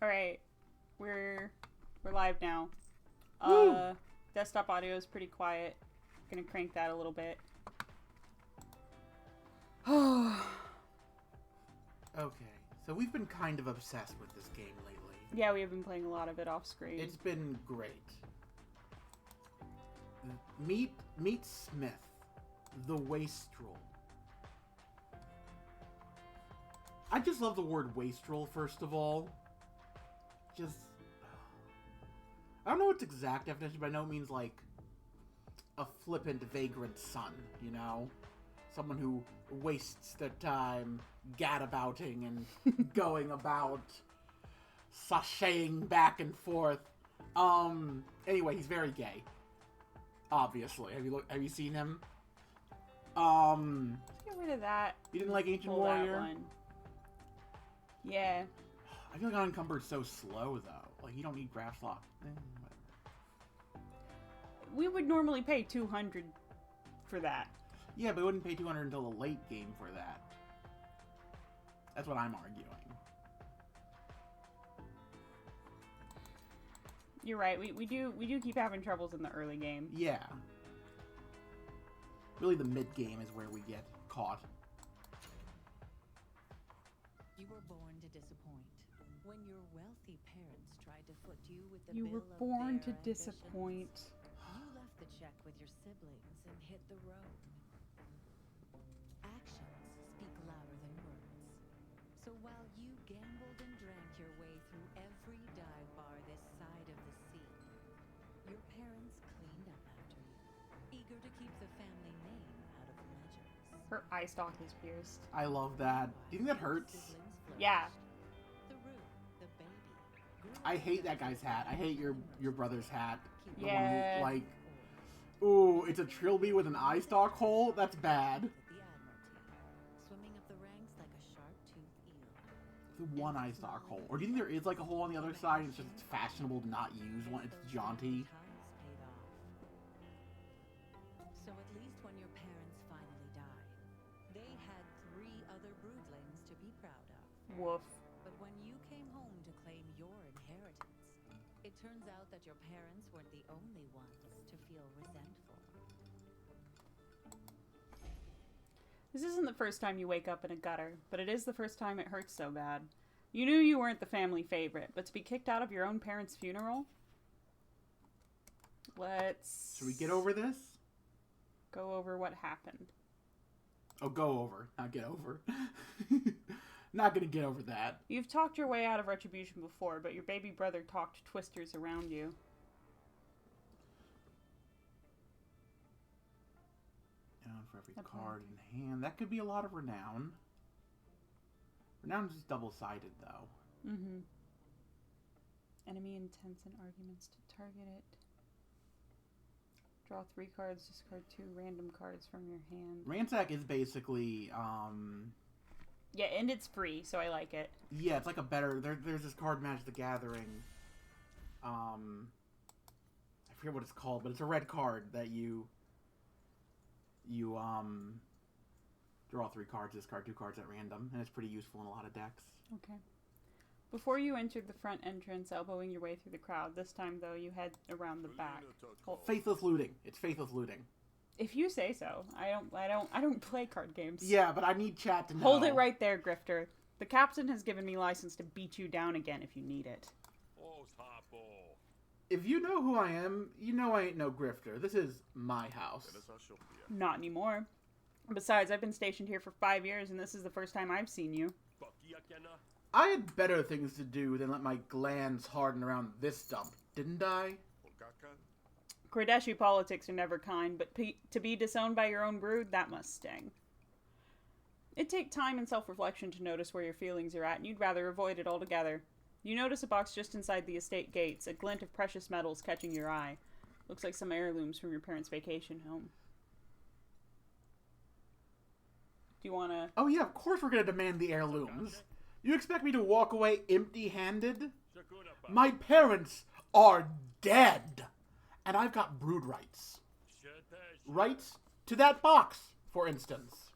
Alright. We're live now. Woo! Desktop audio is pretty quiet. Gonna crank that a little bit. Okay, so we've been kind of obsessed with this game lately. Yeah, we have been playing a lot of it off screen. It's been great. Meet Smith, the wastrel. I just love the word wastrel, first of all. Just... I don't know its exact definition, but I know it means, like, a flippant, vagrant son, you know? Someone who wastes their time gadabouting and going about, sashaying back and forth. Anyway, he's very gay. Obviously. Have you seen him? Let's get rid of that. You didn't like Ancient Pull that Warrior? one. Yeah. I feel like Unencumbered's so slow, though. Like, you don't need graph lock. We would normally pay $200 for that. Yeah, but we wouldn't pay $200 until the late game for that. That's what I'm arguing. You're right. We do keep having troubles in the early game. Yeah. Really, the mid game is where we get caught. You were born to disappoint. When your wealthy parents tried to foot you with the You bill were of born to their ambitions, disappoint. You left the check with your siblings and hit the road. Actions speak louder than words. So while you gambled and drank your way through every dive bar this side of the sea, your parents cleaned up after you, eager to keep the family name out of measures. Her eye stalk is pierced. I love that. Do you think that hurts? Siblings Yeah. flourished. The root, the baby, grew I up hate that guy's hat. I hate your brother's hat. The Yeah. one who's like, ooh, it's a trilby with an eye stalk hole? That's bad. at the Admiralty, swimming up the ranks like a sharp-toothed eel. The one eye stalk hole. Or do you think there is like a hole on the other side and it's just fashionable to not use one? It's jaunty. Times paid off. So at least when your parents finally died, they had 3 other broodlings to be proud of. Woof. But when you came home to claim your inheritance, it turns out that your parents weren't the only ones to feel resentful. This isn't the first time you wake up in a gutter, but it is the first time it hurts so bad. You knew you weren't the family favorite, but to be kicked out of your own parents' funeral? Let's... Should we get over this? go over what happened. Oh, go over. Not get over. Not gonna get over that. You've talked your way out of Retribution before, but your baby brother talked twisters around you. Down for every Okay. card in hand. That could be a lot of renown. Renown's just double-sided, though. Mm-hmm. Enemy intents and arguments to target it. Draw 3 cards, discard 2 random cards from your hand. Ransack is basically, Yeah, and it's free, so I like it. yeah, it's like a better... There's this card, Magic the Gathering. I forget what it's called, but it's a red card that you draw 3 cards, discard 2 cards at random, and it's pretty useful in a lot of decks. Okay. Before you entered the front entrance, elbowing your way through the crowd. This time, though, you head around the back. Faithless looting. It's faithless looting. If you say so. I don't play card games. Yeah, but I need chat to know. Hold it right there, Grifter. The captain has given me license to beat you down again if you need it. If you know who I am, you know I ain't no grifter. This is my house. Not anymore. Besides, I've been stationed here for 5 years, and this is the first time I've seen you. I had better things to do than let my glands harden around this dump, didn't I? Kodeshi politics are never kind, but to be disowned by your own brood, that must sting. It'd take time and self-reflection to notice where your feelings are at, and you'd rather avoid it altogether. You notice a box just inside the estate gates, a glint of precious metals catching your eye. Looks like some heirlooms from your parents' vacation home. Do you want to... Oh yeah, of course we're gonna demand the heirlooms. You expect me to walk away empty-handed? My parents are dead! And I've got brood rights. Rights to that box, for instance.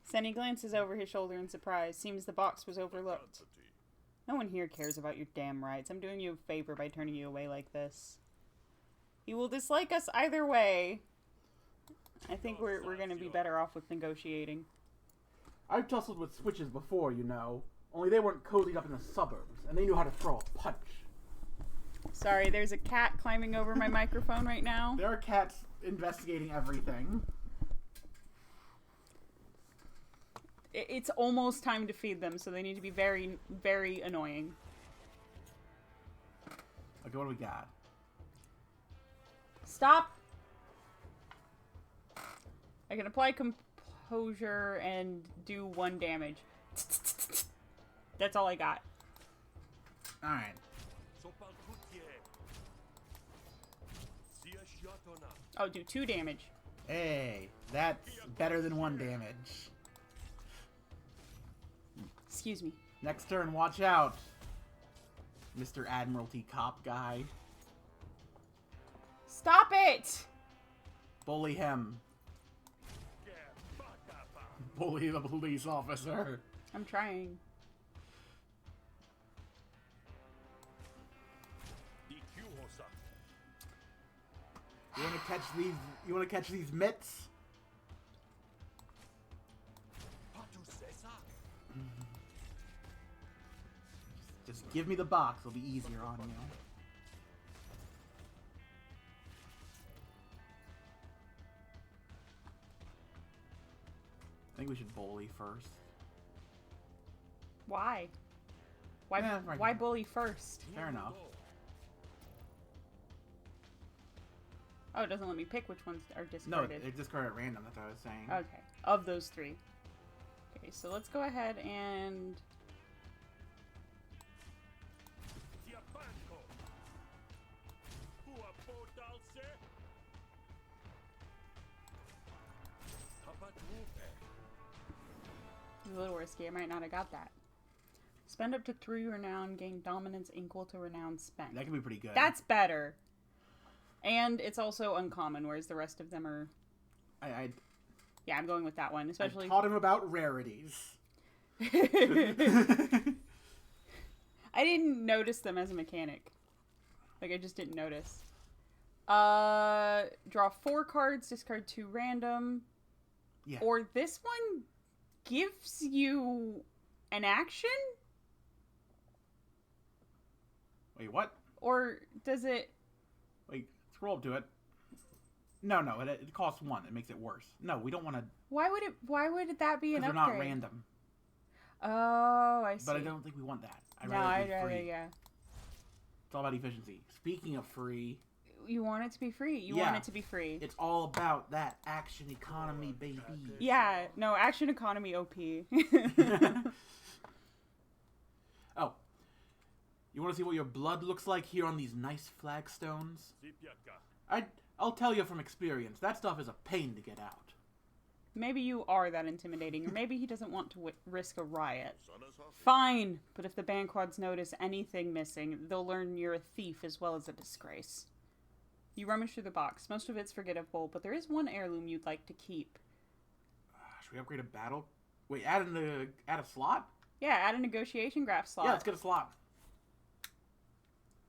Senny glances over his shoulder in surprise. Seems the box was overlooked. No one here cares about your damn rights. I'm doing you a favor by turning you away like this. You will dislike us either way. I think we're going to be better off with negotiating. I've tussled with switches before, you know. Only they weren't cozied up in the suburbs, and they knew how to throw a punch. Sorry, there's a cat climbing over my microphone right now. There are cats investigating everything. It's almost time to feed them, so they need to be very, very annoying. Okay, what do we got? Stop! I can apply composure and do 1 damage. That's all I got. Alright. Oh, do 2 damage. Hey, that's better than 1 damage. Excuse me. Next turn, watch out. Mr. Admiralty Cop guy. Stop it! Bully him. Bully the police officer. I'm trying. You want to catch these? You want to catch these mitts? Just give me the box. It'll be easier on you. I think we should bully first. Why? Why? Yeah, right. Why bully first? Fair enough. Oh, it doesn't let me pick which ones are No, discarded. it's discarded at random. That's what I was saying. Okay, of those 3. Okay, so let's go ahead and... It's a little risky. I might not have got that. Spend up to 3 renown, gain dominance equal to renown spent. That could be pretty good. That's better. And it's also uncommon, whereas the rest of them are... Yeah, I'm going with that one, especially... I taught him about rarities. I didn't notice them as a mechanic. Like, I just didn't notice. Draw 4 cards, discard 2 random. Yeah. Or this one gives you an action? Wait, what? Or does it... Wait, scroll up to it. No, it costs 1. It makes it worse. No, we don't want to... Why would that be an Because upgrade? they're not random. Oh, I see. But I don't think we want that. I'd rather, free. yeah. It's all about efficiency. Speaking of free... You want it to be free. You want it to be free. It's all about that action economy, baby. Yeah, no, action economy OP. Oh. You want to see what your blood looks like here on these nice flagstones? I'll tell you from experience, that stuff is a pain to get out. Maybe you are that intimidating, or maybe he doesn't want to risk a riot. Fine, but if the band quads notice anything missing, they'll learn you're a thief as well as a disgrace. You rummage through the box. Most of it's forgettable, but there is one heirloom you'd like to keep. Should we upgrade a battle? Wait, add a slot? Yeah, add a negotiation graph slot. Yeah, let's get a slot.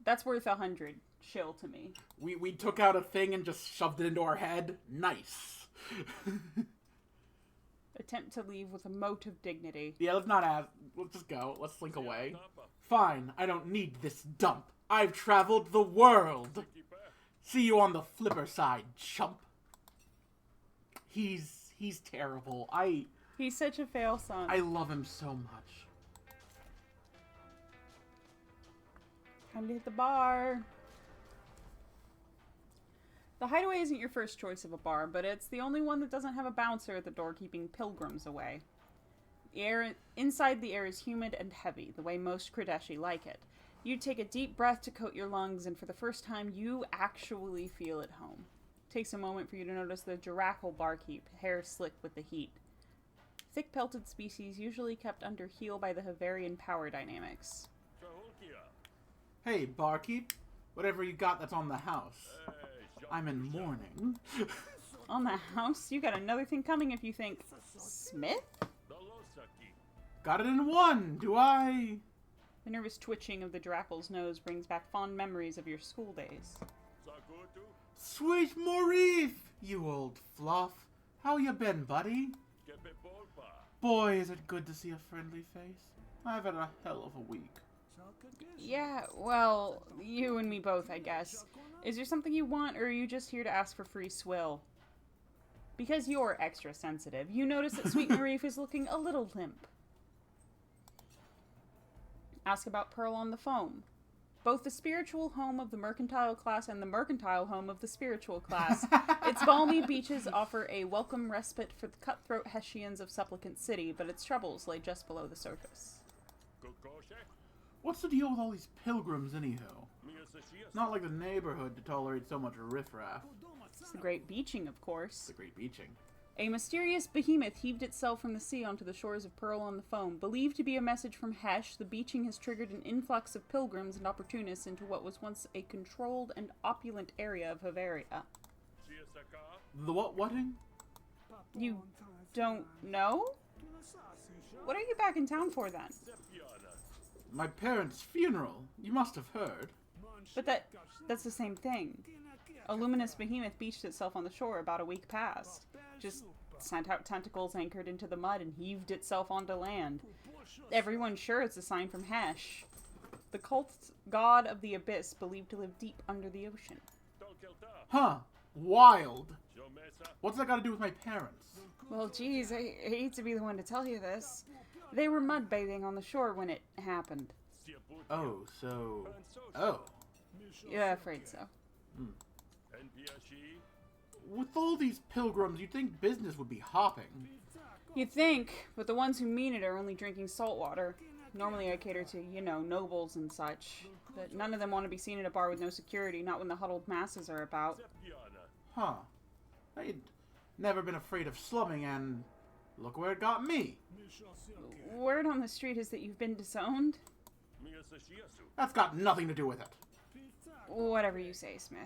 That's worth 100 shill to me. We took out a thing and just shoved it into our head. Nice. Attempt to leave with a mote of dignity. Yeah, let's not ask. Let's just go. Let's slink away. Fine, I don't need this dump. I've traveled the world. See you on the flipper side, chump. He's terrible. He's such a fail son. I love him so much. Time to hit the bar. The Hideaway isn't your first choice of a bar, but it's the only one that doesn't have a bouncer at the door keeping pilgrims away. Inside the air is humid and heavy, the way most Krideshi like it. You take a deep breath to coat your lungs, and for the first time, you actually feel at home. It takes a moment for you to notice the Jirackle barkeep, hair slick with the heat. Thick-pelted species usually kept under heel by the Havarian power dynamics. Hey, barkeep. Whatever you got that's on the house. I'm in mourning. On the house? You got another thing coming if you think... Smith? Got it in 1, do I? The nervous twitching of the Drackel's nose brings back fond memories of your school days. Sweet Maurice, you old fluff. How you been, buddy? Boy, is it good to see a friendly face. I've had a hell of a week. Yeah, well, you and me both, I guess. Is there something you want, or are you just here to ask for free swill? Because you're extra sensitive, you notice that Sweet Maurice is looking a little limp. Ask about Pearl on the phone. Both the spiritual home of the mercantile class and the mercantile home of the spiritual class. Its balmy beaches offer a welcome respite for the cutthroat Hessians of Supplicant City, but its troubles lay just below the surface. What's the deal with all these pilgrims, anyhow? Not like the neighborhood to tolerate so much riffraff. It's the Great Beaching, of course. The Great Beaching. A mysterious behemoth heaved itself from the sea onto the shores of Pearl on the Foam. Believed to be a message from Hesh, the beaching has triggered an influx of pilgrims and opportunists into what was once a controlled and opulent area of Bavaria. The what-whatting? You don't know? What are you back in town for, then? My parents' funeral. You must have heard. But that's the same thing. A luminous behemoth beached itself on the shore about a week past. Just sent out tentacles anchored into the mud and heaved itself onto land. Everyone's sure it's a sign from Hesh, the cult god of the abyss believed to live deep under the ocean. Huh. Wild. What's that got to do with my parents? Well, geez, I hate to be the one to tell you this. They were mud bathing on the shore when it happened. Oh, so... Oh. Yeah, afraid so. With all these pilgrims, you'd think business would be hopping. You'd think, but the ones who mean it are only drinking salt water. Normally I cater to, nobles and such. But none of them want to be seen at a bar with no security, not when the huddled masses are about. Huh. I'd never been afraid of slumming, and look where it got me. Word on the street is that you've been disowned? That's got nothing to do with it. Whatever you say, Smith.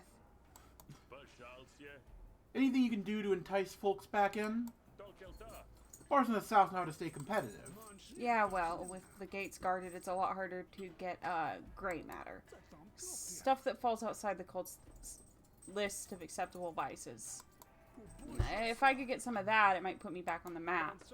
Anything you can do to entice folks back in? Bars in the South know how to stay competitive. Yeah, well, with the gates guarded, it's a lot harder to get, gray matter. Stuff that falls outside the cult's list of acceptable vices. If I could get some of that, it might put me back on the map.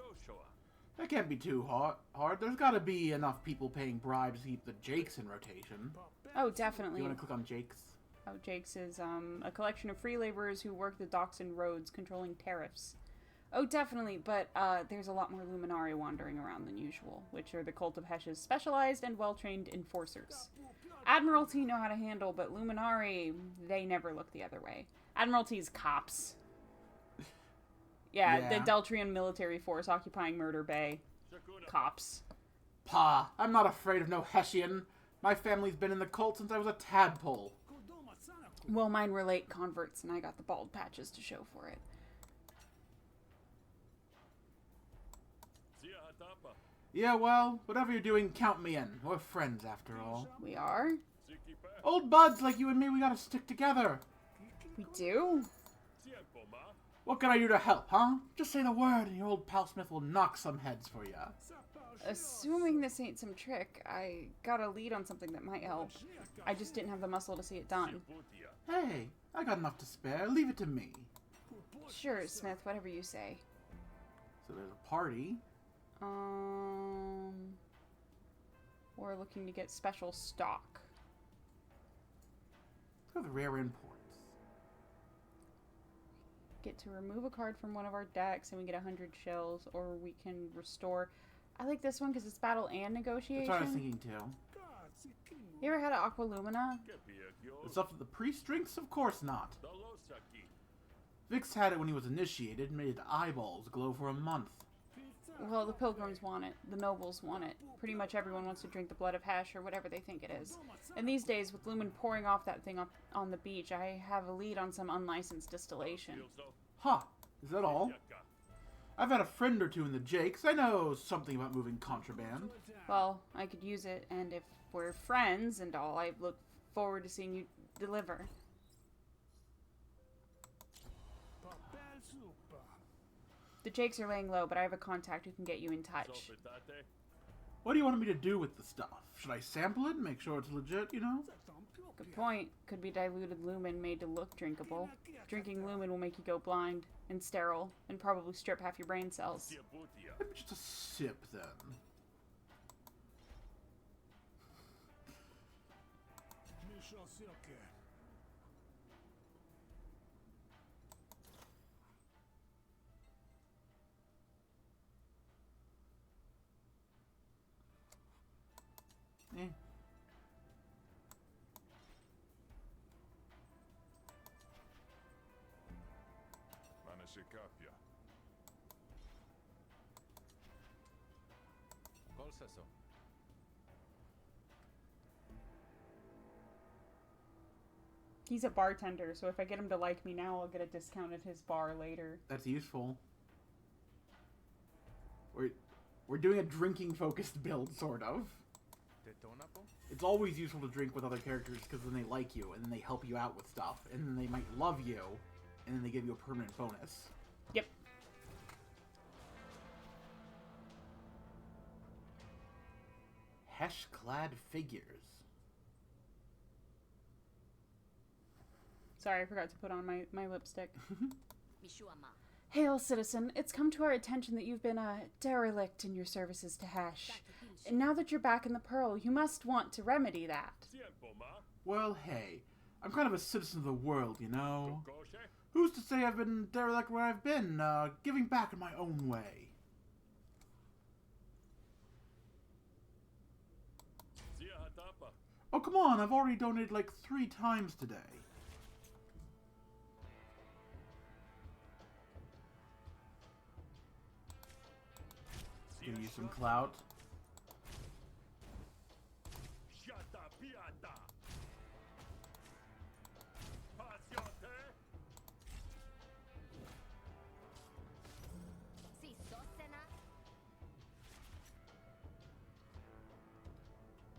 That can't be too hard. There's gotta be enough people paying bribes to keep the Jakes in rotation. Oh, definitely. You wanna click on Jakes? Oh, Jakes is, a collection of free laborers who work the docks and roads, controlling tariffs. Oh, definitely, but, there's a lot more Luminari wandering around than usual, which are the cult of Hesh's specialized and well-trained enforcers. Admiralty know how to handle, but Luminari, they never look the other way. Admiralty's cops. Yeah, the Deltrian military force occupying Murder Bay. Cops. Pa, I'm not afraid of no Hessian. My family's been in the cult since I was a tadpole. Well, mine were late converts, and I got the bald patches to show for it. Yeah, well, whatever you're doing, count me in. We're friends, after all. We are? Old buds like you and me, we gotta stick together. We do? What can I do to help, huh? Just say the word and your old pal Smith will knock some heads for ya. Assuming this ain't some trick, I got a lead on something that might help. I just didn't have the muscle to see it done. Hey, I got enough to spare. Leave it to me. Sure, Smith, whatever you say. So there's a party. We're looking to get special stock. Let's go to the rare imports. Get to remove a card from one of our decks and we get 100 shells, or we can restore. I like this one because it's battle and negotiation. That's what I was thinking too. You ever had an Aqualumina? The stuff that the priest drinks? Of course not. Vix had it when he was initiated and made his eyeballs glow for a month. Well, the pilgrims want it. The nobles want it. Pretty much everyone wants to drink the blood of Hesh or whatever they think it is. And these days, with Lumen pouring off that thing up on the beach, I have a lead on some unlicensed distillation. Huh. Is that all? I've had a friend or two in the Jakes. I know something about moving contraband. Well, I could use it, and if we're friends and all, I look forward to seeing you deliver. The Jakes are laying low, but I have a contact who can get you in touch. What do you want me to do with the stuff? Should I sample it and make sure it's legit, you know? Good point. Could be diluted lumen made to look drinkable. Drinking lumen will make you go blind and sterile and probably strip half your brain cells. Maybe just a sip, then. Eh. He's a bartender, so if I get him to like me now, I'll get a discount at his bar later. That's useful. We're doing a drinking-focused build, sort of. It's always useful to drink with other characters because then they like you, and then they help you out with stuff, and then they might love you, and then they give you a permanent bonus. Yep. Hesh-clad figures. Sorry, I forgot to put on my lipstick. Hail, citizen. It's come to our attention that you've been a derelict in your services to Hesh. And now that you're back in the Pearl, you must want to remedy that. Well, hey. I'm kind of a citizen of the world, you know? Who's to say I've been derelict where I've been, giving back in my own way? Oh, come on, I've already donated like 3 times today. Give you some clout.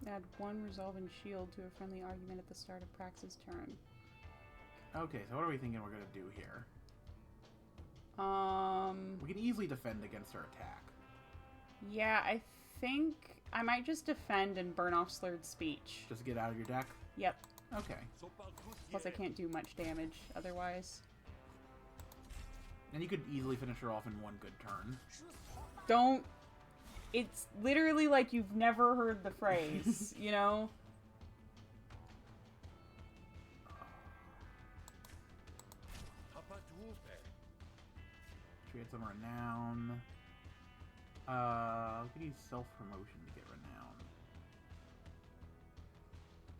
Add 1 resolve and shield to a friendly argument at the start of Prax's turn. Okay, so what are we thinking we're gonna do here? We can easily defend against her attack. Yeah, I think I might just defend and burn off Slurred Speech. Just get out of your deck? Yep. Okay. Plus I can't do much damage otherwise. And you could easily finish her off in 1 good turn. Don't... It's literally like you've never heard the phrase, you know? Create some renown. We could use self-promotion to get renown.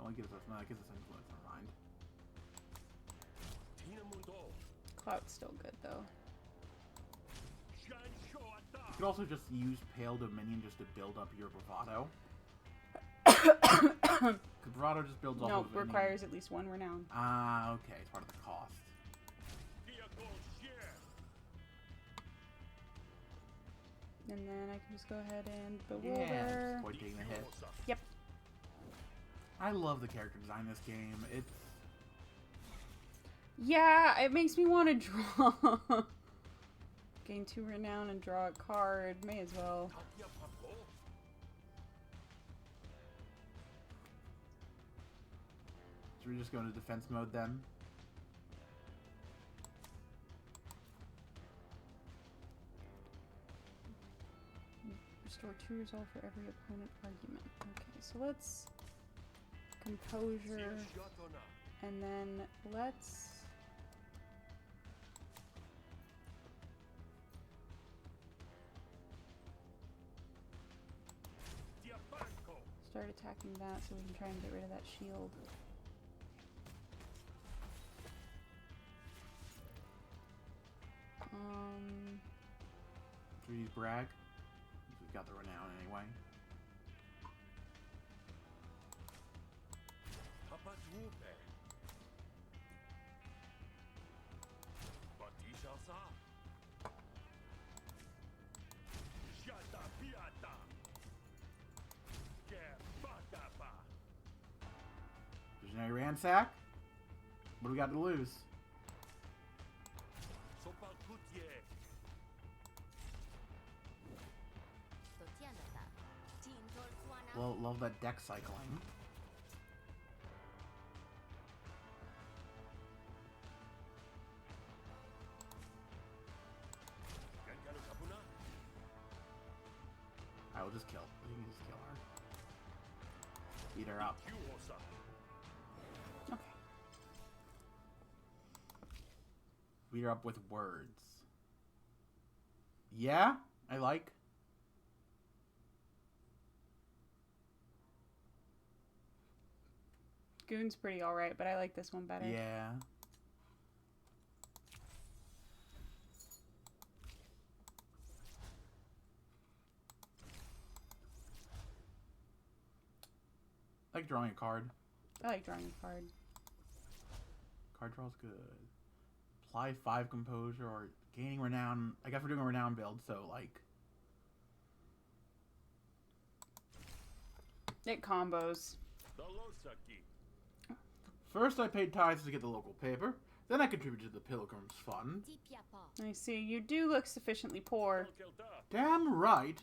Only gives us, no, it gives us influence, never mind. Clout's still good, though. You could also just use Pale Dominion just to build up your bravado. Bravado just builds off of No, requires at least 1 renown. Ah, okay, it's part of the cost. And then I can just go ahead and bewilder. Yeah, just avoid taking the hit. Yep. I love the character design in this game. It's... Yeah, it makes me want to draw. Gain 2 renown and draw a card. May as well. Should we just go into defense mode then? Restore 2 resolve for every opponent argument. Okay, so let's composure, and then let's start attacking that so we can try and get rid of that shield. Should we use Brag? We've got the renown anyway. Visionary Ransack? What do we got to lose? Love that deck cycling. I will just kill. You can just kill her. Beat her up. Okay. Beat her up with words. Yeah, I like. Goon's pretty alright, but I like this one better. Yeah. I like drawing a card. I like drawing a card. Card draw's good. Apply 5 composure or gaining renown. I guess we're doing a renown build, so like. It combos. First, I paid tithes to get the local paper. Then I contributed to the Pilgrim's Fund. I see. You do look sufficiently poor. Damn right.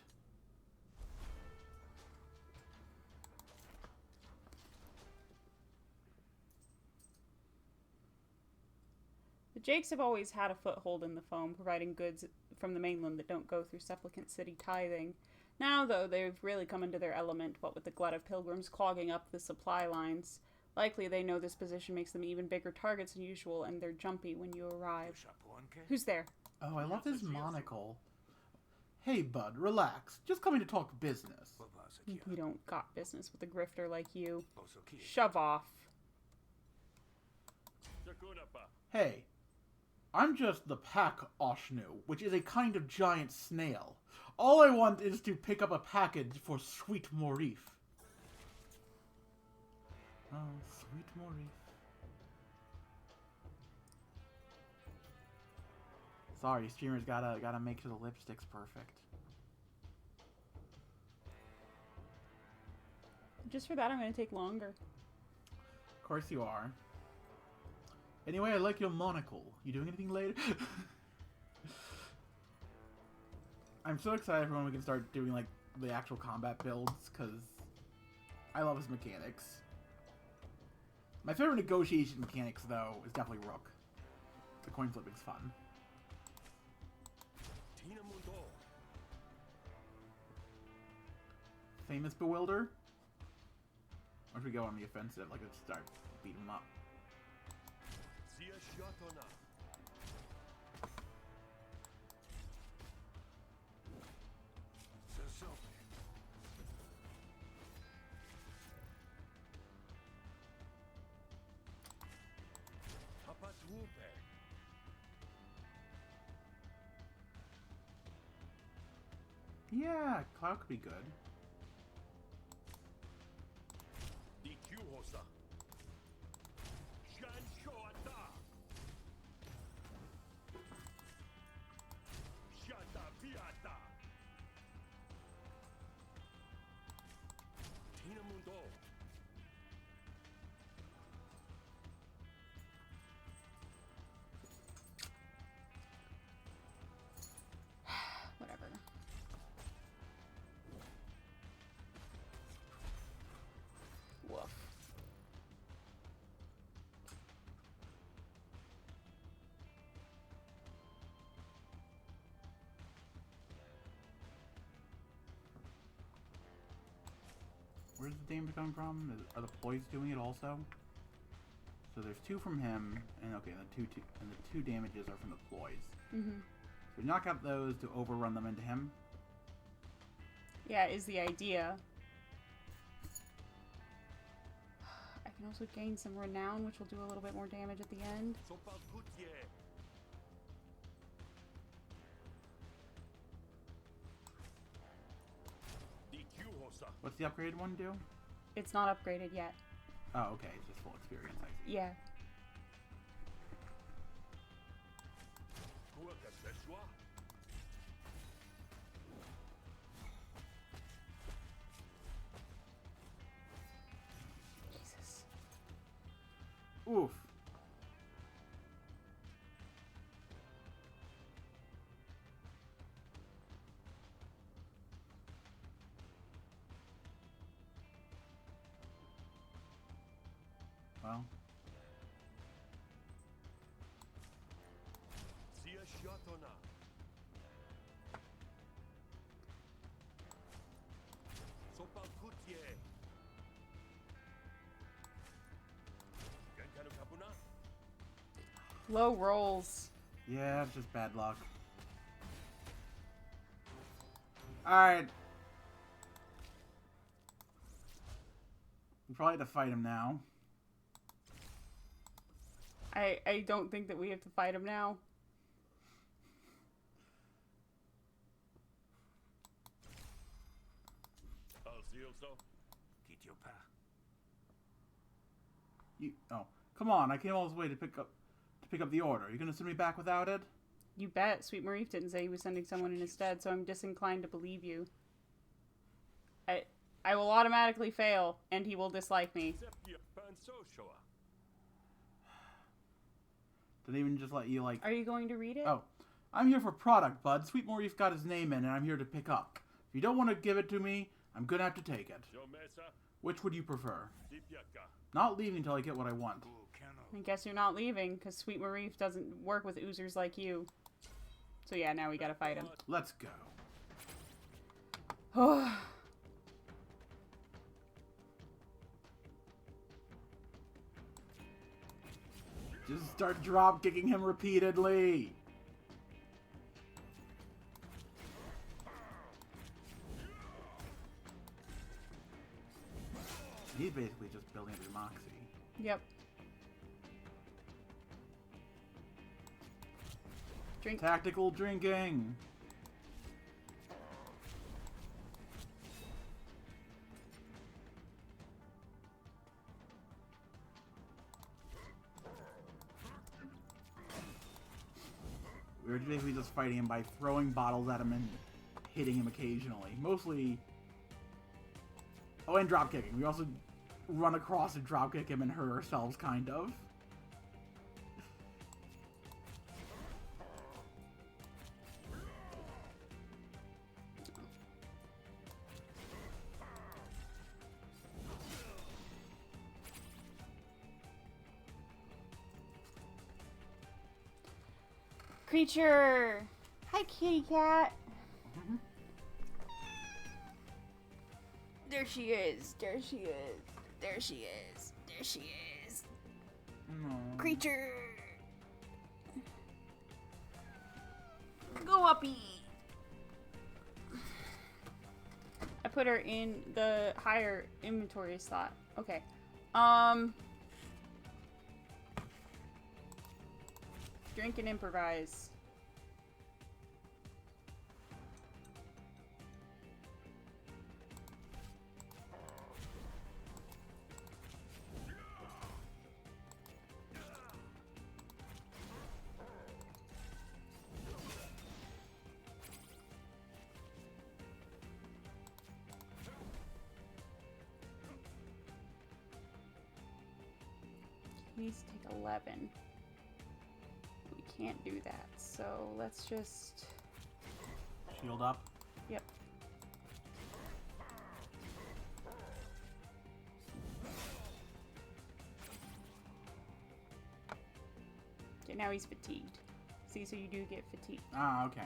The Jakes have always had a foothold in the foam, providing goods from the mainland that don't go through Supplicant City tithing. Now, though, they've really come into their element, what with the glut of pilgrims clogging up the supply lines. Likely they know this position makes them even bigger targets than usual, and they're jumpy when you arrive. Who's there? Oh, I love his monocle. Hey, bud, relax. Just coming to talk business. We don't got business with a grifter like you. Shove off. Hey, I'm just the pack Oshnu, which is a kind of giant snail. All I want is to pick up a package for Sweet Morif. Oh, Sweet Morif. Sorry, streamers gotta make sure the lipstick's perfect. Just for that, I'm gonna take longer. Of course you are. Anyway, I like your monocle. You doing anything later? I'm so excited for when we can start doing like the actual combat builds, because I love his mechanics. My favorite negotiation mechanics, though, is definitely Rook. The coin flipping's fun. Famous Bewilder? Once we go on the offensive, like, let's start beating him up. Yeah, Cloud could be good. Whatever. Woof. Where's the damage coming from? Are the ploys doing it also? So there's 2 from him, and okay, the two damages are from the ploys. Mm-hmm. So we knock out those to overrun them into him. Yeah, is the idea. I can also gain some renown, which will do a little bit more damage at the end. What's the upgraded one do? It's not upgraded yet. Oh, okay, it's just full experience, I see. Yeah. Jesus. Oof. Well. Low rolls. Yeah, it's just bad luck. Alright. We probably have to fight him now. I don't think that we have to fight him now. Oh, come on! I came all this way to pick up the order. You gonna send me back without it? You bet. Sweet Marif didn't say he was sending someone in his stead, so I'm disinclined to believe you. I will automatically fail, and he will dislike me. Didn't even just let you, like... Are you going to read it? Oh. I'm here for product, bud. Sweet Marif got his name in, and I'm here to pick up. If you don't want to give it to me, I'm gonna have to take it. Which would you prefer? Not leaving until I get what I want. I guess you're not leaving, because Sweet Marif doesn't work with oozers like you. So yeah, now we gotta fight him. Let's go. Just start drop kicking him repeatedly. He's basically just building up his moxie. Yep. Drink. Tactical drinking. We're basically just fighting him by throwing bottles at him and hitting him occasionally. Mostly... Oh, and drop kicking. We also run across and drop kick him and hurt ourselves, kind of. Creature! Hi, kitty cat! Mm-hmm. There she is. There she is. There she is. There she is. Aww. Creature! Go uppy! I put her in the higher inventory slot. Okay. Drink and improvise. Please take 11. We can't do that, so let's just... Shield up. Yep. Okay, now he's fatigued. See, so you do get fatigued. Ah, okay.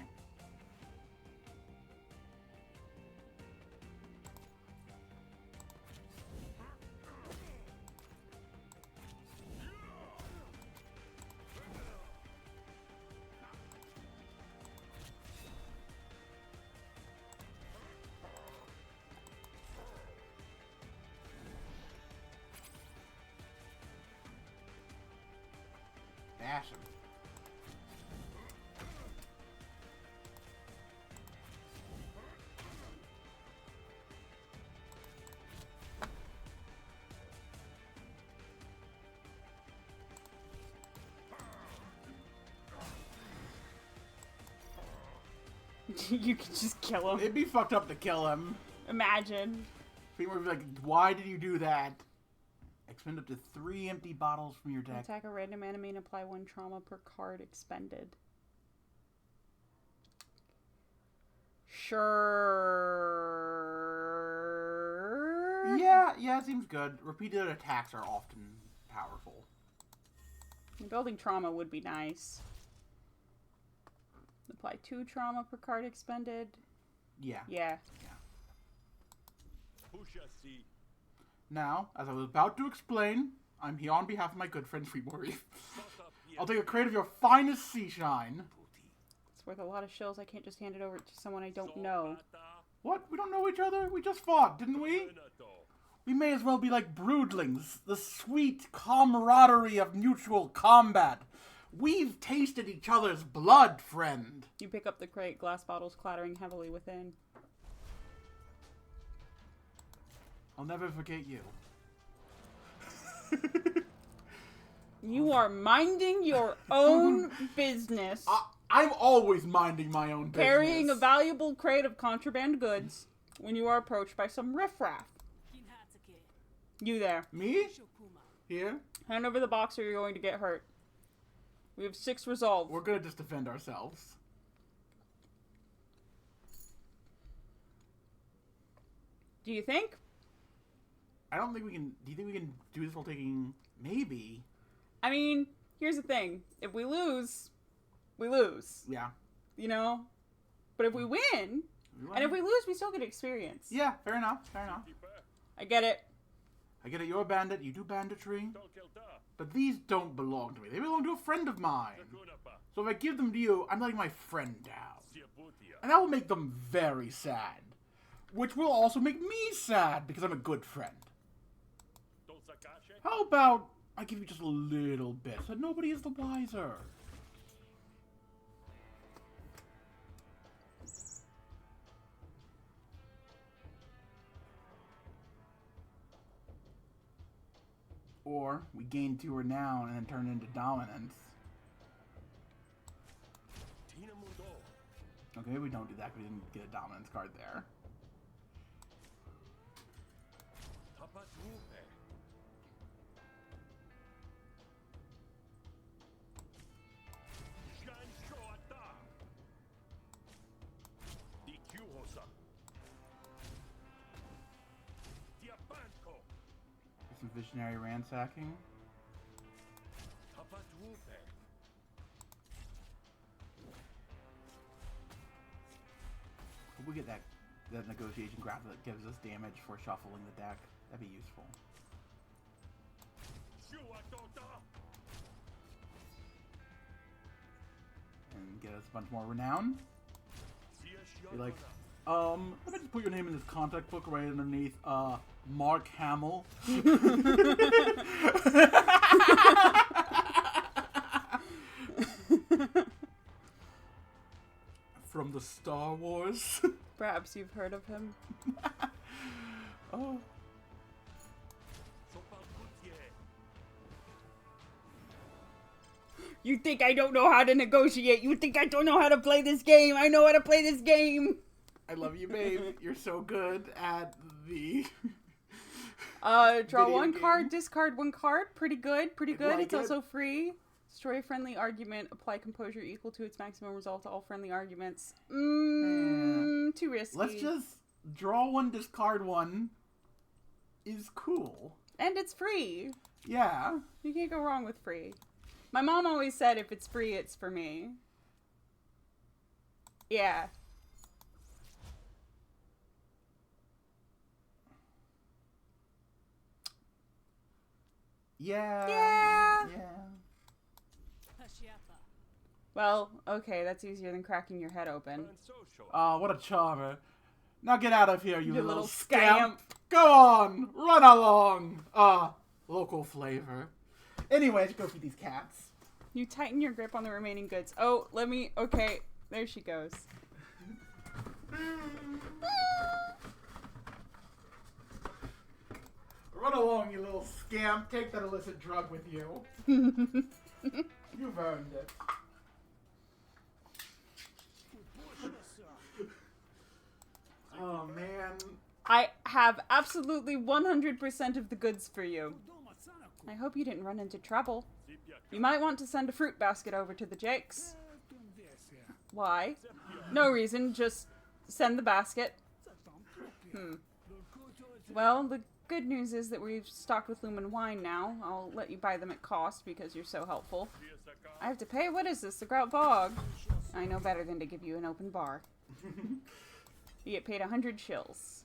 Bash him. You could just kill him. It'd be fucked up to kill him. Imagine. People would be like, why did you do that? Expend up to 3 empty bottles from your deck. Attack a random enemy and apply 1 trauma per card expended. Sure. Yeah, it seems good. Repeated attacks are often powerful. Building trauma would be nice. Apply 2 trauma per card expended. Yeah. Yeah. Now, as I was about to explain, I'm here on behalf of my good friend Freebori. I'll take a crate of your finest sea shine. It's worth a lot of shills. I can't just hand it over to someone I don't know. What? We don't know each other? We just fought, didn't we? We may as well be like broodlings. The sweet camaraderie of mutual combat. We've tasted each other's blood, friend. You pick up the crate, glass bottles clattering heavily within. I'll never forget you. You are minding your own business. I'm always minding my own business. Carrying a valuable crate of contraband goods when you are approached by some riffraff. You there. Me? Here? Hand over the box or you're going to get hurt. We have 6 resolve. We're gonna just defend ourselves. Do you think? I don't think we can... Do you think we can do this while taking... Maybe. I mean, here's the thing. If we lose, we lose. Yeah. You know? But if we win, and if we lose, we still get experience. Yeah, fair enough, fair enough. I get it. I get it, you're a bandit, you do banditry. But these don't belong to me. They belong to a friend of mine. So if I give them to you, I'm letting my friend down. And that will make them very sad. Which will also make me sad, because I'm a good friend. How about I give you just a little bit, so nobody is the wiser? Or we gain 2 renown and then turn it into dominance. Okay, we don't do that because we didn't get a dominance card there. Some visionary ransacking. Hope we get that negotiation graph that gives us damage for shuffling the deck. That'd be useful. And get us a bunch more renown. Be like, let me just put your name in this contact book right underneath, Mark Hamill. From the Star Wars. Perhaps you've heard of him. Oh. You think I don't know how to negotiate? You think I don't know how to play this game? I know how to play this game! I love you, babe. You're so good at the... Draw 1 card, discard 1 card. Pretty good, pretty good. Like it's also free. Destroy a friendly argument. Apply composure equal to its maximum resolve to all friendly arguments. Too risky. Let's just draw 1, discard 1. Is cool. And it's free. Yeah. You can't go wrong with free. My mom always said if it's free, it's for me. Yeah. Yeah. Yeah. Yeah. Well, okay, that's easier than cracking your head open. Oh, what a charmer. Now get out of here, you little scamp. Go on. Run along. Local flavor. Anyways, go feed these cats. You tighten your grip on the remaining goods. Oh, okay, there she goes. Run along, you little scamp. Take that illicit drug with you. You've earned it. Oh, man. I have absolutely 100% of the goods for you. I hope you didn't run into trouble. You might want to send a fruit basket over to the Jakes. Why? No reason, just send the basket. Well, the good news is that we've stocked with Lumen wine now. I'll let you buy them at cost because you're so helpful. I have to pay? What is this? The Grout Bog? I know better than to give you an open bar. You get paid 100 shills.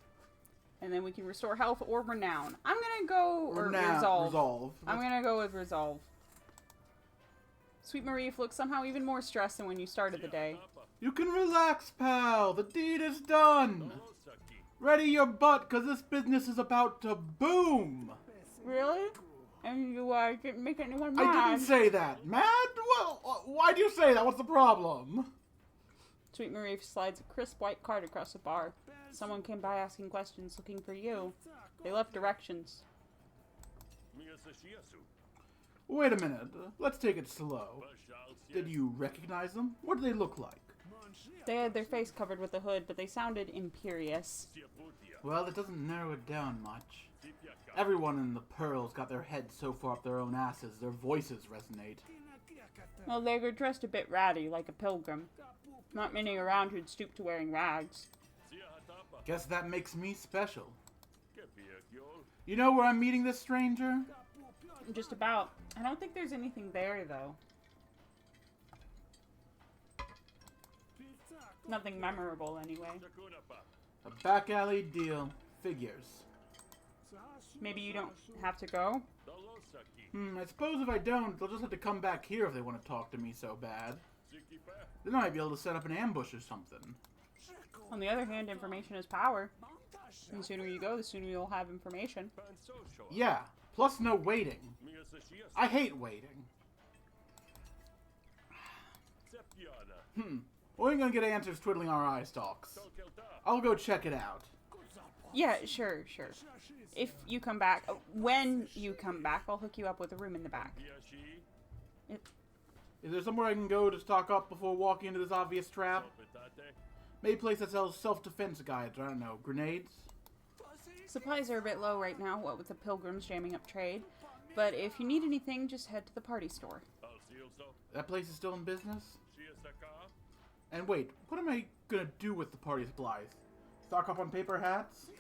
And then we can restore health or renown. I'm gonna go... resolve. I'm gonna go with resolve. Sweet Marie looks somehow even more stressed than when you started the day. You can relax, pal. The deed is done. Ready your butt, because this business is about to boom. Really? And you didn't make anyone mad? I didn't say that. Mad? Well, why'd you say that? What's the problem? Sweet Marie slides a crisp white card across the bar. Someone came by asking questions, looking for you. They left directions. Wait a minute. Let's take it slow. Did you recognize them? What do they look like? They had their face covered with a hood, but they sounded imperious. Well, it doesn't narrow it down much. Everyone in the Pearls got their heads so far up their own asses, their voices resonate. Well, they were dressed a bit ratty, like a pilgrim. Not many around who'd stoop to wearing rags. Guess that makes me special. You know where I'm meeting this stranger? Just about. I don't think there's anything there, though. Nothing memorable, anyway. A back alley deal. Figures. Maybe you don't have to go? I suppose if I don't, they'll just have to come back here if they want to talk to me so bad. Then I might be able to set up an ambush or something. On the other hand, information is power. And the sooner you go, the sooner you'll have information. Yeah, plus no waiting. I hate waiting. We ain't gonna get answers twiddling our eye stalks. I'll go check it out. Yeah, sure. If you come back, when you come back, I'll hook you up with a room in the back. Is there somewhere I can go to stock up before walking into this obvious trap? Maybe a place that sells self-defense guides, I don't know, grenades? Supplies are a bit low right now, what with the pilgrims jamming up trade. But if you need anything, just head to the party store. That place is still in business? And wait, what am I gonna do with the party supplies? Stock up on paper hats?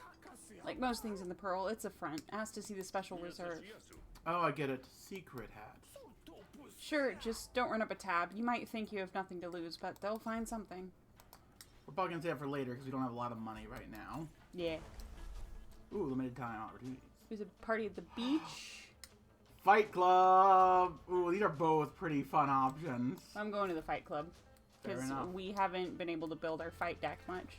Like most things in the Pearl, it's a front. Ask to see the special reserve. Oh, I get it. Secret hats. Sure, just don't run up a tab. You might think you have nothing to lose, but they'll find something. We're probably gonna save it for later because we don't have a lot of money right now. Yeah. Ooh, limited time opportunities. There's a party at the beach. Fight Club! Ooh, these are both pretty fun options. I'm going to the Fight Club. Because we haven't been able to build our fight deck much.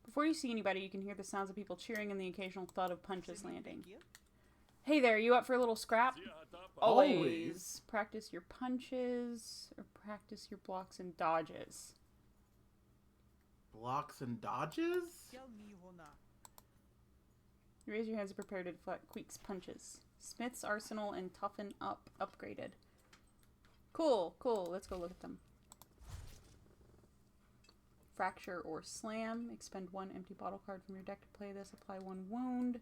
Before you see anybody, you can hear the sounds of people cheering and the occasional thud of punches landing. Hey there, you up for a little scrap? Always. Practice your punches, or practice your blocks and dodges. Blocks and dodges? You raise your hands and prepare to deflect Queek's punches. Smith's Arsenal and Toughen Up upgraded. Cool. Let's go look at them. Fracture or Slam. Expend 1 empty bottle card from your deck to play this. Apply 1 wound.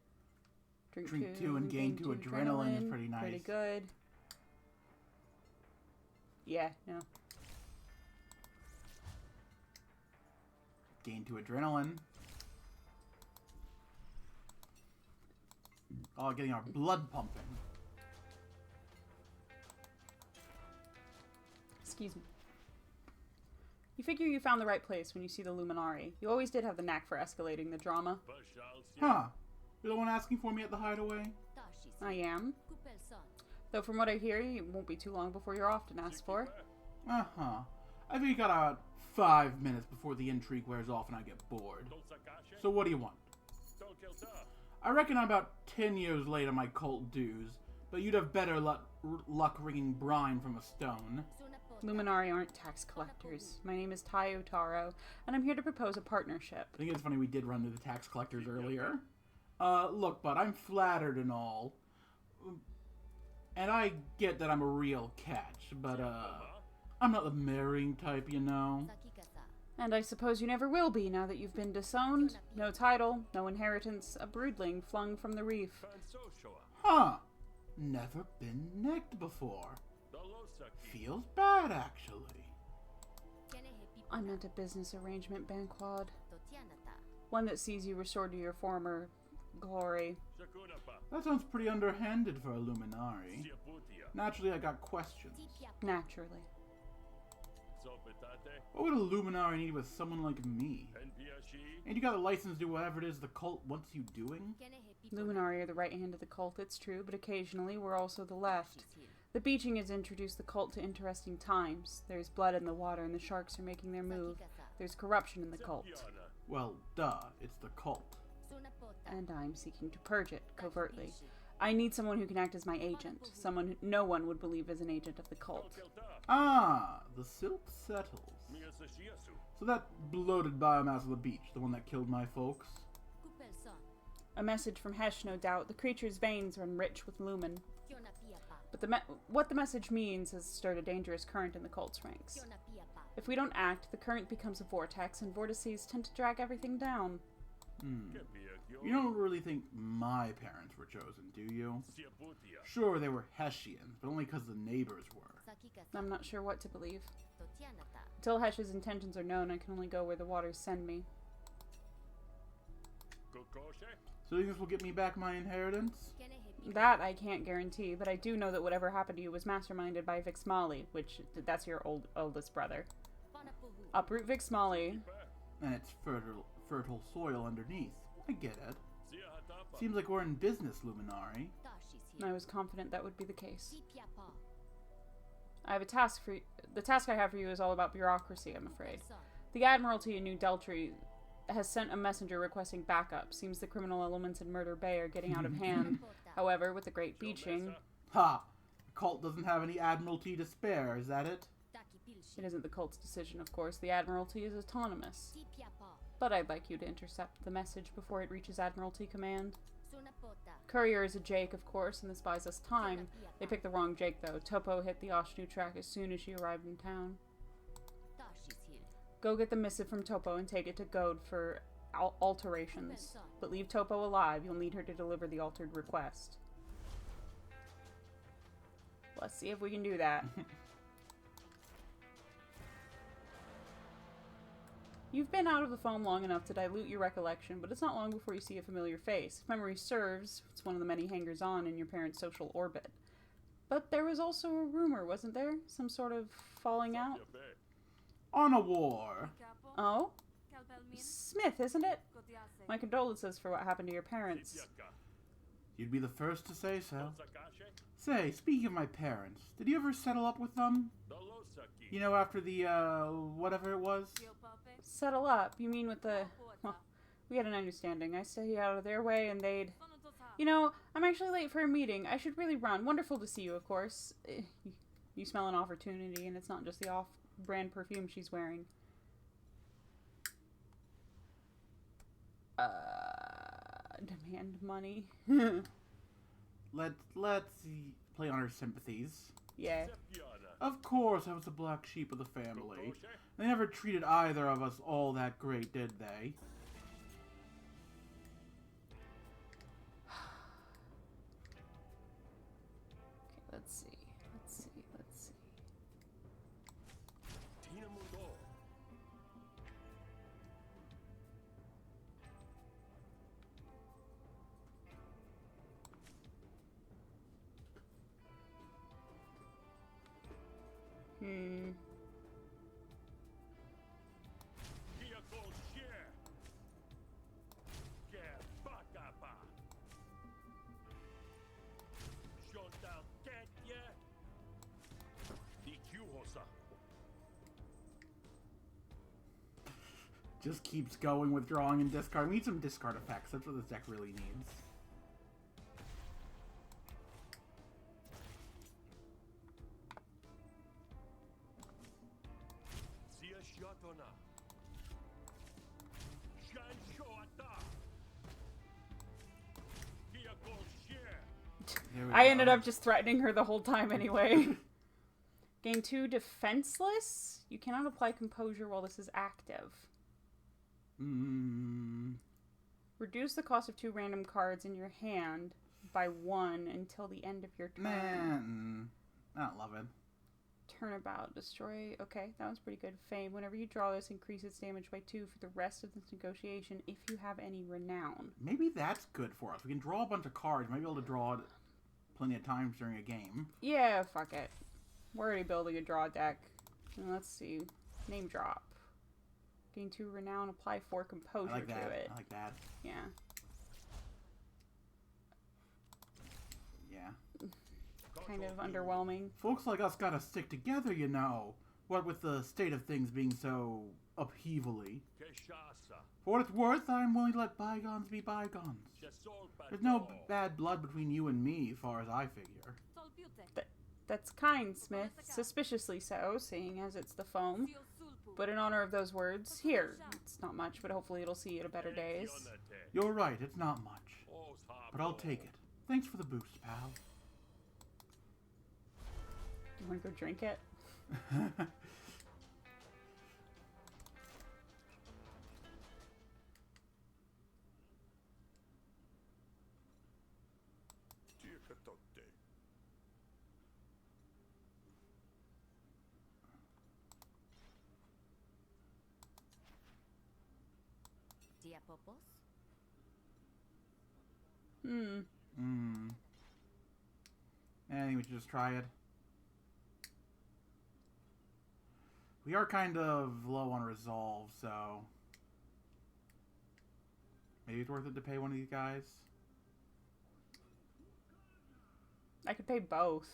Drink 2 and gain 2 adrenaline is pretty nice. Pretty good. Yeah, no. Gain 2 adrenaline. Oh, getting our blood pumping. Excuse me. You figure you found the right place when you see the Luminari. You always did have the knack for escalating the drama. Huh. You're the one asking for me at the hideaway? I am. Though from what I hear, it won't be too long before you're often asked for. Uh-huh. I think you got about 5 minutes before the intrigue wears off and I get bored. So what do you want? I reckon I'm about 10 years late on my cult dues, but you'd have better luck wringing brine from a stone. Luminari aren't tax collectors. My name is Tai Otaro, and I'm here to propose a partnership. I think it's funny we did run to the tax collectors earlier. Look, bud, I'm flattered and all. And I get that I'm a real catch, but, I'm not the marrying type, you know. And I suppose you never will be now that you've been disowned. No title, no inheritance, a broodling flung from the reef. Huh. Never been necked before. Feels bad, actually. I meant a business arrangement, Banquad. One that sees you restored to your former glory. That sounds pretty underhanded for a Luminari. Naturally, I got questions. Naturally. What would a Luminari need with someone like me? And you got a license to do whatever it is the cult wants you doing? Luminari are the right hand of the cult, it's true, but occasionally we're also the left. The beaching has introduced the cult to interesting times. There's blood in the water and the sharks are making their move. There's corruption in the cult. Well, duh, it's the cult. And I'm seeking to purge it, covertly. I need someone who can act as my agent. Someone no one would believe is an agent of the cult. Ah, the silt settles. So that bloated biomass of the beach, the one that killed my folks? A message from Hesh, no doubt. The creature's veins run rich with lumen. But what the message means has stirred a dangerous current in the cult's ranks. If we don't act, the current becomes a vortex, and vortices tend to drag everything down. You don't really think my parents were chosen, do you? Sure, they were Hessians, but only because the neighbors were. I'm not sure what to believe. Until Hesh's intentions are known, I can only go where the waters send me. So you think this will get me back my inheritance? That I can't guarantee, but I do know that whatever happened to you was masterminded by Vixmali, that's your oldest brother. Uproot Vixmali. And it's fertile soil underneath. I get it. Seems like we're in business, Luminari. I was confident that would be the case. I have a task for you. The task I have for you is all about bureaucracy, I'm afraid. The Admiralty in New Deltry has sent a messenger requesting backup. Seems the criminal elements in Murder Bay are getting out of hand. However, with the great beaching... Ha! The cult doesn't have any Admiralty to spare, is that it? It isn't the cult's decision, of course. The Admiralty is autonomous. But I'd like you to intercept the message before it reaches Admiralty Command. Courier is a Jake, of course, and this buys us time. They picked the wrong Jake, though. Topo hit the Oshnu track as soon as she arrived in town. Go get the missive from Topo and take it to Goad for alterations. But leave Topo alive. You'll need her to deliver the altered request. Let's see if we can do that. You've been out of the foam long enough to dilute your recollection, but it's not long before you see a familiar face. If memory serves, it's one of the many hangers-on in your parents' social orbit. But there was also a rumor, wasn't there? Some sort of falling out? On a war. Oh? Smith, isn't it? My condolences for what happened to your parents. You'd be the first to say so. Say, speaking of my parents, did you ever settle up with them? You know, after the, whatever it was? Settle up? You mean with the... Well, we had an understanding. I stayed out of their way and they'd... You know, I'm actually late for a meeting. I should really run. Wonderful to see you, of course. You smell an opportunity, and it's not just the off-brand perfume she's wearing. Demand money. Let's play on her sympathies. Yeah. Of course, I was the black sheep of the family. They never treated either of us all that great, did they? Okay, let's see. Just keeps going with drawing and discard. We need some discard effects. That's what this deck really needs. I ended up just threatening her the whole time anyway. Gain 2 defenseless? You cannot apply composure while this is active. Reduce the cost of 2 random cards in your hand by 1 until the end of your turn. Man, I don't love it. Turnabout. Destroy. Okay, that one's pretty good. Fame. Whenever you draw this, increase its damage by 2 for the rest of this negotiation if you have any renown. Maybe that's good for us. We can draw a bunch of cards. Maybe able to draw it plenty of times during a game. Yeah, fuck it. We're already building a draw deck. And let's see. Name drop. Gain 2 renown. Apply 4 composure I like that. to it. I like that. Yeah. Yeah. Kind of underwhelming. Folks like us gotta stick together, you know. What with the state of things being so upheavally. For what it's worth, I'm willing to let bygones be bygones. There's no bad blood between you and me, far as I figure. That's kind, Smith. Suspiciously so, seeing as it's the foam. But in honor of those words, here. It's not much, but hopefully it'll see you at better days. You're right, it's not much. But I'll take it. Thanks for the boost, pal. You want to go drink it? I think we should just try it. We are kind of low on resolve, so maybe it's worth it to pay one of these guys. I could pay both.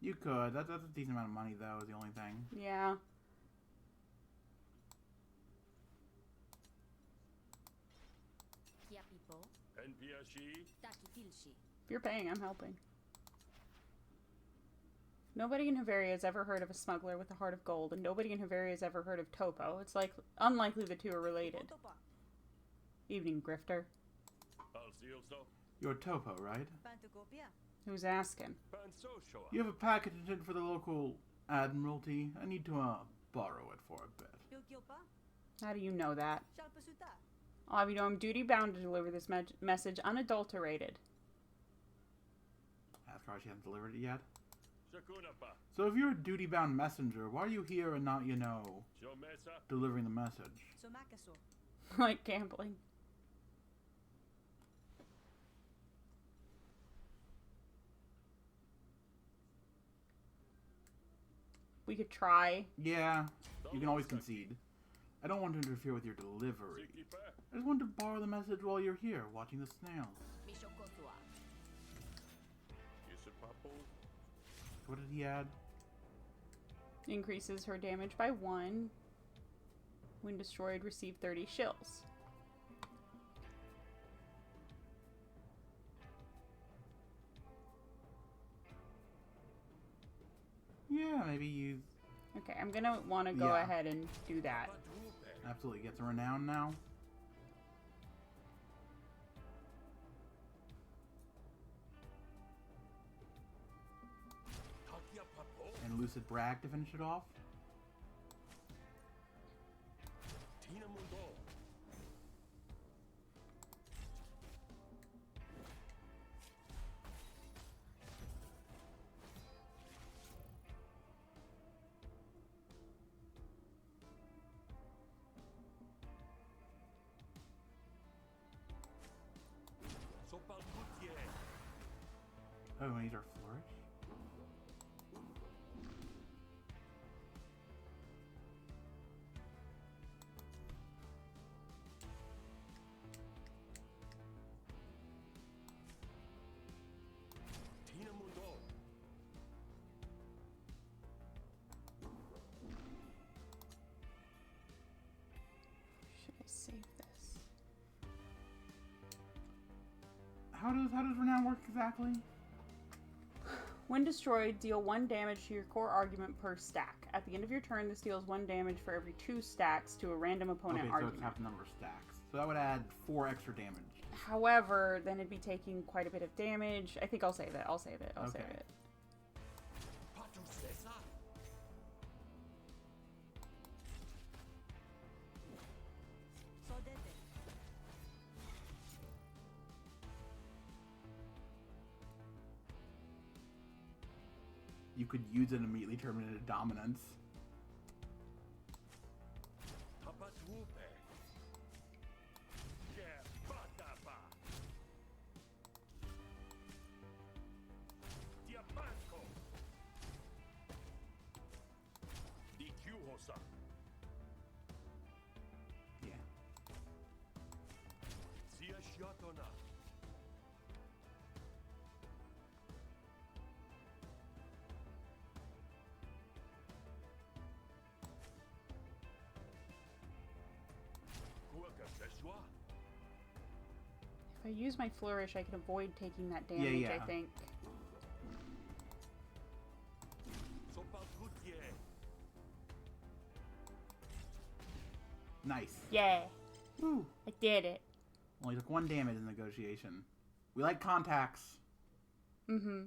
You could. That's a decent amount of money, though, is the only thing. Yeah. If you're paying, I'm helping. Nobody in Havaria has ever heard of a smuggler with a heart of gold, and nobody in Havaria has ever heard of Topo. It's like unlikely the two are related. Evening, Grifter. You're Topo, right? Who's asking? You have a package intended for the local Admiralty. I need to borrow it for a bit. How do you know that? I'll have you know I'm duty-bound to deliver this message unadulterated. Ask her why she hasn't delivered it yet. So if you're a duty-bound messenger, why are you here and not, you know, delivering the message? Like gambling. We could try. Yeah, you can always concede. I don't want to interfere with your delivery. I just want to borrow the message while you're here, watching the snails. What did he add? Increases her damage by 1. When destroyed, receive 30 shills. Yeah, maybe you... Okay, I'm gonna want to go ahead and do that. Absolutely. Gets a renown now. And Lucid Brag to finish it off. Oh, we need our flourish. Should I save this? How does renown work exactly? When destroyed, deal 1 damage to your core argument per stack. At the end of your turn, this deals 1 damage for every 2 stacks to a random opponent argument. So it's half the number of stacks. So that would add 4 extra damage. However, then it'd be taking quite a bit of damage. I think I'll save it. I'll save it. I'll save it. you could use it and immediately turn it into dominance. Yeah. If I use my flourish, I can avoid taking that damage, Yeah. I think. Nice. Yeah. Woo. I did it. Only took 1 damage in negotiation. We like contacts. Mm-hmm.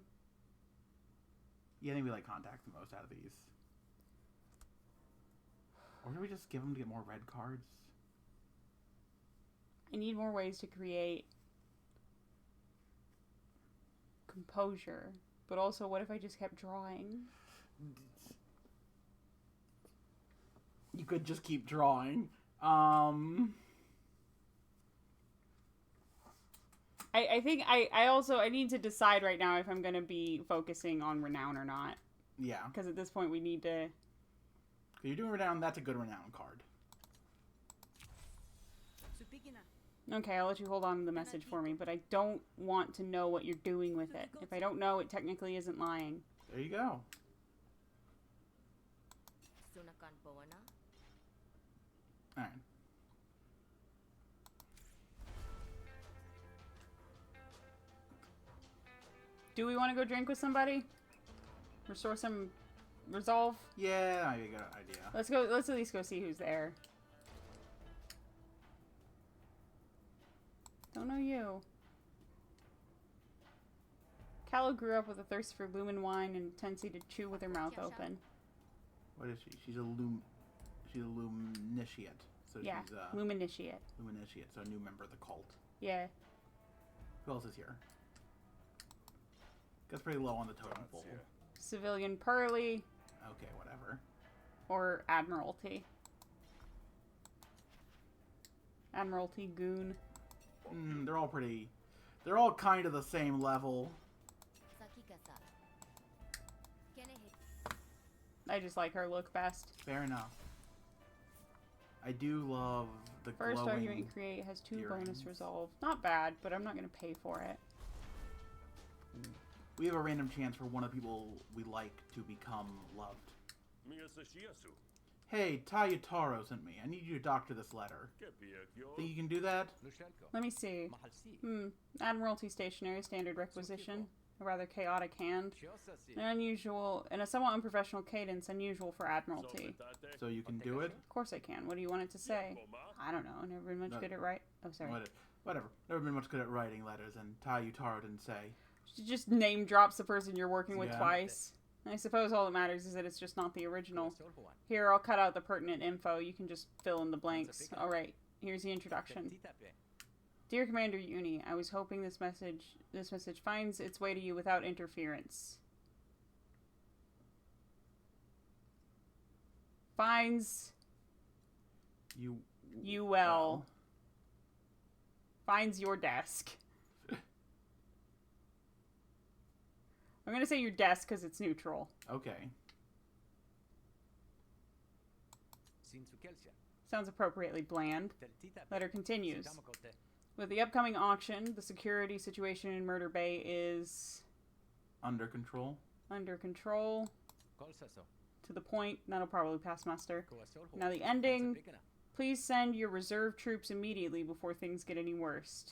Yeah, I think we like contacts the most out of these. Or do we just give them to get more red cards? I need more ways to create composure. But also, what if I just kept drawing? You could just keep drawing. I think I need to decide right now if I'm going to be focusing on renown or not. Yeah. Because at this point we need to... You're doing renown, that's a good renown card. Okay, I'll let you hold on to the message for me, but I don't want to know what you're doing with it. If I don't know, it technically isn't lying. There you go. Alright. Do we want to go drink with somebody? Restore some resolve? Yeah, that'd be a good idea. Let's at least go see who's there. Don't know you. Callow grew up with a thirst for lumen wine and a tendency to chew with her mouth open. What is she? She's a luminitiate. So Yeah, she's luminitiate. luminitiate, so a new member of the cult. Yeah. Who else is here? That's pretty low on the totem pole. Civilian Pearly Okay, whatever. or Admiralty. Admiralty Goon. They're all pretty... They're all kind of the same level. I just like her look best. Fair enough. I do love the First glowing... argument you create has 2 bonus earrings. resolve. Not bad, but I'm not going to pay for it. We have a random chance for one of the people we like to become loved. Hey, Tayutaro sent me. I need you to doctor this letter. Think you can do that? Let me see. Admiralty Stationery, standard requisition. A rather chaotic hand. An unusual, and a somewhat unprofessional cadence, unusual for Admiralty. So you can do it? Of course I can. What do you want it to say? I don't know. I've never been much good at writing. Oh, sorry. Whatever. Never been much good at writing letters, and Tayutaro didn't say. She just name drops the person you're working with Yeah. twice. I suppose all that matters is that it's just not the original. Here, I'll cut out the pertinent info. You can just fill in the blanks. Alright, here's the introduction. Dear Commander Uni, I was hoping this message finds its way to you without interference. Finds you well. Finds your desk. I'm going to say your desk because it's neutral. Okay. Sounds appropriately bland. Letter continues. With the upcoming auction, the security situation in Murder Bay is... Under control. Under control. To the point. That'll probably pass muster. Now the ending. Please send your reserve troops immediately before things get any worse.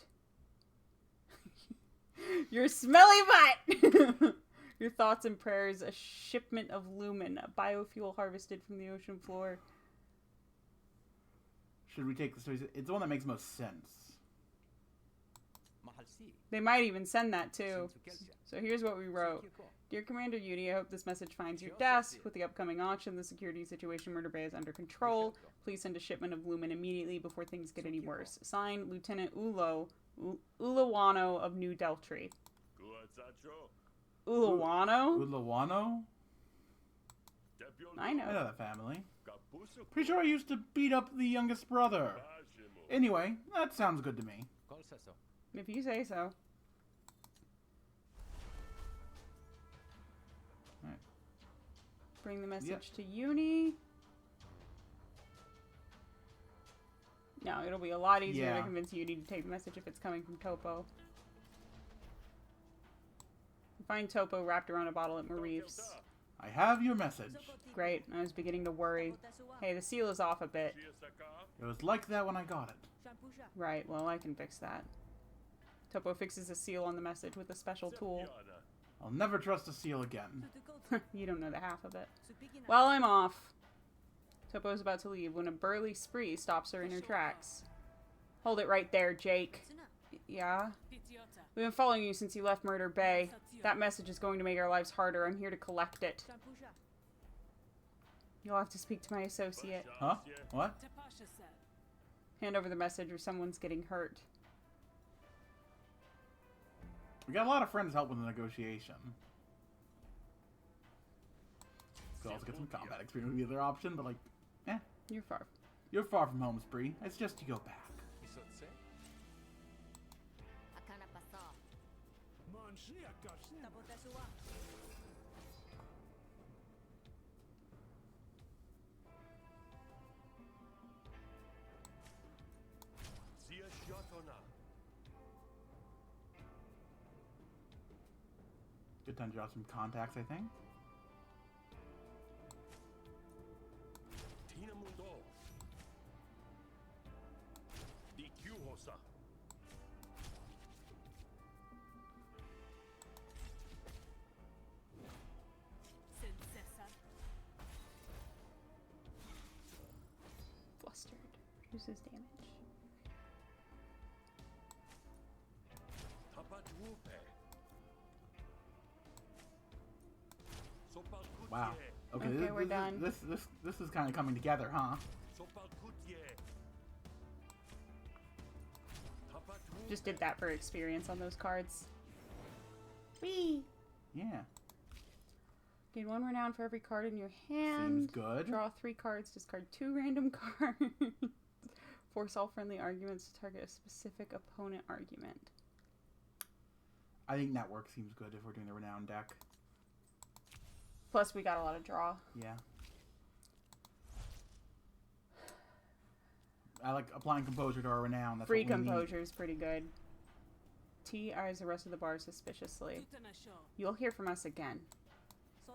Your smelly butt! Your thoughts and prayers, a shipment of lumen, a biofuel harvested from the ocean floor. Should we take this? It's the one that makes most sense. They might even send that too. So here's what we wrote. Dear Commander Yudi, I hope this message finds your desk. With the upcoming auction, the security situation Murder Bay is under control. Please send a shipment of lumen immediately before things get any worse. Signed, Lieutenant Ulawano of New Deltry. Ulawano? Ulawano? I know. I know that family. Pretty sure I used to beat up the youngest brother. Anyway, that sounds good to me. If you say so. Alright. Bring the message Yep. to Uni. No, it'll be a lot easier to Yeah. convince Uni to take the message if it's coming from Topo. Find Topo wrapped around a bottle at Marif's. I have your message. Great, I was beginning to worry. Hey, the seal is off a bit. It was like that when I got it. Right, well, I can fix that. Topo fixes the seal on the message with a special tool. I'll never trust a seal again. You don't know the half of it. Well, I'm off. Topo's about to leave when a burly spree stops her in her tracks. Hold it right there, Jake. Yeah? We've been following you since you left Murder Bay. That message is going to make our lives harder. I'm here to collect it. You'll have to speak to my associate. Huh? What? Hand over the message or someone's getting hurt. We got a lot of friends help with the negotiation. Could also get some combat experience with the other option, but like, eh. You're far. You're far from home, Spree. It's just you go back. Good time to draw some contacts, I think. Flustered. Reduces damage. Wow. Okay, Okay, we're done. This is kind of coming together, huh? Just did that for experience on those cards. Whee! Yeah. Gain 1 renown for every card in your hand. Seems good. Draw 3 cards, discard 2 random cards. Force all friendly arguments to target a specific opponent argument. I think network seems good if we're doing the renowned deck. Plus, we got a lot of draw. Yeah. I like applying composure to our renown. That's Free what we need. composure is pretty good. T eyes the rest of the bar suspiciously. You'll hear from us again.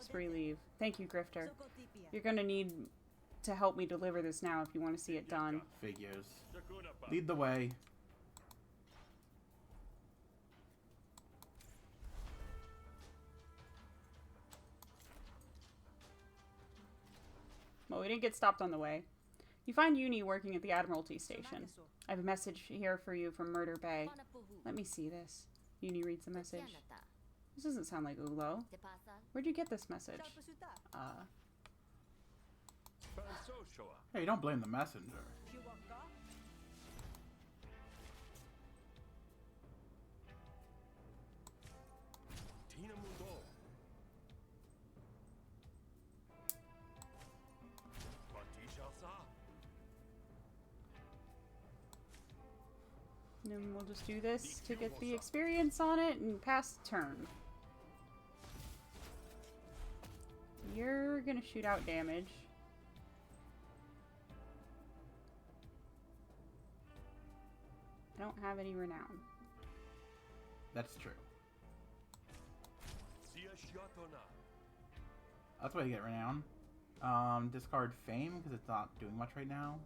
Spree leave. Thank you, Grifter. You're gonna need to help me deliver this now if you want to see it done. Figures. Lead the way. Well, we didn't get stopped on the way. You find Uni working at the Admiralty Station. I have a message here for you from Murder Bay. Let me see this. Uni reads the message. This doesn't sound like Ulo. Where'd you get this message? Hey, don't blame the messenger. And then we'll just do this to get the experience on it and pass the turn. You're gonna shoot out damage. I don't have any renown. That's true. That's why you get renown. Discard fame because it's not doing much right now.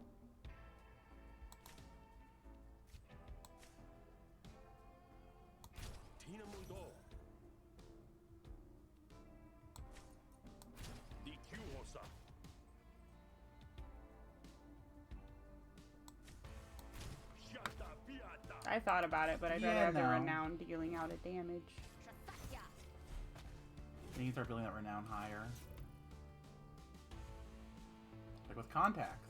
I thought about it, but I'd rather Yeah, have the no. renown dealing out a damage. You can start building that renown higher. Like with contacts.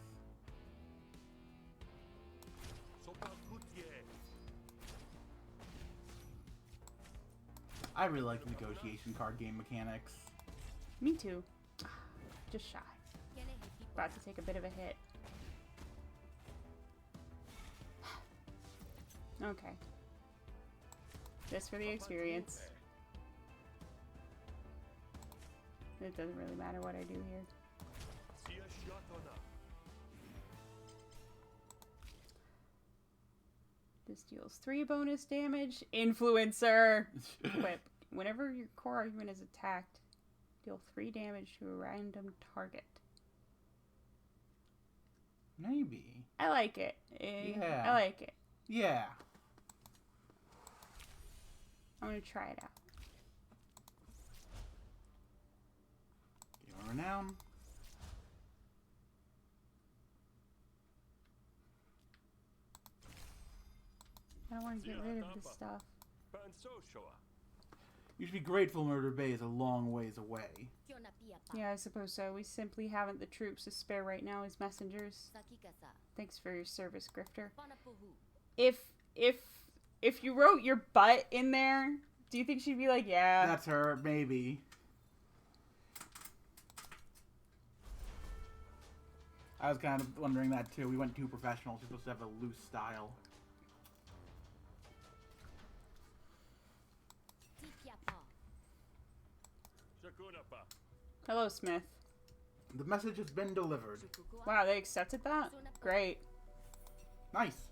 I really like the negotiation card game mechanics. Me too. Just shy. About to take a bit of a hit. Okay. Just for the experience. It doesn't really matter what I do here. This deals 3 bonus damage. Influencer! Equip. Whenever your core argument is attacked, deal 3 damage to a random target. Maybe. I like it. Yeah. I like it. Yeah. I'm gonna try it out. Give him a renown. I don't want to get rid of this stuff. You should be grateful Murder Bay is a long ways away. Yeah, I suppose so. We simply haven't the troops to spare right now as messengers. Thanks for your service, Grifter. If you wrote your butt in there, do you think she'd be like, yeah? That's her, maybe. I was kind of wondering that too. We went too professional. She's supposed to have a loose style. Hello, Smith. The message has been delivered. Wow, they accepted that? Great. Nice.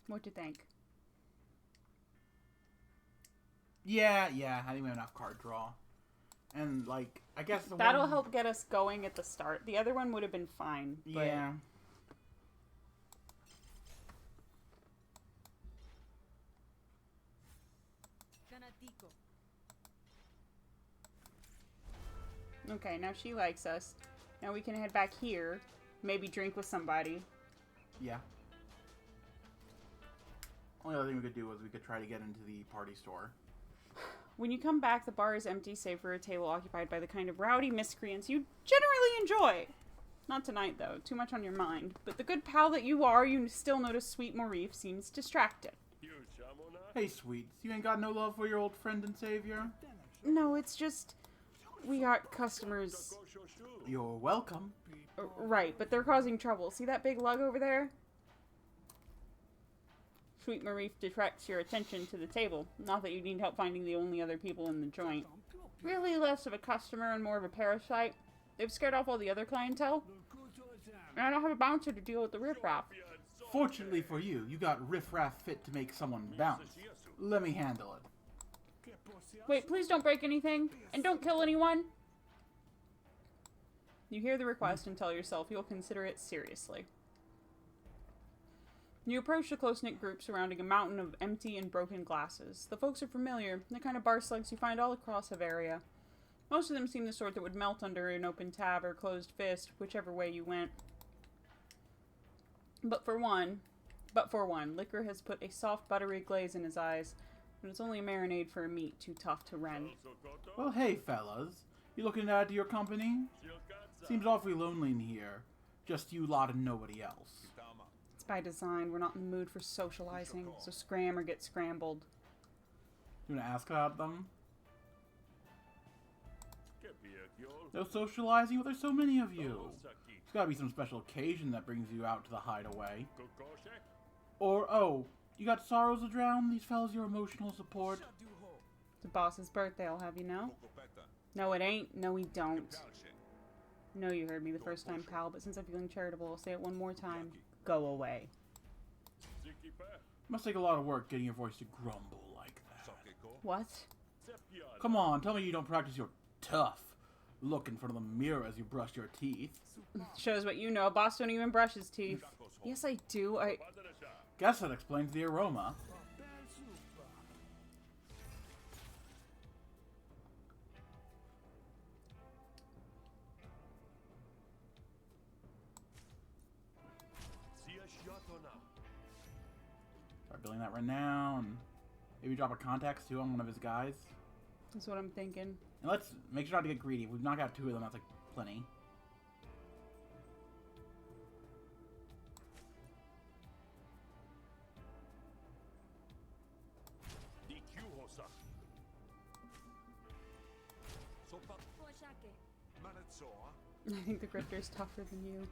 What do you think? Yeah, I think we have enough card draw. And, like, I guess the That'll one... help get us going at the start. The other one would have been fine. But Yeah. Okay, now she likes us. Now we can head back here. Maybe drink with somebody. Yeah. Only other thing we could do was we could try to get into the party store. When you come back, the bar is empty save for a table occupied by the kind of rowdy miscreants you generally enjoy. Not tonight, though. Too much on your mind. But the good pal that you are, you still notice Sweet Morif seems distracted. Hey, Sweets, you ain't got no love for your old friend and savior? No, it's just... we got customers... You're welcome. Right, but they're causing trouble. See that big lug over there? Sweet Morif directs your attention to the table. Not that you need help finding the only other people in the joint. Really less of a customer and more of a parasite. They've scared off all the other clientele. And I don't have a bouncer to deal with the riffraff. Fortunately for you, you got riffraff fit to make someone bounce. Let me handle it. Wait, please don't break anything. And don't kill anyone. You hear the request and tell yourself you'll consider it seriously. You approach the close-knit group surrounding a mountain of empty and broken glasses. The folks are familiar, the kind of bar slugs you find all across Bavaria. Most of them seem the sort that would melt under an open tab or closed fist, whichever way you went. But for one, liquor has put a soft, buttery glaze in his eyes, and it's only a marinade for a meat too tough to rend. Well, hey, fellas. You looking to add to your company? Seems awfully lonely in here. Just you lot and nobody else. It's by design. We're not in the mood for socializing, so scram or get scrambled. You want to ask about them? No socializing? Well, there's so many of you. There's gotta be some special occasion that brings you out to the hideaway. Or, oh, you got sorrows to drown? These fellas your emotional support? It's the boss's birthday, I'll have you know. No, it ain't. No, we don't. No, you heard me the first time, pal, but since I'm feeling charitable, I'll say it one more time. Go away. Must take a lot of work getting your voice to grumble like that. What? Come on, tell me you don't practice your tough. Look in front of the mirror as you brush your teeth. Shows what you know. Boss don't even brush his teeth. Yes, I do. Guess that explains the aroma. Start building that renown. Maybe drop a contacts too on one of his guys. That's what I'm thinking. And let's make sure not to get greedy. If we've knocked out 2 of them, that's like plenty. I think the Grifter's tougher than you.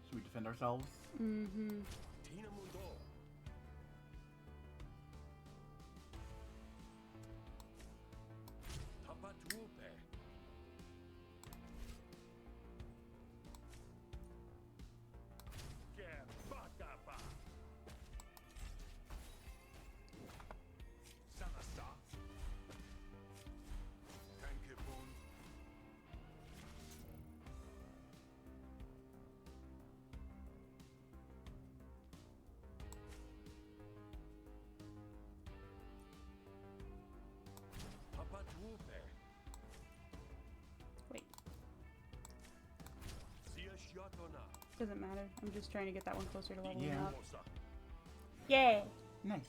Should we defend ourselves? Mm-hmm. Wait. Doesn't matter. I'm just trying to get that one closer to leveling up. Yay! Nice.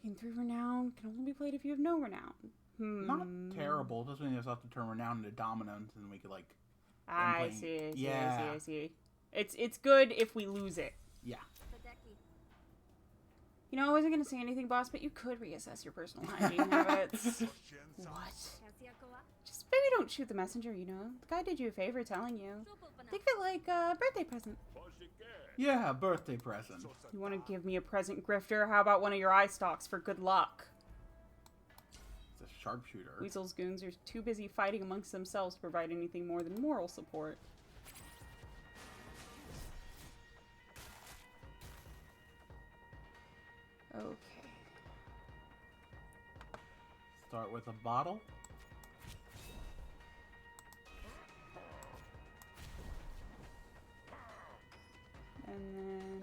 Gain 3 renown. Can only be played if you have no renown. Not terrible. Doesn't mean you have to turn renown into dominance, and we could like. I see. It's good if we lose it. Yeah. You know, I wasn't gonna say anything, boss, but you could reassess your personal hygiene habits. What? Just maybe don't shoot the messenger, you know? The guy did you a favor telling you. Think of it like a birthday present. Yeah, birthday present. You want to give me a present, Grifter? How about one of your eye stalks for good luck? It's a sharpshooter. Weasel's goons are too busy fighting amongst themselves to provide anything more than moral support. Okay. Start with a bottle. And then...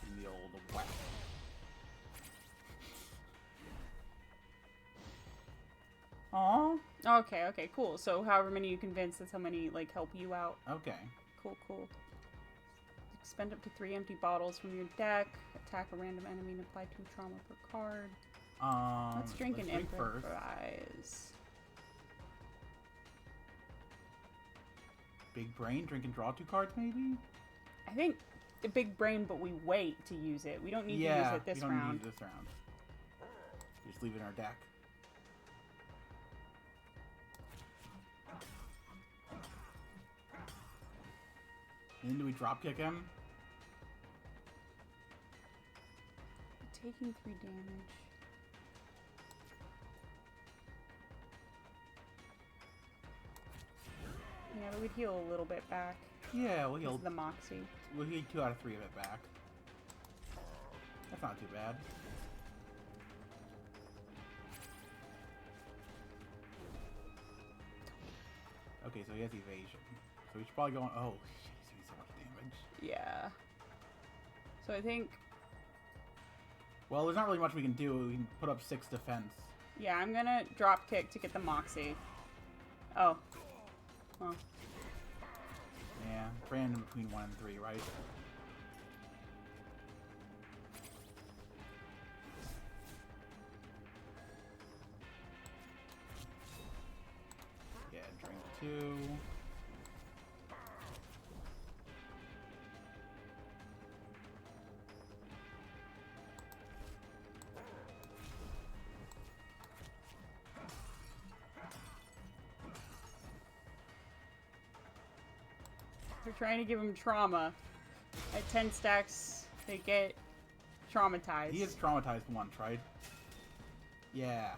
in the old whack. Aww. Okay, cool. So however many you convince, that's how many, like, help you out. Okay. Cool. Spend up to 3 empty bottles from your deck. Attack a random enemy and apply 2 trauma per card. Let's drink an improvise. Big brain, drink and draw 2 cards, maybe? I think the big brain, but we wait to use it. We don't need to use it this round. we don't need it this round. Just leave it in our deck. And then do we drop kick him? Taking 3 damage. Yeah, but we'd heal a little bit back. Yeah, we'll heal the Moxie. We'll heal 2 out of 3 of it back. That's not too bad. Okay, so he has evasion. So we should probably go on. Oh, shit, he's doing so much damage. Yeah. So I think... Well, there's not really much we can do. We can put up 6 defense. Yeah, I'm gonna drop kick to get the Moxie. Oh. Well. Yeah, random between 1 and 3, right? Yeah, drink 2. They're trying to give him trauma. At 10 stacks, they get traumatized. He is traumatized once, right? Yeah.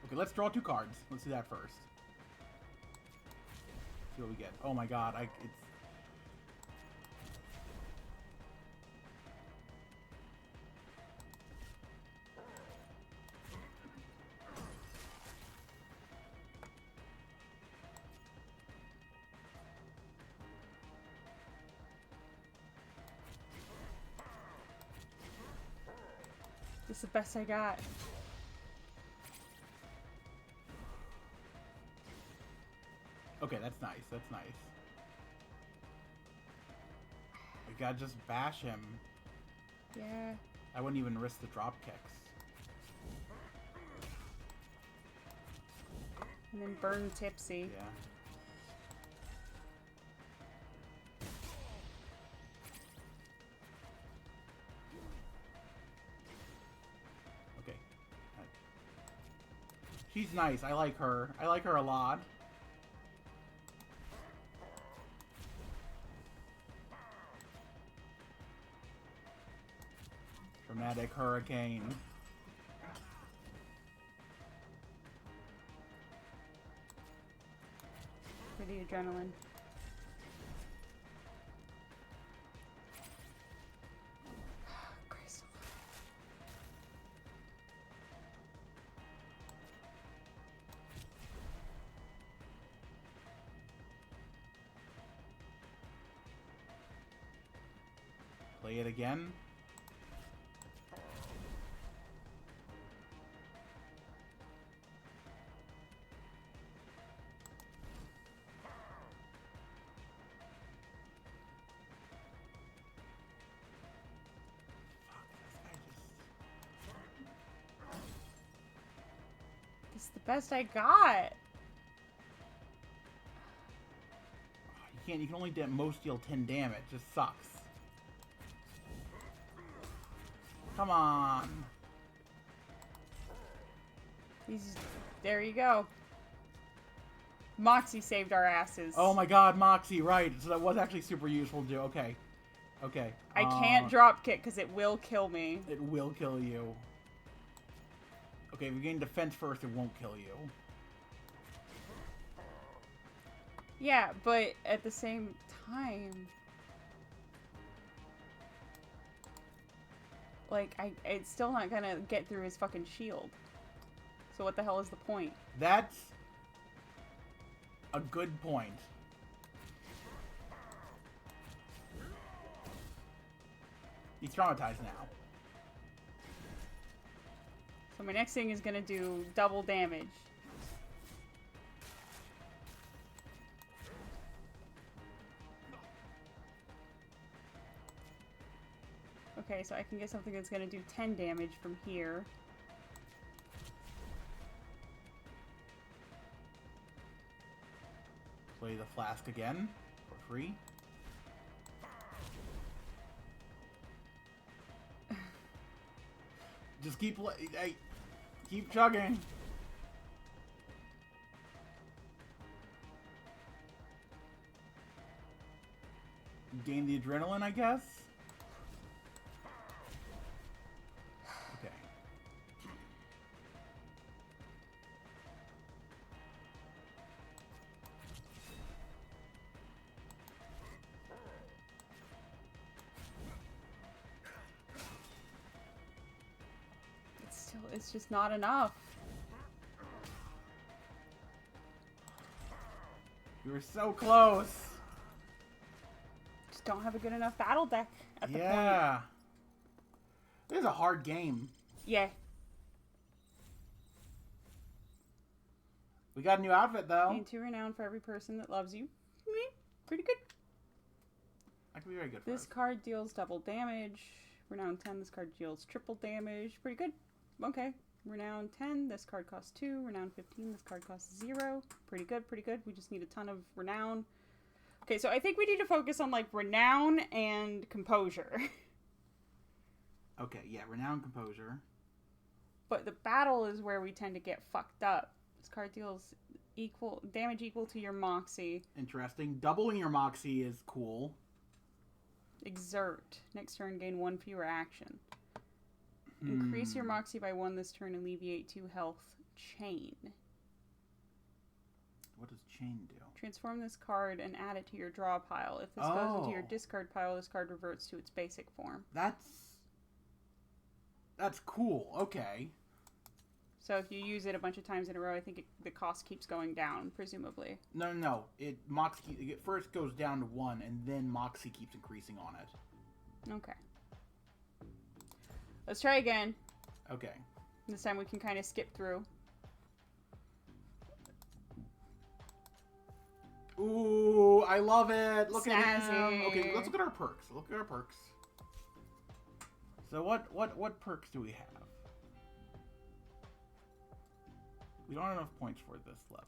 Okay, let's draw 2 cards. Let's do that first. See what we get. Oh my god, it's... This is the best I got. Okay, that's nice. That's nice. We gotta just bash him. Yeah. I wouldn't even risk the drop kicks. And then burn Tipsy. Yeah. Okay. She's nice. I like her. I like her a lot. Dramatic hurricane. For the adrenaline. Christ. Play it again. This is the best I got. You can only at most deal 10 damage. Just sucks. Come on. There you go. Moxie saved our asses. Oh my god, Moxie, right. So that was actually super useful to do. Okay. Okay. I can't drop kick because it will kill me. It will kill you. Okay, if you gain defense first, it won't kill you. Yeah, but at the same time... Like, it's still not gonna get through his fucking shield. So what the hell is the point? That's a good point. He's traumatized now. So my next thing is gonna do double damage. Okay, so I can get something that's gonna do 10 damage from here. Play the flask again for free. Just keep keep chugging. Gain the adrenaline, I guess. Okay. It's just not enough. You were so close. Just don't have a good enough battle deck at the point. Yeah. This is a hard game. Yeah. We got a new outfit, though. Gain 2 renown for every person that loves you. Meh, pretty good. That could be very good for This us. card deals double damage. Renown 10, this card deals triple damage. Pretty good. Okay. Renown 10, this card costs 2. Renown 15, this card costs 0. Pretty good, pretty good. We just need a ton of renown. Okay, so I think we need to focus on, like, renown and composure. Okay, yeah, renown composure. But the battle is where we tend to get fucked up. This card deals damage equal to your Moxie. Interesting. Doubling your Moxie is cool. Exert. Next turn, gain 1 fewer action. Increase your Moxie by 1 this turn. Alleviate 2 health. Chain. What does chain do? Transform this card and add it to your draw pile. If this goes into your discard pile, this card reverts to its basic form. That's cool. Okay. So if you use it a bunch of times in a row, I think the cost keeps going down, presumably. No. It first goes down to 1, and then Moxie keeps increasing on it. Okay. Let's try again. Okay. This time we can kind of skip through. Ooh, I love it. Look at him. Snazzy. Okay, let's look at our perks. Look at our perks. So what perks do we have? We don't have enough points for this level.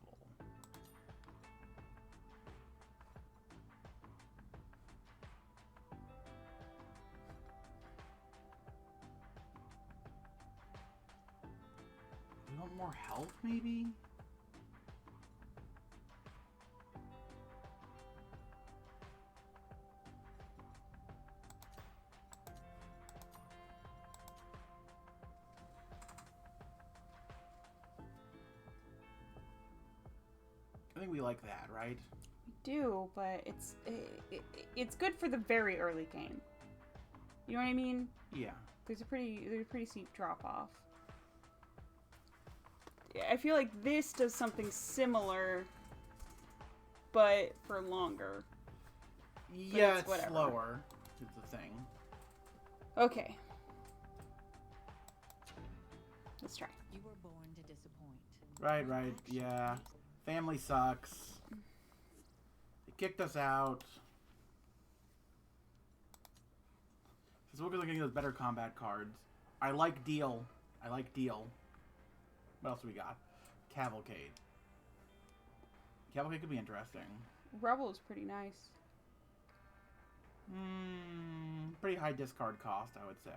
We want more health, maybe? I think we like that, right? We do, but it's good for the very early game. You know what I mean? Yeah. There's a pretty steep drop off. I feel like this does something similar, but for longer. Yeah, it's whatever. slower. Is the thing. Okay. Let's try. You were born to disappoint. Right, yeah. Family sucks. They kicked us out. Since we're getting those better combat cards. I like deal. What else do we got? Cavalcade. Cavalcade could be interesting. Rebel is pretty nice. Pretty high discard cost, I would say.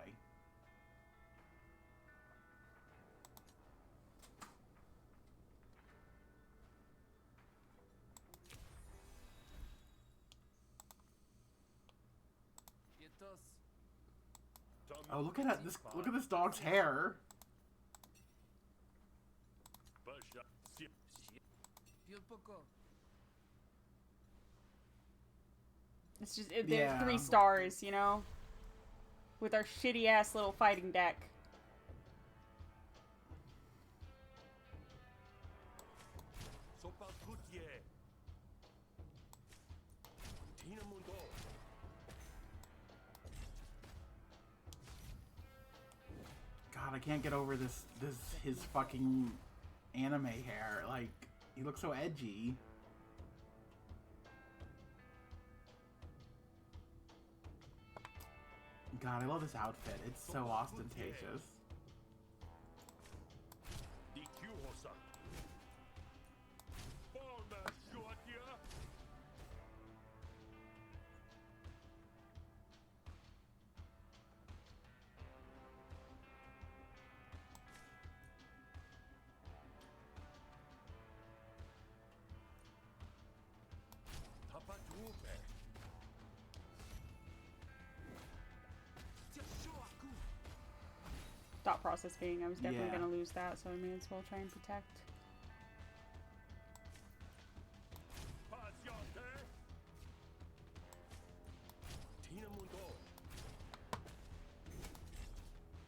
Oh, look at this! Look at this dog's hair. It's just there's Yeah. 3 stars, you know, with our shitty ass little fighting deck. God, I can't get over his fucking anime hair. Like, he looks so edgy. God, I love this outfit. It's so ostentatious. Thought process being I was definitely Yeah. gonna lose that, so I may as well try and protect.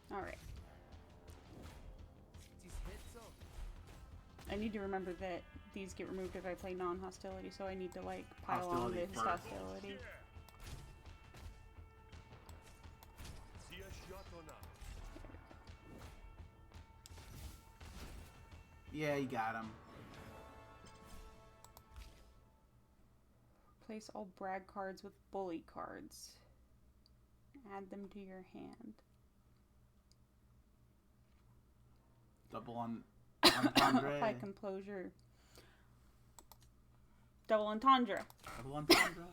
Alright. I need to remember that these get removed if I play non-hostility, so I need to like pile on Hostility this first. hostility. Yeah, you got him. Place all brag cards with bully cards. Add them to your hand. Double on entendre. Apply composure. Double entendre. Double entendre.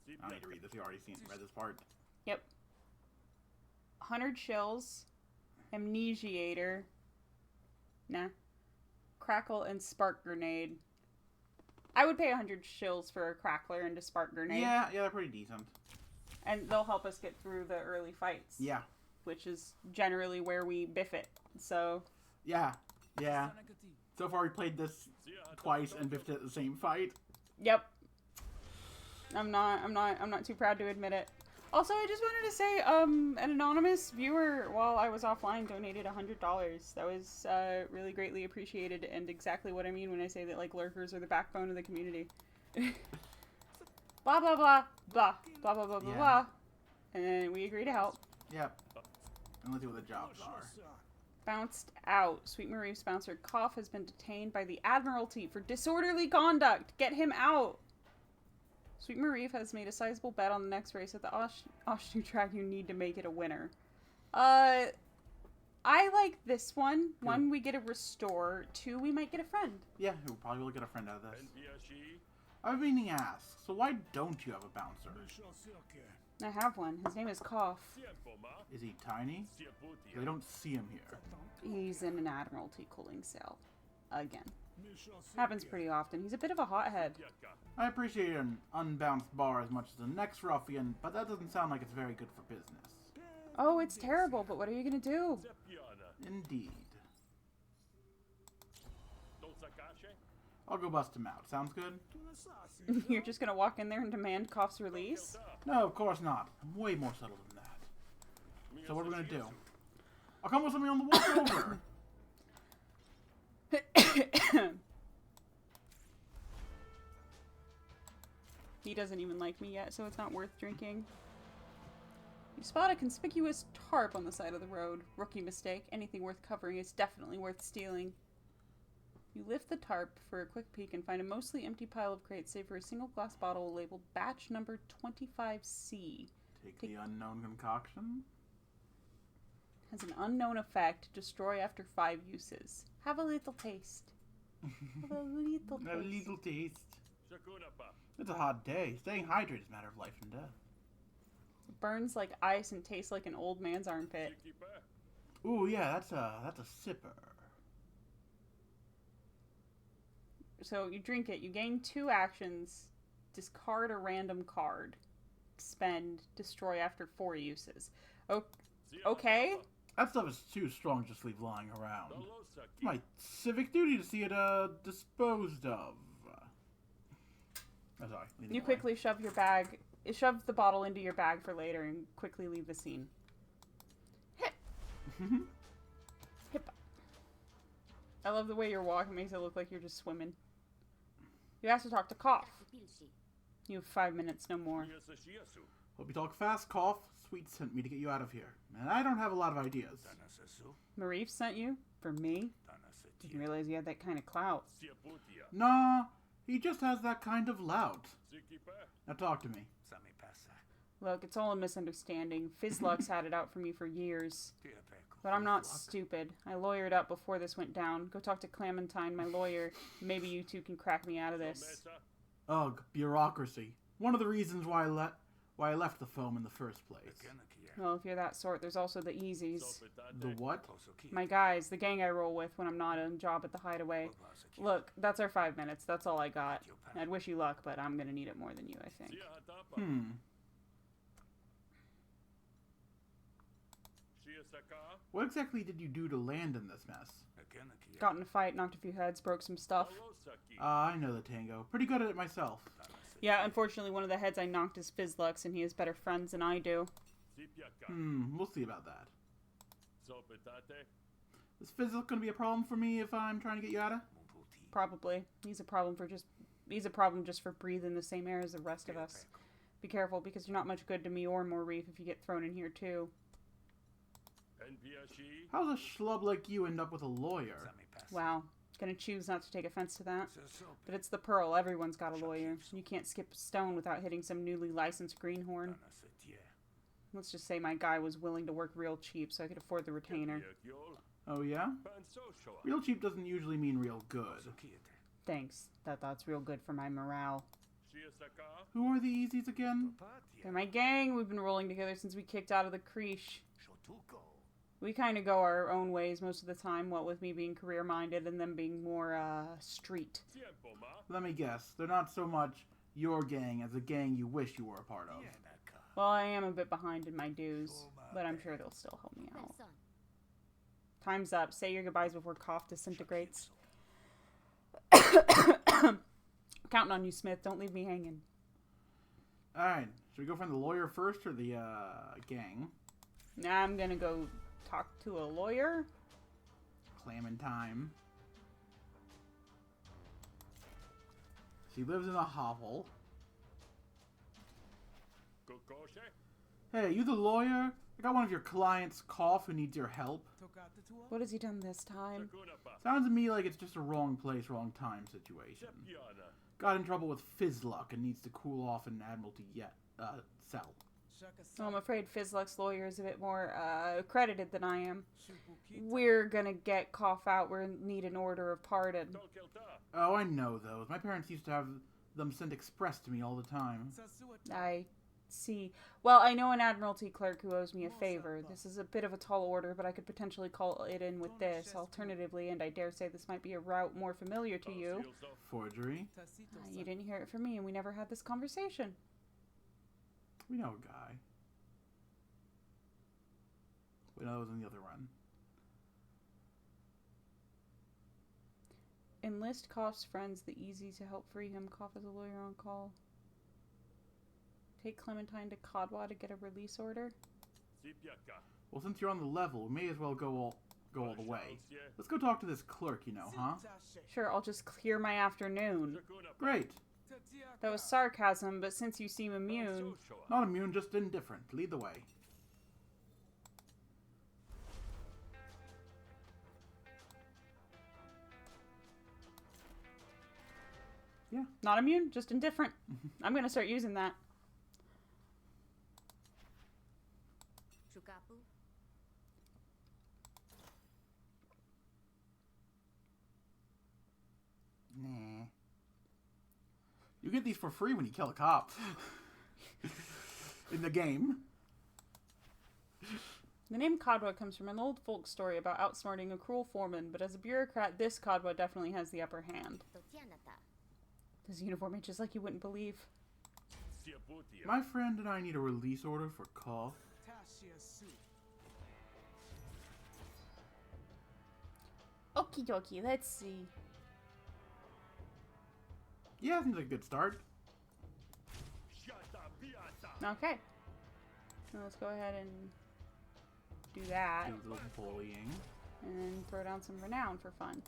I don't need to read this. You already read this part. Yep. 100 Shills. Amnesiator. Nah. Crackle and Spark Grenade. I would pay 100 Shills for a Crackler and a Spark Grenade. Yeah, they're pretty decent. And they'll help us get through the early fights. Yeah. Which is generally where we biff it. So. Yeah. So far we played this twice and biffed it at the same fight. Yep. I'm not too proud to admit it. Also, I just wanted to say, an anonymous viewer while I was offline donated $100. That was really greatly appreciated, and exactly what I mean when I say that like lurkers are the backbone of the community. Blah blah blah blah blah blah blah blah Yeah. blah, and then we agree to help. Yep. And let's see what the jobs are. Bounced out. Sweet Marief's bouncer Koff has been detained by the Admiralty for disorderly conduct. Get him out. Sweet Marief has made a sizable bet on the next race at the Oshnu track. You need to make it a winner. I like this one. Good. 1, we get a restore. 2, we might get a friend. Yeah, we probably will get a friend out of this. I've been meaning to ask, so why don't you have a bouncer? I have one. His name is Koff. Is he tiny? They don't see him here. He's in an Admiralty cooling cell. Again. Happens pretty often. He's a bit of a hothead. I appreciate an unbounced bar as much as the next ruffian, but that doesn't sound like it's very good for business. Oh, it's terrible, but what are you gonna do? Indeed. I'll go bust him out. Sounds good? You're just gonna walk in there and demand Koff's release? No, of course not. I'm way more subtle than that. So what are we gonna do? I'll come with something on the walk over. He doesn't even like me yet, so it's not worth drinking. You spot a conspicuous tarp on the side of the road. Rookie mistake. Anything worth covering is definitely worth stealing. You lift the tarp for a quick peek and find a mostly empty pile of crates save for a single glass bottle labeled batch number 25C. Take the unknown concoction. Has an unknown effect. Destroy after 5 uses. Have a little taste. Have a little taste. A little taste. It's a hot day. Staying hydrated is a matter of life and death. It burns like ice and tastes like an old man's armpit. Ooh, yeah, that's a sipper. So you drink it. You gain 2 actions. Discard a random card. Expend. Destroy after 4 uses. Okay. That stuff is too strong to just leave lying around. It's my civic duty to see it disposed of. Oh, sorry. You quickly shove the bottle into your bag for later and quickly leave the scene. Hip. Hip. I love the way you're walking. Makes it look like you're just swimming. You have to talk to Koff. You have 5 minutes, no more. Hope you talk fast, Koff. Sweet sent me to get you out of here. And I don't have a lot of ideas. Marief sent you? For me? Didn't realize you had that kind of clout. Nah, he just has that kind of lout. Now talk to me. Look, it's all a misunderstanding. Fizzlug's had it out for me for years. But I'm not stupid. I lawyered up before this went down. Go talk to Clementine, my lawyer. Maybe you two can crack me out of this. Ugh, bureaucracy. One of the reasons why I left the foam in the first place. Well, if you're that sort, there's also the easies. The what? My guys, the gang I roll with when I'm not on job at the hideaway. Look, that's our 5 minutes. That's all I got. I'd wish you luck, but I'm gonna need it more than you, I think. What exactly did you do to land in this mess? Got in a fight, knocked a few heads, broke some stuff. I know the tango. Pretty good at it myself. Yeah, unfortunately one of the heads I knocked is Fizzlux, and he has better friends than I do. We'll see about that. Is Fizzlux gonna be a problem for me if I'm trying to get you out of? Probably. He's a problem just for breathing the same air as the rest of us. Be careful, because you're not much good to me or Maurice if you get thrown in here too. How's a schlub like you end up with a lawyer? Wow. Gonna choose not to take offense to that. But it's the Pearl. Everyone's got a lawyer. You can't skip a stone without hitting some newly licensed greenhorn. Let's just say my guy was willing to work real cheap so I could afford the retainer. Oh yeah? Real cheap doesn't usually mean real good. Thanks. That's real good for my morale. Who are the Easies again? They're my gang. We've been rolling together since we kicked out of the creche. We kind of go our own ways most of the time, what with me being career-minded and them being more, street. Let me guess. They're not so much your gang as a gang you wish you were a part of. Well, I am a bit behind in my dues, but I'm sure they'll still help me out. Time's up. Say your goodbyes before Koff disintegrates. Counting on you, Smith. Don't leave me hanging. Alright. Should we go find the lawyer first or the, gang? Nah, I'm gonna go talk to a lawyer. Clementine. She lives in a hovel. Hey, you the lawyer? I got one of your clients cough who needs your help. What has he done this time? Sounds to me like it's just a wrong place, wrong time situation. Got in trouble with failslug and needs to cool off in Admiralty cell. Well, I'm afraid Fizzluck's lawyer is a bit more accredited than I am. We're gonna get cough out. We need an order of pardon. Oh, I know those. My parents used to have them sent express to me all the time. I see. Well, I know an Admiralty clerk who owes me a favor. This is a bit of a tall order, but I could potentially call it in with this. Alternatively, and I dare say this might be a route more familiar to you. Forgery? You didn't hear it from me, and we never had this conversation. We know a guy. Wait, no, that was in the other run. Enlist Koff's friends, the easy to help free him. Koff is a lawyer on call. Take Clementine to Kadwa to get a release order. Well, since you're on the level, we may as well go all the way. Let's go talk to this clerk, you know, huh? Sure, I'll just clear my afternoon. Great. That was sarcasm, but since you seem immune... Not immune, just indifferent. Lead the way. Yeah. Not immune, just indifferent. I'm gonna start using that. Nah. You get these for free when you kill a cop. In the game. The name Kadwa comes from an old folk story about outsmarting a cruel foreman, but as a bureaucrat, this Kadwa definitely has the upper hand. His uniform itches like you wouldn't believe. My friend and I need a release order for cough. Okie dokie, let's see. Yeah, seems like a good start. Okay. So let's go ahead and do that. Do a little bullying. And then throw down some renown for fun.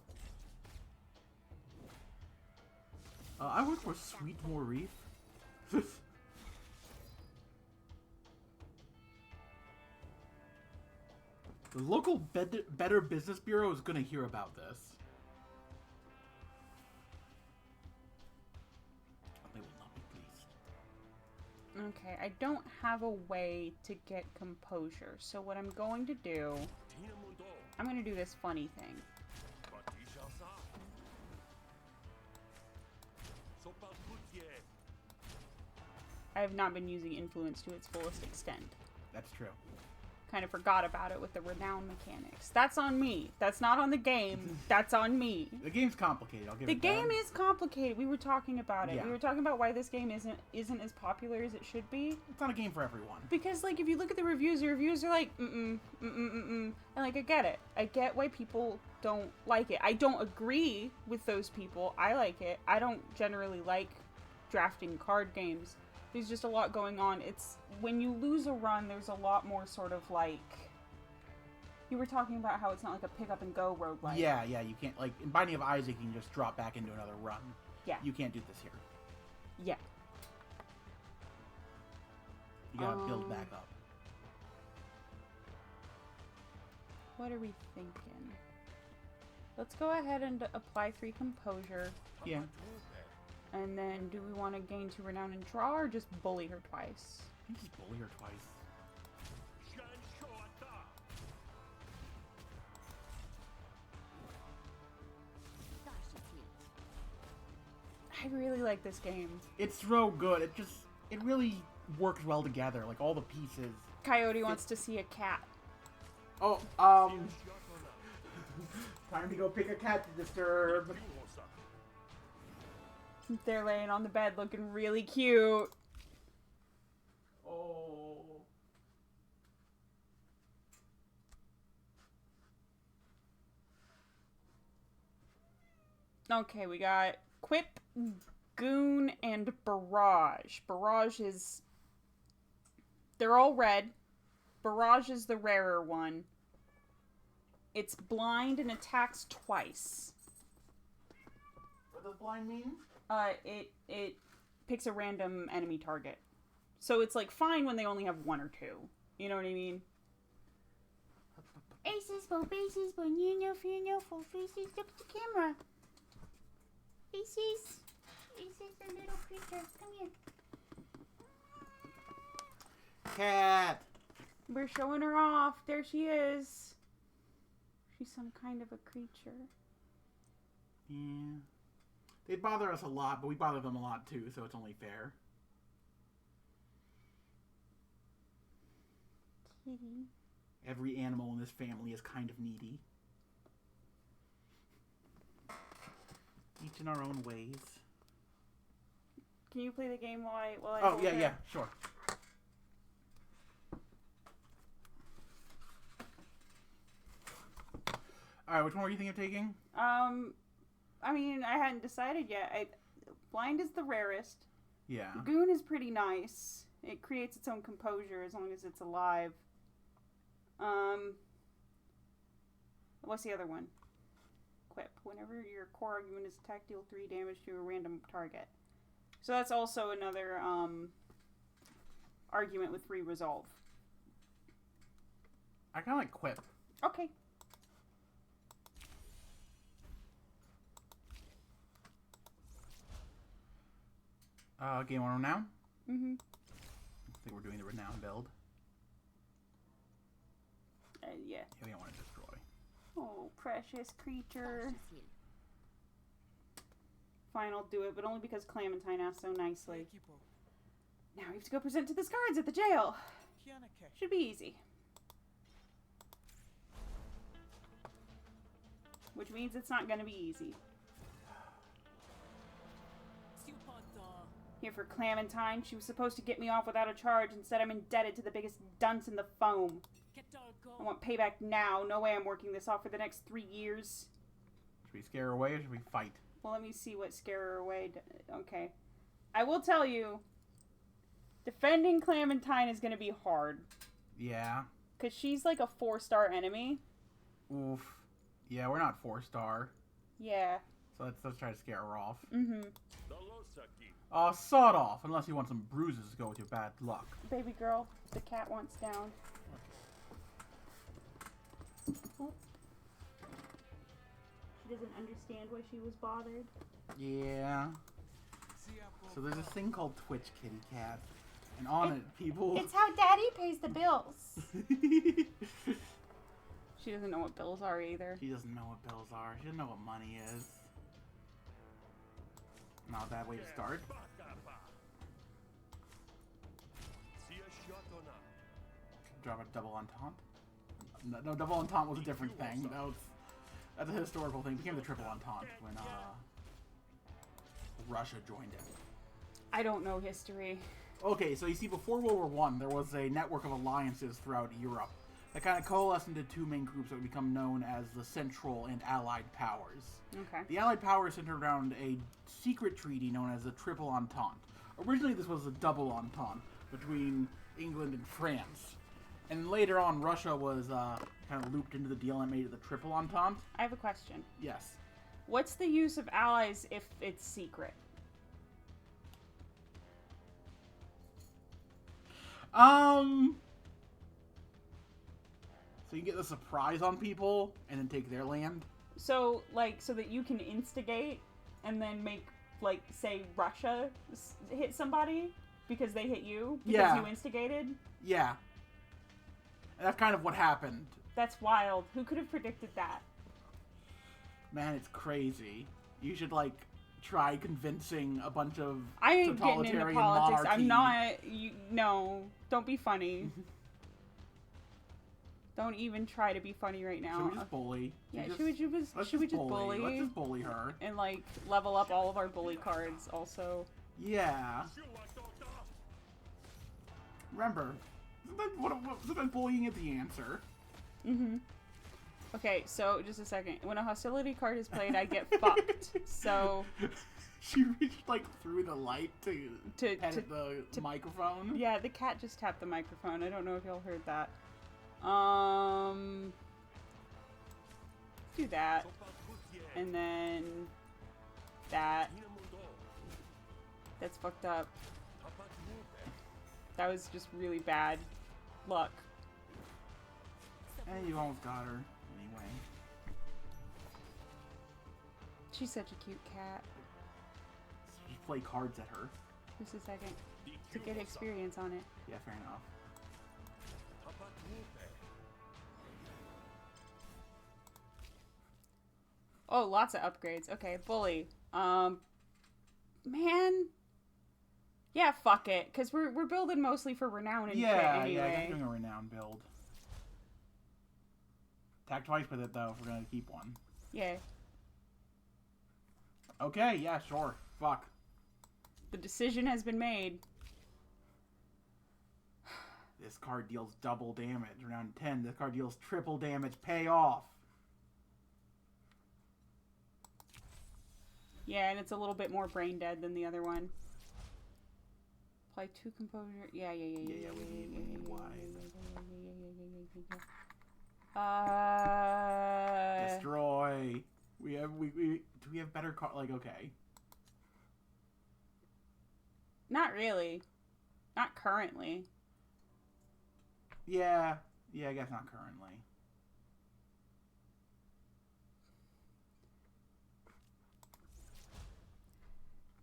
I work for Sweetmore Reef. The local Better Business Bureau is going to hear about this. They will not be pleased. Okay, I don't have a way to get composure, so what I'm going to do... I'm going to do this funny thing. I have not been using influence to its fullest extent. That's true. Kind of forgot about it with the renown mechanics. That's on me. That's not on the game. That's on me. The game's complicated. I'll give the it that. The game is complicated. We were talking about it. Yeah. We were talking about why this game isn't as popular as it should be. It's not a game for everyone. Because, like, if you look at the reviews are like, and, like, I get it. I get why people don't like it. I don't agree with those people. I like it. I don't generally like drafting card games. There's just a lot going on. It's when you lose a run, there's a lot more sort of like... You were talking about how it's not like a pick up and go roguelike. Yeah, you can't, like, in Binding of Isaac, you can just drop back into another run. Yeah. You can't do this here. Yeah. You gotta build back up. What are we thinking? Let's go ahead and apply 3 composure. Yeah. And then, do we want to gain 2 renown and draw, or just bully her twice? I think just bully her twice. I really like this game. It's so good. It really works well together. Like, all the pieces. Coyote wants to see a cat. Oh, time to go pick a cat to disturb. They're laying on the bed looking really cute. Oh. Okay, we got Quip, Goon, and Barrage. Barrage is... They're all red. Barrage is the rarer one. It's blind and attacks twice. What does blind mean? It picks a random enemy target. So it's like fine when they only have 1 or 2. You know what I mean? Aces, bases, bonino, fino, full faces. Look at the camera. Aces. Aces, the little creature. Come here. Cat. We're showing her off. There she is. She's some kind of a creature. Yeah. They bother us a lot, but we bother them a lot too, so it's only fair. Kitty. Every animal in this family is kind of needy. Each in our own ways. Can you play the game while I Oh, hold yeah, her? yeah, sure. Alright, which one were you thinking of taking? I mean, I hadn't decided yet. Blind is the rarest. Yeah. Goon is pretty nice. It creates its own composure as long as it's alive. What's the other one? Quip. Whenever your core argument is attacked, deal 3 damage to a random target. So that's also another, argument with 3 resolve. I kind of like Quip. Okay. Game on now? Mm-hmm. I think we're doing the Renown build. Yeah. Yeah, we don't want to destroy. Oh, precious creature. Fine, I'll do it, but only because Clementine asked so nicely. Now we have to go present to the guards at the jail. Should be easy. Which means it's not going to be easy. Here for Clementine. She was supposed to get me off without a charge. Instead, I'm indebted to the biggest dunce in the foam. I want payback now. No way I'm working this off for the next 3 years. Should we scare her away or should we fight? Well, let me see what scare her away. Okay. I will tell you, defending Clementine is going to be hard. Yeah. Because she's like a 4-star enemy. Oof. Yeah, we're not 4-star. Yeah. So let's try to scare her off. Mm-hmm. Sawed off, unless you want some bruises to go with your bad luck. Baby girl, the cat wants down. Oop. She doesn't understand why she was bothered. Yeah. So there's this thing called Twitch Kitty Cat. And on it, people... It's how Daddy pays the bills. She doesn't know what bills are either. She doesn't know what bills are. She doesn't know what money is. Not a bad way to start. Drop a double entente. No, double entente was a different thing. That's a historical thing. It became the triple entente when Russia joined it. I don't know history. Okay, so you see, before World War I, there was a network of alliances throughout Europe that kind of coalesced into 2 main groups that would become known as the Central and Allied Powers. Okay. The Allied Powers centered around a secret treaty known as the Triple Entente. Originally, this was a double entente between England and France. And later on, Russia was kind of looped into the deal and made it the Triple Entente. I have a question. Yes. What's the use of allies if it's secret? So you get the surprise on people and then take their land? So, like, so that you can instigate and then make, like, say, Russia hit somebody because they hit you? Because you instigated? Yeah. And that's kind of what happened. That's wild. Who could have predicted that? Man, it's crazy. You should, like, try convincing a bunch of I ain't getting into totalitarian politics. monarchy. I'm not. No. Don't be funny. Don't even try to be funny right now. Should we just bully? Yeah, should we just bully? Let's just bully her. And, like, level up all of our bully cards also. Yeah. Remember, sometimes bullying is the answer. Mm-hmm. Okay, so, just a second. When a hostility card is played, I get fucked. So... She reached, like, through the light to edit the microphone. Yeah, the cat just tapped the microphone. I don't know if y'all heard that. Do that. And then... that. That's fucked up. That was just really bad luck. Hey, you almost got her. Anyway. She's such a cute cat. Just play cards at her. Just a second. To get experience on it. Yeah, fair enough. Oh, lots of upgrades. Okay, bully. Man. Yeah, fuck it. Because we're building mostly for renown and shit anyway. Yeah, I guess doing a renown build. Attack twice with it, though, if we're gonna keep one. Yeah. Okay, yeah, sure. Fuck. The decision has been made. This card deals double damage. Round 10, this card deals triple damage. Pay off. Yeah, and it's a little bit more brain dead than the other one. Apply 2 composure. Yeah. We need wise. Destroy. Do we have better card? Like, okay. Not really. Not currently. Yeah, I guess not currently.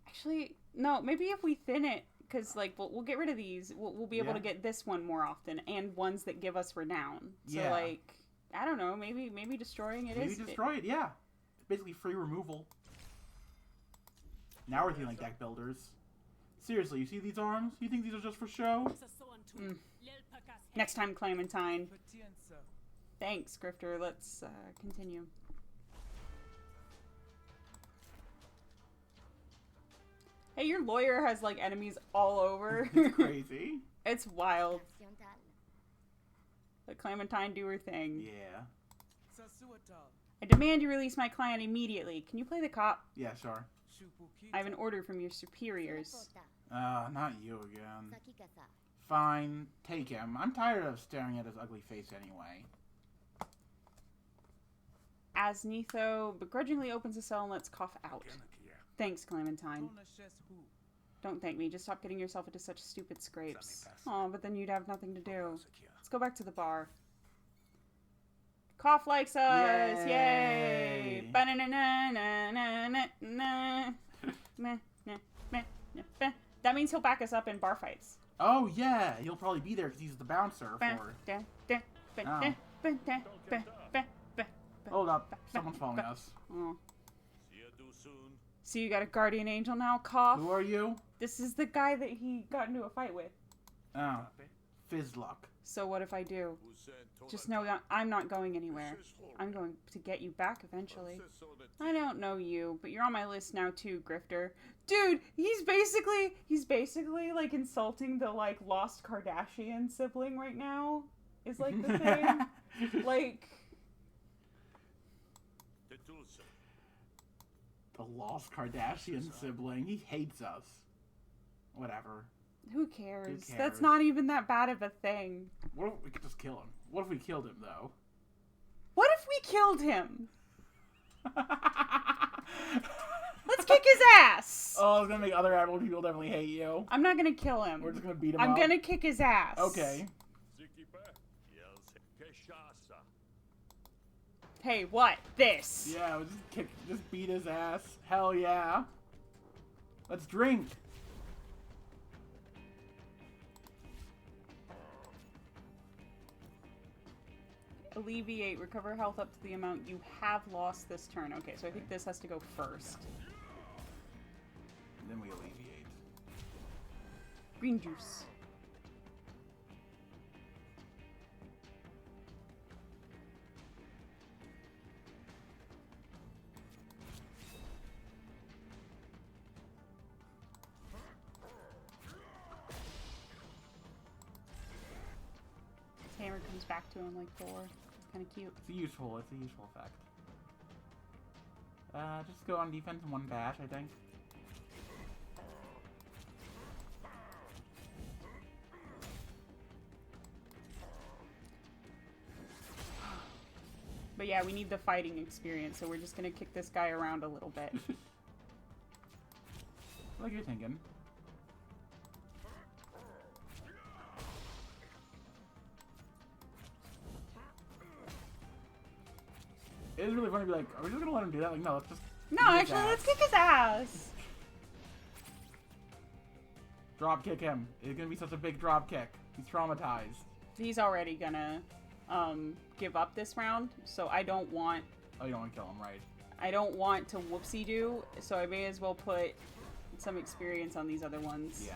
Actually, no, maybe if we thin it, because, like, we'll get rid of these. We'll be able to get this one more often, and ones that give us renown. So, like, I don't know, maybe destroying it maybe is... destroy it, yeah. It's basically free removal. Now we're feeling like deck builders. Seriously, you see these arms? You think these are just for show? Next time, Clementine. Thanks, Grifter. Let's continue. Hey, your lawyer has, like, enemies all over. It's crazy. It's wild. Let Clementine do her thing. Yeah. I demand you release my client immediately. Can you play the cop? Yeah, sure. I have an order from your superiors. Not you again. Fine, take him. I'm tired of staring at his ugly face anyway. As Netho begrudgingly opens the cell and lets cough out. Thanks, Clementine. Don't thank me. Just stop getting yourself into such stupid scrapes. Oh, but then you'd have nothing to do. Let's go back to the bar. Cough likes us! Yay! That means he'll back us up in bar fights. Oh, yeah. He'll probably be there because he's the bouncer for... Hold up. Someone's following us. Oh. So you got a guardian angel now, Cough? Who are you? This is the guy that he got into a fight with. Oh. Fizzluck. So what if I do? Just know that I'm not going anywhere. I'm going to get you back eventually. I don't know you, but you're on my list now too, Grifter. Dude, he's basically like insulting the like lost Kardashian sibling right now. Is like the thing. Like the lost Kardashian sibling. He hates us. Whatever. Who cares? That's not even that bad of a thing. What if we could just kill him? What if we killed him, though? What if we killed him? Let's kick his ass! Oh, it's gonna make other Admiral people definitely hate you. I'm not gonna kill him. We're just gonna beat him up. I'm gonna kick his ass. Okay. Hey, what? This? Yeah, we'll just beat his ass. Hell yeah. Let's drink. Alleviate, recover health up to the amount you have lost this turn. Okay, so I think this has to go first. And then we alleviate. Green juice. His hammer comes back to him like Thor. Kind of cute. It's a useful effect. Just go on defense in one bash, I think. But yeah, we need the fighting experience, so we're just gonna kick this guy around a little bit. Like you're thinking. It is really funny to be like, are we just gonna let him do that? Like, no, let's just. No, actually, let's kick his ass. Drop kick him. It's gonna be such a big drop kick. He's traumatized. He's already gonna give up this round, so I don't want. Oh, you don't want to kill him, right? I don't want to whoopsie do, so I may as well put some experience on these other ones. Yeah.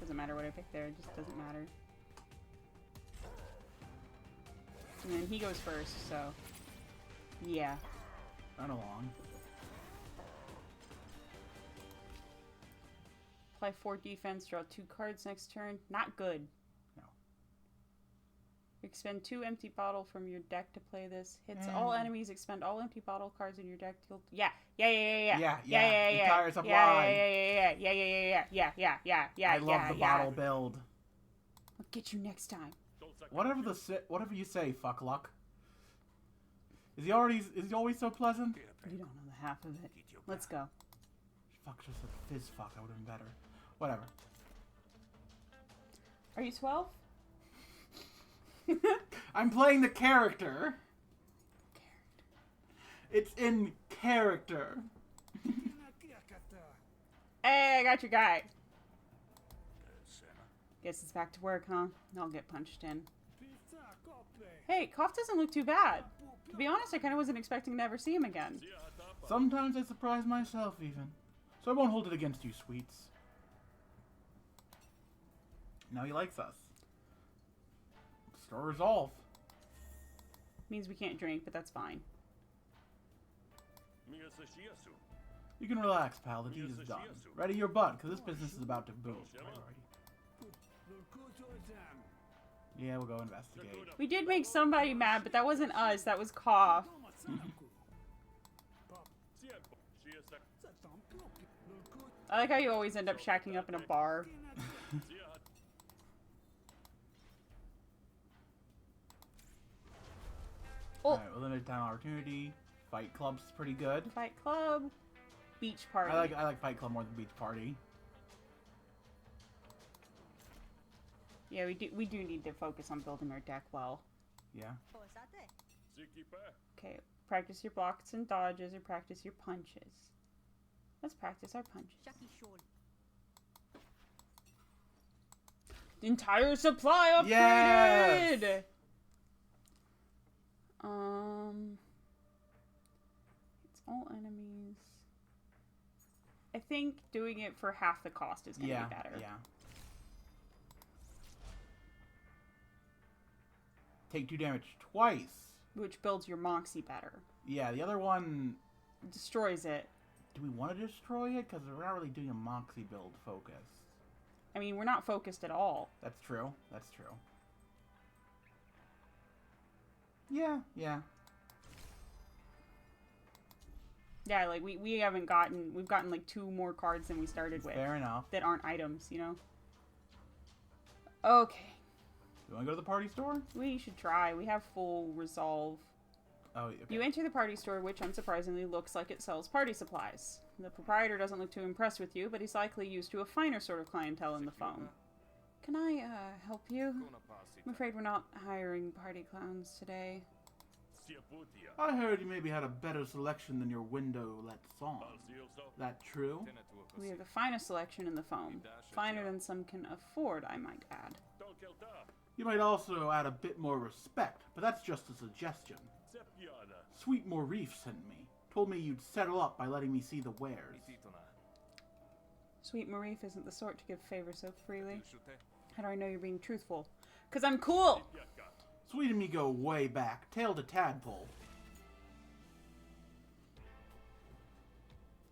Doesn't matter what I pick there, it just doesn't matter. And then he goes first, so yeah. Run along. Apply 4 defense, draw 2 cards next turn. Not good. No. Expend 2 empty bottle from your deck to play this. Hits all enemies, expend all empty bottle cards in your deck. Yeah. Entire supply. Yeah. I love the bottle build. I'll get you next time. Whatever you say, fuck luck. Is he always so pleasant? You don't know the half of it. Let's go. Fuck, just a fizz fuck. I would have been better. Whatever. Are you 12? I'm playing the character. It's in character. Hey, I got your guy. Guess it's back to work, huh? I'll get punched in. Hey, Cough doesn't look too bad. To be honest, I kind of wasn't expecting to ever see him again. Sometimes I surprise myself, even. So I won't hold it against you, sweets. Now he likes us. Store resolve. Means we can't drink, but that's fine. You can relax, pal. The deed is done. Ready your butt, because this business is about to boom. Yeah, we'll go investigate. We did make somebody mad, but that wasn't us. That was Cough. I like how you always end up shacking up in a bar. Oh. Alright, well, limited time opportunity. Fight Club's pretty good. Fight Club. Beach Party. I like Fight Club more than Beach Party. Yeah, we do need to focus on building our deck well. Yeah. Okay, practice your blocks and dodges or practice your punches. Let's practice our punches. Entire supply upgraded! Yes! It's all enemies. I think doing it for half the cost is gonna be better. Yeah. Take 2 damage twice. Which builds your Moxie better. Yeah, the other one destroys it. Do we want to destroy it? Because we're not really doing a Moxie build focus. I mean, we're not focused at all. That's true. That's true. Yeah. Yeah, like we haven't gotten, we've gotten like 2 more cards than we started with. Fair enough. That aren't items, you know? Okay. You want to go to the party store? We should try. We have full resolve. Oh, okay. You enter the party store, which unsurprisingly looks like it sells party supplies. The proprietor doesn't look too impressed with you, but he's likely used to a finer sort of clientele in the phone. Can I, help you? I'm afraid we're not hiring party clowns today. I heard you maybe had a better selection than your window lets on. That true? We have the finest selection in the phone. Finer than some can afford, I might add. You might also add a bit more respect, but that's just a suggestion. Sweet Morif sent me. Told me you'd settle up by letting me see the wares. Sweet Morif isn't the sort to give favors so freely. How do I know you're being truthful? 'Cause I'm cool! Sweet and me go way back, tail to tadpole.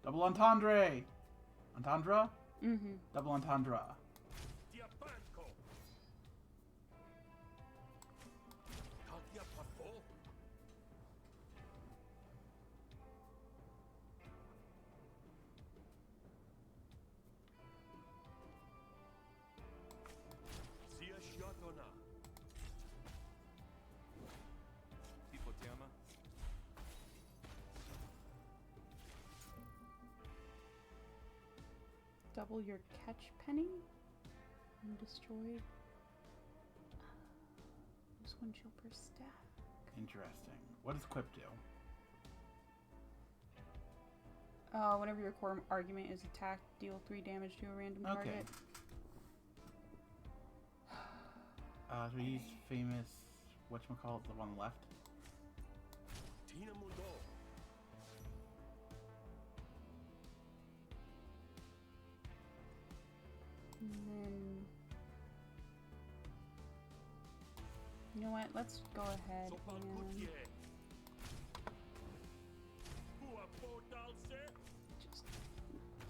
Double entendre! Entendre? Mm-hmm. Double entendre. Double your catch penny? Undestroyed. Reduce 1 shield per stack. Interesting. What does Quip do? Whenever your core argument is attacked, deal 3 damage to a random target. So we use famous, whatchamacallit, the one left. And then, you know what? Let's go ahead and just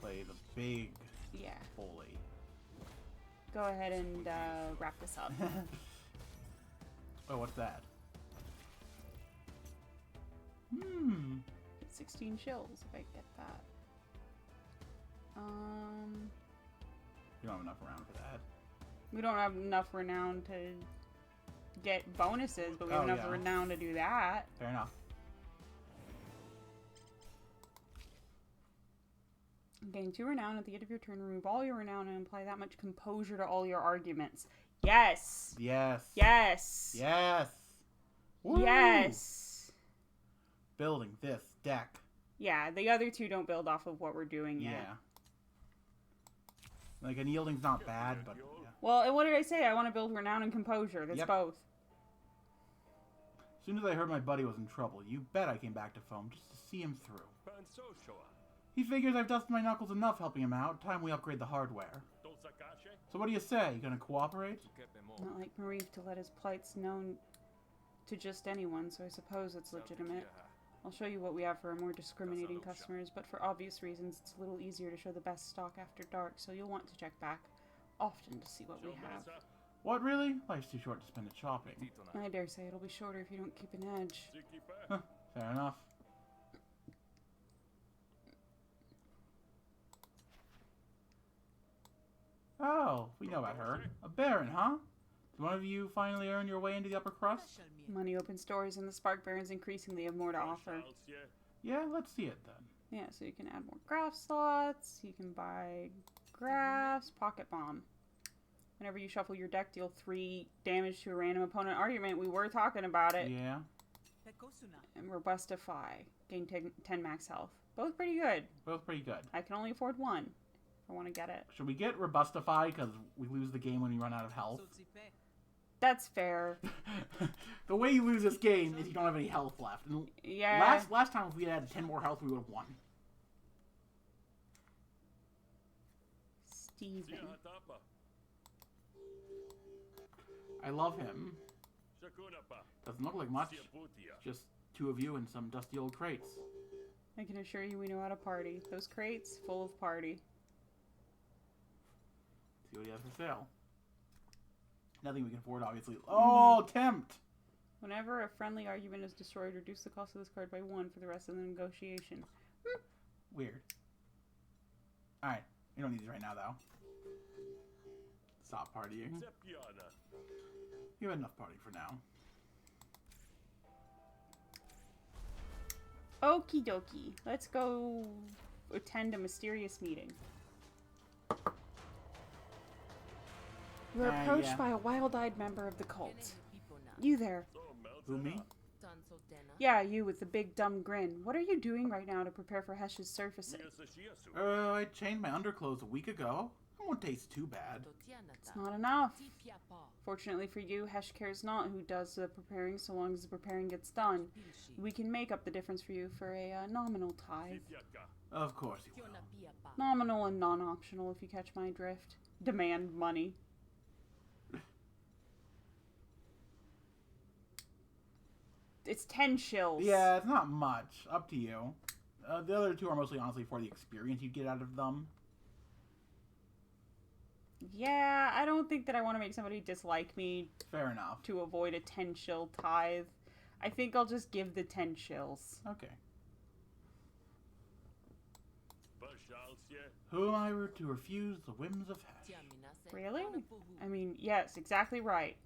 Play the big yeah. holy. Go ahead and wrap this up. Oh, what's that? 16 shills if I get that. We don't have enough around for that. We don't have enough renown to get bonuses, but we have enough renown to do that. Fair enough. Gain 2 renown at the end of your turn. Remove all your renown and apply that much composure to all your arguments. Yes. Yes. Yes. Yes. Woo! Yes. Building this deck. Yeah, the other 2 don't build off of what we're doing yet. Yeah. Like, unyielding's not bad, but yeah. Well, and what did I say? I want to build renown and composure. That's both. As soon as I heard my buddy was in trouble, you bet I came back to Foam just to see him through. He figures I've dusted my knuckles enough helping him out. Time we upgrade the hardware. So what do you say? You gonna cooperate? Not like Marif to let his plights known to just anyone, so I suppose it's legitimate. I'll show you what we have for our more discriminating customers, but for obvious reasons, it's a little easier to show the best stock after dark, so you'll want to check back often to see what we have. What, really? Life's too short to spend it shopping. I dare say it'll be shorter if you don't keep an edge. Huh, fair enough. Oh, we know about her. A baron, huh? Did one of you finally earn your way into the upper crust? Money opens doors, and the Spark Barons increasingly have more to offer. Yeah, let's see it then. Yeah, so you can add more graph slots, you can buy graphs, pocket bomb. Whenever you shuffle your deck, deal 3 damage to a random opponent argument. We were talking about it. Yeah. And Robustify. Gain 10 max health. Both pretty good. Both pretty good. I can only afford one if I want to get it. Should we get Robustify because we lose the game when we run out of health? That's fair. The way you lose this game is you don't have any health left. And Yeah. Last time if we had 10 more health, we would have won. Steven. I love him. Doesn't look like much. Just 2 of you and some dusty old crates. I can assure you we know how to party. Those crates, full of party. See what he has for sale. Nothing we can afford, obviously. Oh, tempt! Whenever a friendly argument is destroyed, reduce the cost of this card by 1 for the rest of the negotiation. Weird. Alright, we don't need these right now, though. Stop partying. You have enough partying for now. Okie dokie. Let's go attend a mysterious meeting. You are approached by a wild-eyed member of the cult. You there. Who, me? Yeah, you with the big dumb grin. What are you doing right now to prepare for Hesh's surfacing? I changed my underclothes a week ago. It won't taste too bad. It's not enough. Fortunately for you, Hesh cares not who does the preparing so long as the preparing gets done. We can make up the difference for you for a nominal tithe. Of course you will. Nominal and non-optional if you catch my drift. Demand money. It's 10 shills. Yeah, it's not much. Up to you. The other 2 are mostly, honestly, for the experience you get out of them. Yeah, I don't think that I want to make somebody dislike me. Fair enough. To avoid a 10 shill tithe. I think I'll just give the 10 shills. Okay. Who am I to refuse the whims of Hesh? Really? I mean, yes, exactly right.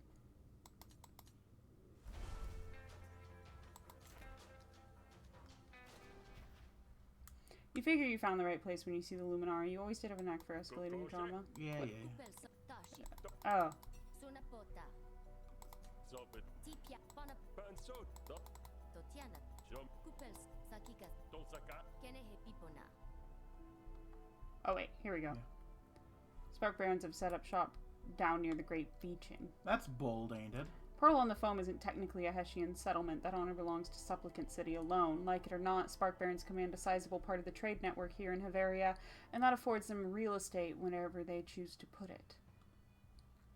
You figure you found the right place when you see the Luminari. You always did have a knack for escalating drama. Yeah. Oh. Tipia pana Totiana Kupels Sakika Kenehe Pipona. Oh wait, here we go. Spark Barons have set up shop down near the Great Beaching. That's bold, ain't it? Pearl on the Foam isn't technically a Hessian settlement. That honor belongs to Supplicant City alone. Like it or not, Spark Barons command a sizable part of the trade network here in Havaria, and that affords them real estate whenever they choose to put it.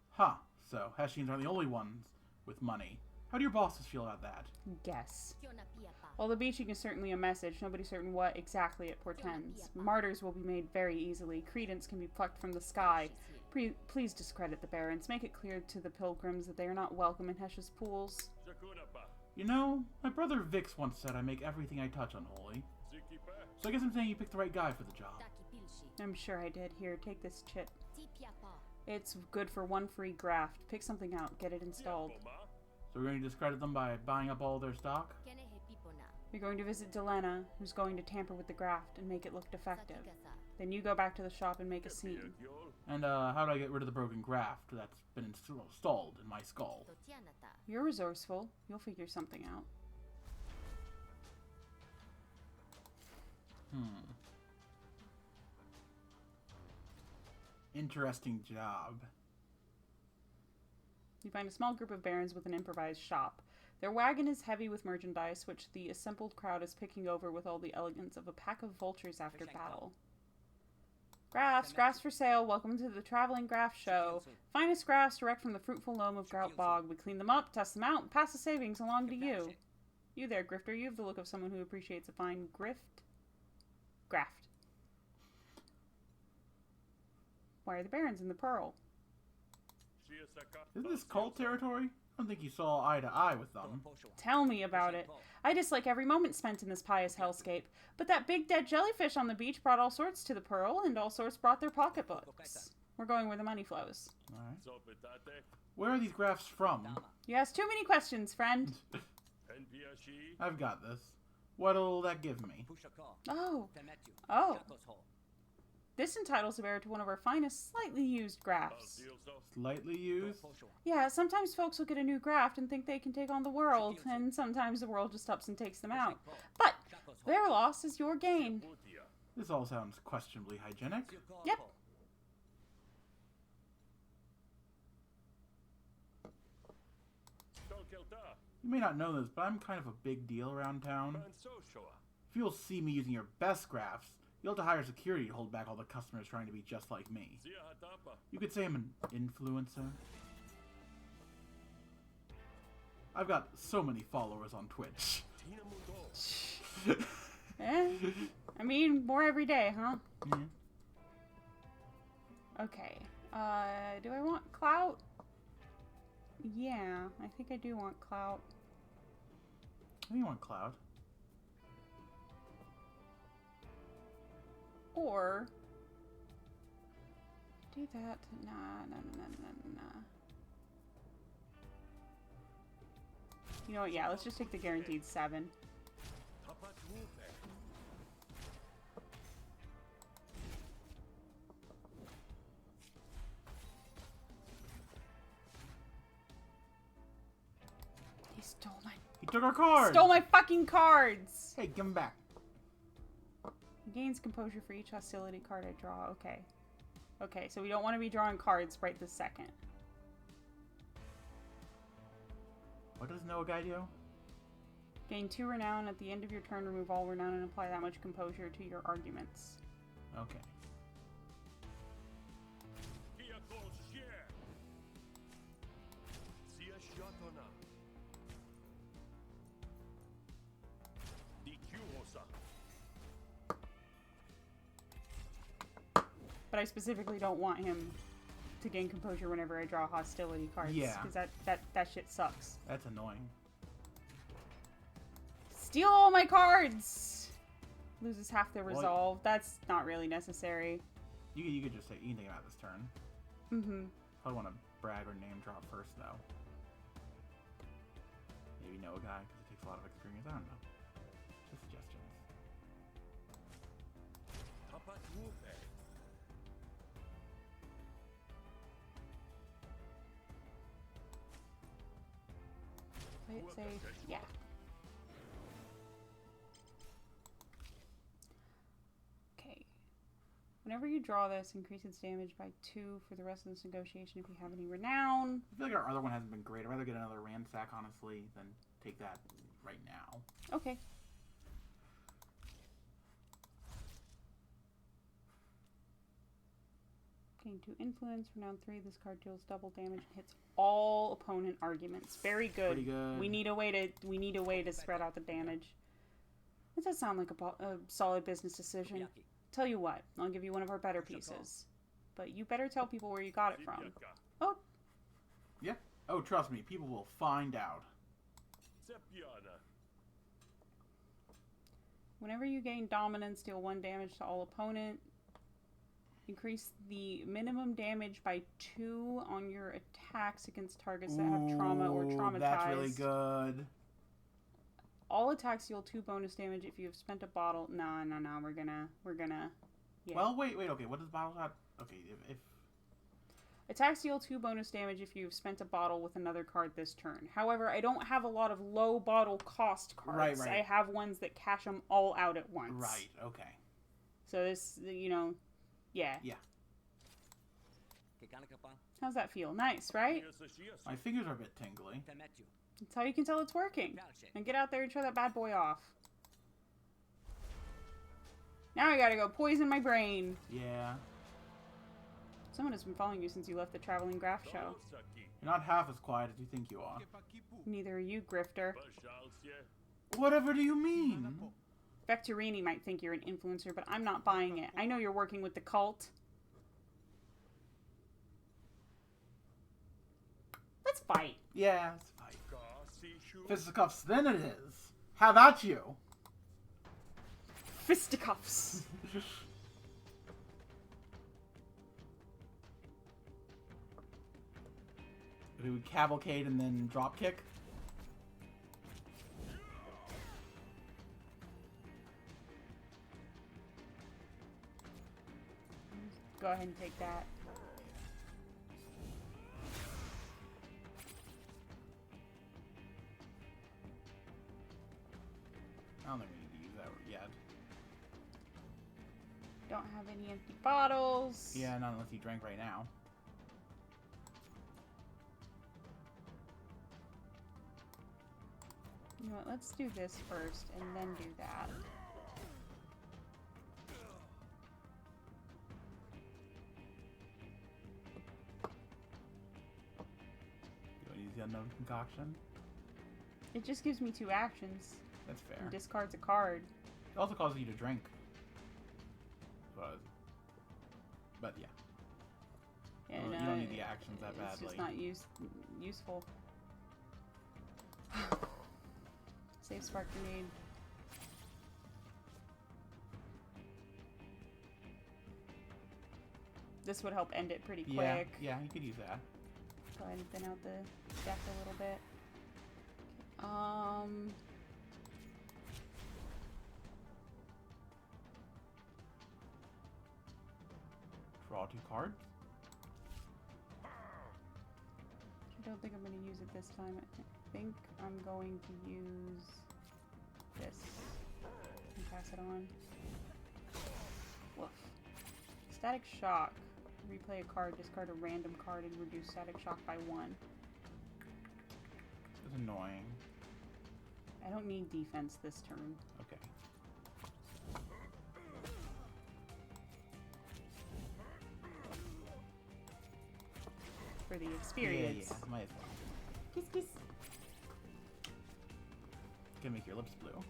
Huh. So, Hessians are the only ones with money. How do your bosses feel about that? Guess. While the beaching is certainly a message, nobody's certain what exactly it portends. Martyrs will be made very easily. Credence can be plucked from the sky. Please discredit the Barons. Make it clear to the pilgrims that they are not welcome in Hesh's pools. You know, my brother Vix once said I make everything I touch unholy. So I guess I'm saying you picked the right guy for the job. I'm sure I did. Here, take this chip. It's good for one free graft. Pick something out. Get it installed. So we're going to discredit them by buying up all their stock? You're going to visit Delena, who's going to tamper with the graft and make it look defective. Then you go back to the shop and make a scene. And how do I get rid of the broken graft that's been installed in my skull? You're resourceful. You'll figure something out. Interesting job. You find a small group of barons with an improvised shop. Their wagon is heavy with merchandise, which the assembled crowd is picking over with all the elegance of a pack of vultures after battle. Grafts for sale. Welcome to the Traveling Graft Show. Finest grafts direct from the fruitful loam of Grout Bog. We clean them up, test them out, and pass the savings along to you. You there, Grifter. You have the look of someone who appreciates a fine graft. Why are the barons in the Pearl? Isn't this cult territory? I don't think you saw eye to eye with them. Tell me about it. I dislike every moment spent in this pious hellscape. But that big dead jellyfish on the beach brought all sorts to the Pearl, and all sorts brought their pocketbooks. We're going where the money flows. Alright. Where are these grafts from? You ask too many questions, friend. I've got this. What'll that give me? Oh. This entitles the bearer to one of our finest, slightly used grafts. Slightly used? Yeah, sometimes folks will get a new graft and think they can take on the world, and sometimes the world just ups and takes them out. But their loss is your gain. This all sounds questionably hygienic. Yep. You may not know this, but I'm kind of a big deal around town. If you'll see me using your best grafts, you'll have to hire security to hold back all the customers trying to be just like me. You could say I'm an influencer. I've got so many followers on Twitch. I mean, more every day, huh? Yeah. Okay. Do I want clout? Yeah, I think I do want clout. I think you want Cloud. Or do that. Nah. You know what? Yeah, let's just take the guaranteed 7. He stole my. He took our cards! Stole my fucking cards! Hey, give them back. Gains composure for each hostility card I draw. Okay. Okay, so we don't want to be drawing cards right this second. What does Noah Guy do? Gain 2 renown. At the end of your turn, remove all renown and apply that much composure to your arguments. Okay. But I specifically don't want him to gain composure whenever I draw hostility cards. Yeah. Because that shit sucks. That's annoying. Steal all my cards! Loses half their resolve. That's not really necessary. You could just say anything about this turn. Mm-hmm. Probably want to brag or name drop first, though. Maybe Noah Guy, because it takes a lot of experience. I don't know. Just suggestions. Play it safe. Yeah. Okay. Whenever you draw this, increase its damage by 2 for the rest of this negotiation if you have any renown. I feel like our other one hasn't been great. I'd rather get another ransack, honestly, than take that right now. Okay. Gain 2 influence. For round 3, this card deals double damage and hits all opponent arguments. Very good. Pretty good. We need a way to spread out the damage. That does sound like a solid business decision. Tell you what, I'll give you one of our better pieces, but you better tell people where you got it from. Oh. Yeah. Oh, trust me, people will find out. Whenever you gain dominance, deal 1 damage to all opponent. Increase the minimum damage by 2 on your attacks against targets that have trauma or traumatized. That's really good. All attacks deal 2 bonus damage if you have spent a bottle. No, we're gonna. Yeah. Well, wait. Okay, what does bottles have? Okay, if attacks deal 2 bonus damage if you've spent a bottle with another card this turn. However, I don't have a lot of low bottle cost cards. Right. I have ones that cash them all out at once. Right. Okay. So this, yeah. Yeah. How's that feel? Nice, right? My fingers are a bit tingly. That's how you can tell it's working. And get out there and show that bad boy off. Now I gotta go poison my brain. Yeah. Someone has been following you since you left the traveling graph show. You're not half as quiet as you think you are. Neither are you, Grifter. Whatever do you mean? Vectorini might think you're an influencer, but I'm not buying it. I know you're working with the cult. Let's fight. Yeah, let's fight. Fisticuffs, then it is. How about you? Fisticuffs. Do we cavalcade and then drop kick? Go ahead and take that. I don't think we need to use that yet. Don't have any empty bottles. Yeah, not unless you drank right now. You know what, let's do this first and then do that. You want to use the unknown concoction? It just gives me 2 actions. That's fair. And discards a card. It also causes you to drink. But yeah. Yeah, You don't need the actions that badly. It's just not useful. Save spark grenade. This would help end it pretty quick. Yeah, you could use that. Go ahead and thin out the deck a little bit. Draw 2 cards. I don't think I'm going to use it this time. I think I'm going to use this and pass it on. Woof. Static Shock. Replay a card, discard a random card, and reduce Static Shock by 1. It's annoying. I don't need defense this turn. Okay. For the experience. Yeah, might as well. Kiss, kiss. Gonna make your lips blue.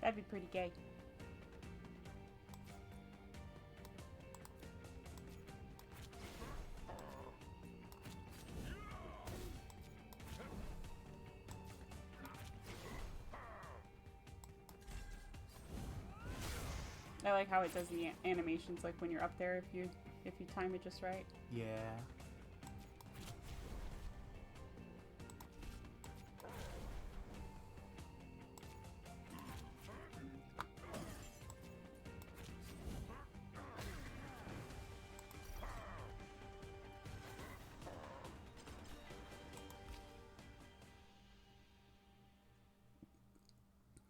That'd be pretty gay. I like how it does the animations, like when you're up there, if you time it just right. Yeah.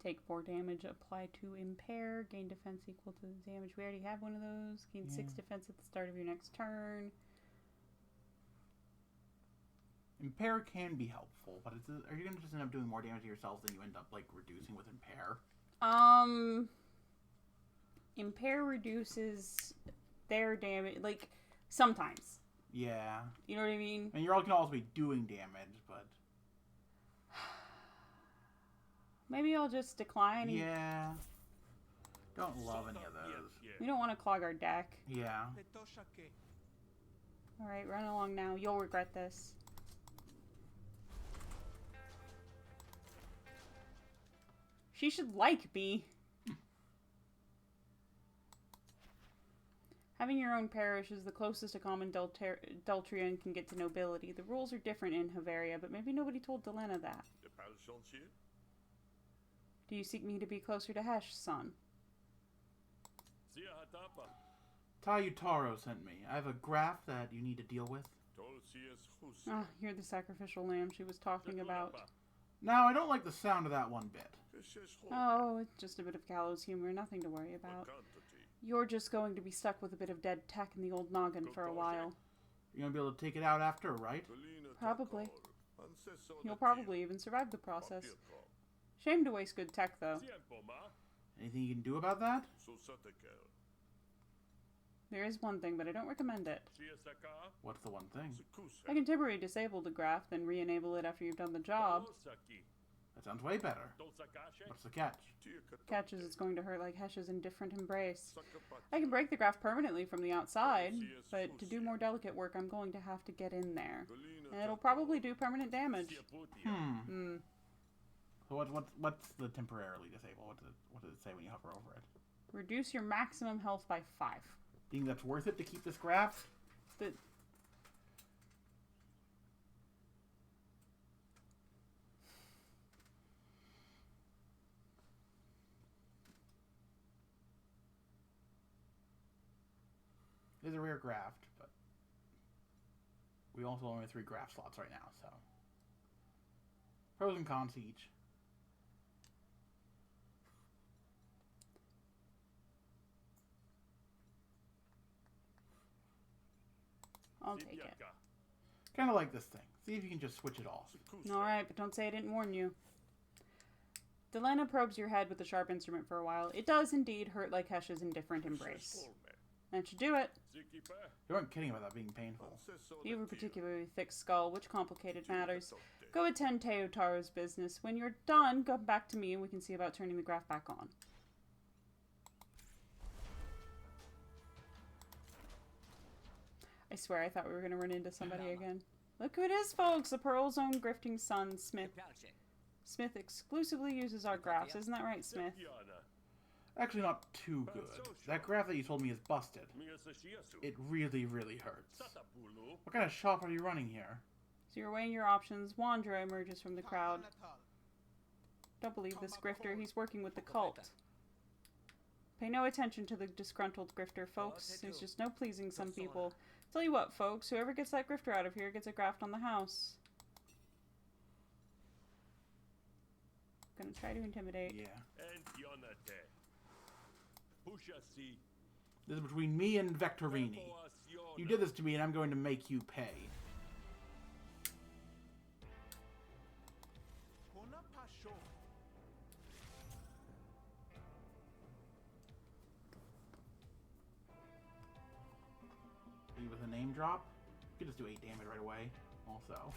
Take 4 damage. Apply to impair. Gain defense equal to the damage. We already have one of those. Gain 6 defense at the start of your next turn. Impair can be helpful, but are you going to just end up doing more damage to yourselves than you end up, like, reducing with Impair? Impair reduces their damage, like, sometimes. Yeah. You know what I mean? And you're all going to also be doing damage, but... Maybe I'll just decline. Yeah. Don't love any of those. We don't want to clog our deck. Yeah. Alright, run along now. You'll regret this. She should like me. Having your own parish is the closest a common Deltrian can get to nobility. The rules are different in Havaria, but maybe nobody told Delena that. Do you seek me to be closer to Hesh, son? Tayutaro sent me. I have a graph that you need to deal with. Ah, you're the sacrificial lamb she was talking about. Now, I don't like the sound of that one bit. Oh, it's just a bit of gallows humor, nothing to worry about. You're just going to be stuck with a bit of dead tech in the old noggin for a while. You're going to be able to take it out after, right? Probably. You'll probably even survive the process. Shame to waste good tech, though. Anything you can do about that? There is one thing, but I don't recommend it. What's the one thing? I can temporarily disable the graph, then re-enable it after you've done the job. That sounds way better. What's the catch? Catch is it's going to hurt like Hesh's indifferent embrace. I can break the graph permanently from the outside, but to do more delicate work, I'm going to have to get in there. And it'll probably do permanent damage. So what's the temporarily disable? What does it say when you hover over it? Reduce your maximum health by 5. Think that's worth it to keep this graph? It is a rare graft, but we also only have 3 graft slots right now, so pros and cons each. I'll take it. Kind of like this thing. See if you can just switch it off. Alright, but don't say I didn't warn you. Delena probes your head with the sharp instrument for a while. It does indeed hurt like Hesh's indifferent embrace. That should do it. You weren't kidding about that being painful. You have a particularly thick skull, which complicated matters. Go attend Teotaro's business. When you're done, go back to me and we can see about turning the graph back on. I swear I thought we were going to run into somebody again. Look who it is, folks! The Pearl's own grifting son, Smith. Smith exclusively uses our graphs. Isn't that right, Smith? Actually, not too good. That graph that you told me is busted. It really, really hurts. What kind of shop are you running here? So you're weighing your options. Wandra emerges from the crowd. Don't believe this grifter. He's working with the cult. Pay no attention to the disgruntled grifter, folks. There's just no pleasing some people. Tell you what, folks. Whoever gets that grifter out of here gets a graft on the house. Gonna try to intimidate. Yeah. This is between me and Vectorini. You did this to me and I'm going to make you pay. With a name drop, you could just do 8 damage right away, also.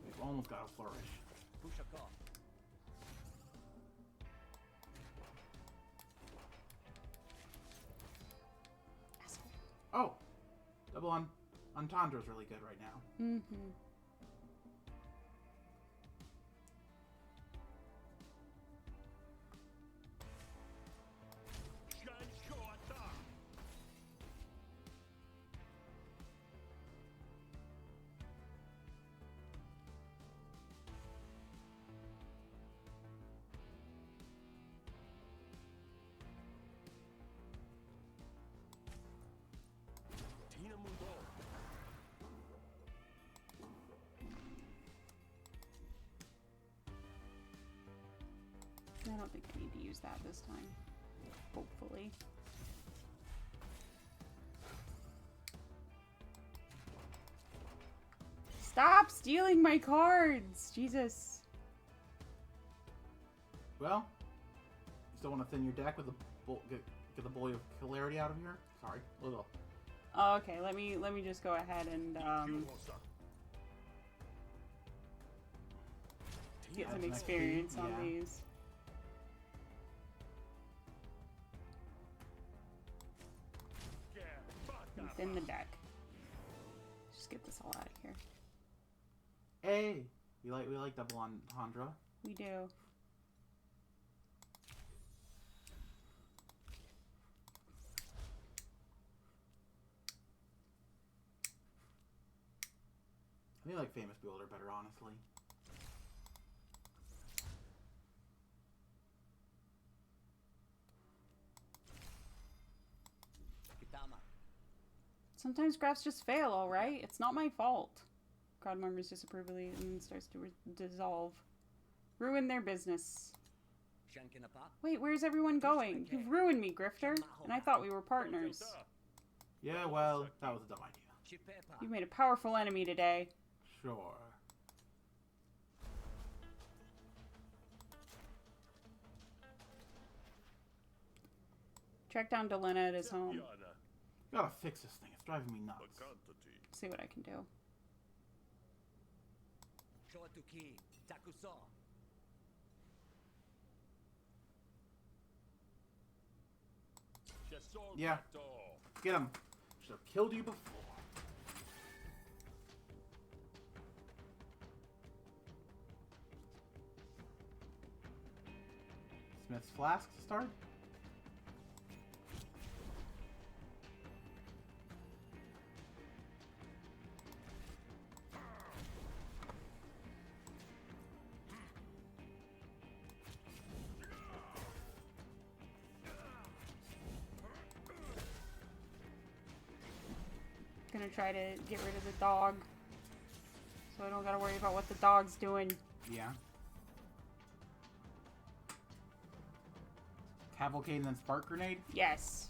We've almost got a flourish. Oh! Double Entendre is really good right now. Mm-hmm. I don't think I need to use that this time. Hopefully. Stop stealing my cards! Jesus. Well, you still want to thin your deck with get the Bully of Clarity out of here? Sorry. Ugh. Oh, okay, let me just go ahead and get some experience on these. And thin the deck. Just get this all out of here. Hey, we like double entendre. We do. I think I like Famous Builder better, honestly. Sometimes graphs just fail, alright? It's not my fault. Crowd murmurs disapprovingly and then starts to dissolve. Ruin their business. Wait, where's everyone going? You've ruined me, Grifter. And I thought we were partners. Yeah, well, that was a dumb idea. You made a powerful enemy today. Sure. Track down Delena at his home. Gotta fix this thing. It's driving me nuts. See what I can do. Yeah. Get him. Should have killed you before. Smith's Flask to start? Gonna try to get rid of the dog. So I don't gotta worry about what the dog's doing. Yeah. Cavalcade and then Spark Grenade? Yes.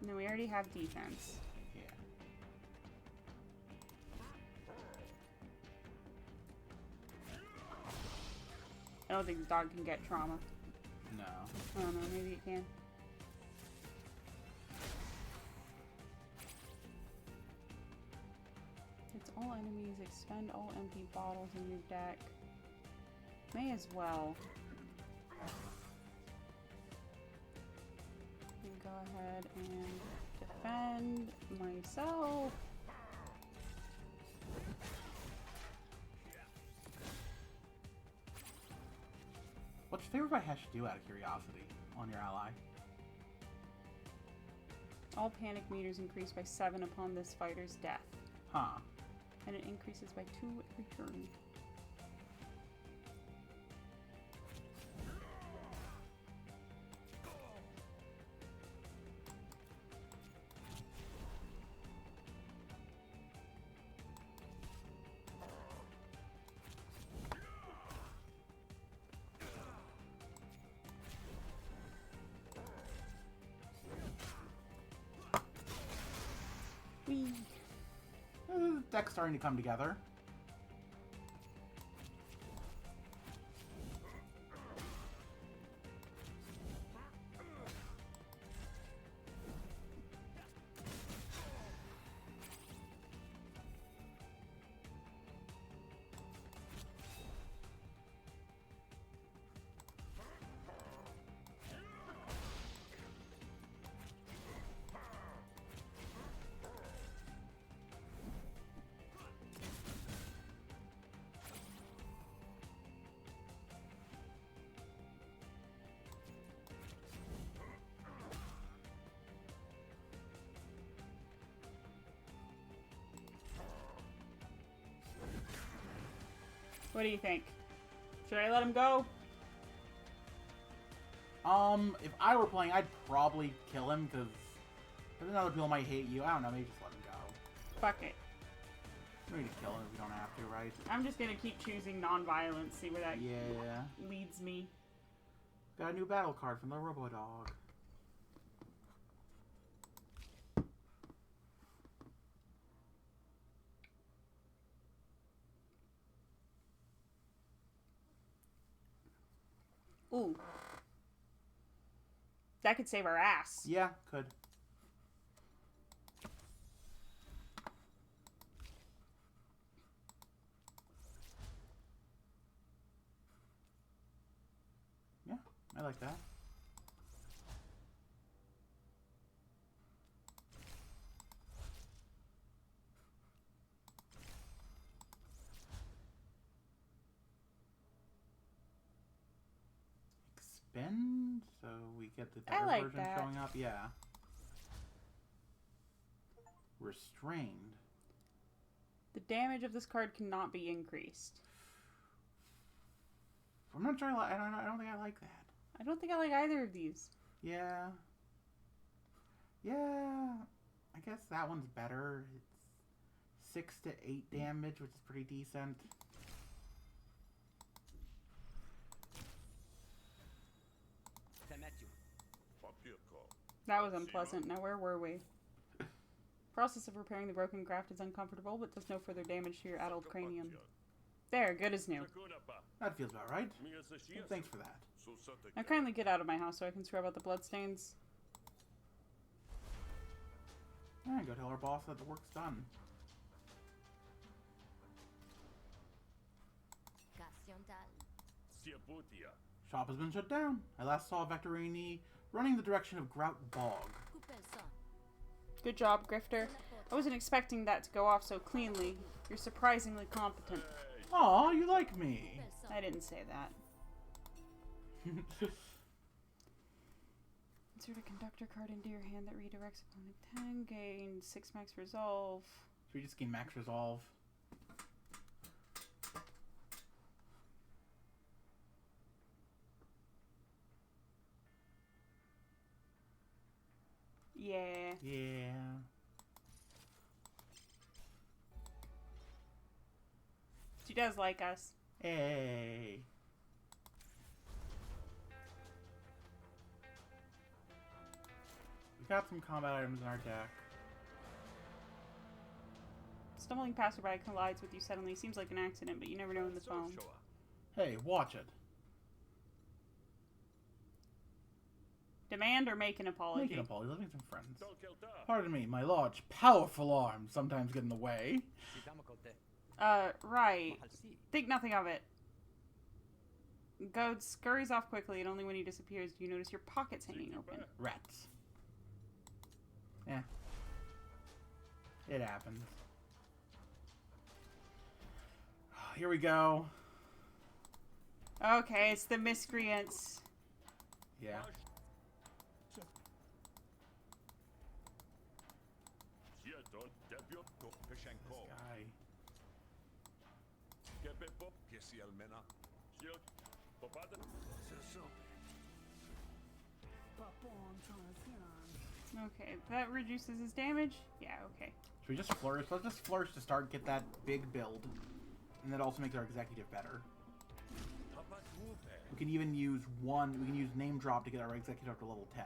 No, we already have defense. Yeah. I don't think the dog can get trauma. No. I don't know, maybe it can. It's all enemies, expend all empty bottles in your deck. May as well. And go ahead and defend myself. What's your favorite by Hesh do out of curiosity on your ally? All panic meters increase by 7 upon this fighter's death. Huh. And it increases by 2 every turn. Deck's starting to come together. What do you think? Should I let him go? If I were playing, I'd probably kill him, because then other people might hate you. I don't know, maybe just let him go. Fuck it. We need to kill him if we don't have to, right? I'm just gonna keep choosing non-violence, see where that Yeah. leads me. Got a new battle card from the Robo-Dog. Ooh. That could save our ass. Yeah, could. Yeah, I like that. Expend, so we get the I better like version that. showing up. Yeah. Restrained. The damage of this card cannot be increased. I'm not sure. I don't think I like that. I don't think I like either of these. Yeah. Yeah. I guess that one's better. It's 6 to 8 damage, which is pretty decent. That was unpleasant. Now where were we? Process of repairing the broken graft is uncomfortable, but does no further damage to your addled cranium. There, good as new. That feels about right. Thanks for that. Now kindly get out of my house so I can scrub out the bloodstains. Yeah, go tell our boss that the work's done. Shop has been shut down. I last saw Vectorini running the direction of Grout Bog. Good job, Grifter. I wasn't expecting that to go off so cleanly. You're surprisingly competent. Aw, you like me. I didn't say that. Insert a conductor card into your hand that redirects opponent 10. Gain 6 max resolve. Should we just gain max resolve? Yeah. Yeah. She does like us. Hey. We got some combat items in our deck. Stumbling passerby collides with you suddenly. Seems like an accident, but you never know in the phone. Hey, watch it. Demand or make an apology? Make an apology. Let's make some friends. Pardon me, my large, powerful arms sometimes get in the way. Right. Think nothing of it. Goad scurries off quickly, and only when he disappears do you notice your pockets hanging open. Rats. Yeah. It happens. Here we go. Okay, it's the miscreants. Yeah. This guy. Okay, that reduces his damage? Yeah, okay. Should we just flourish? Let's just flourish to start, get that big build. And that also makes our executive better. We can even use we can use name drop to get our executive up to level 10.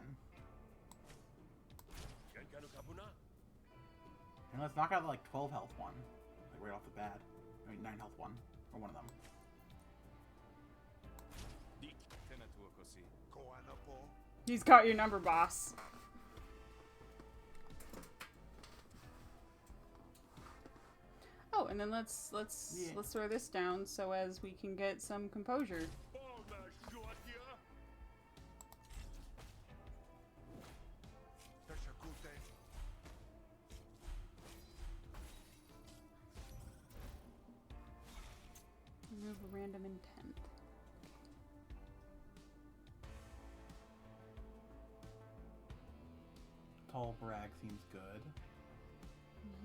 And let's knock out the, like, 12 health one. Like, right off the bat. I mean, 9 health one. Or one of them. He's got your number, boss. Oh, and then let's throw this down so as we can get some composure. Remove a random intent. Tall brag seems good.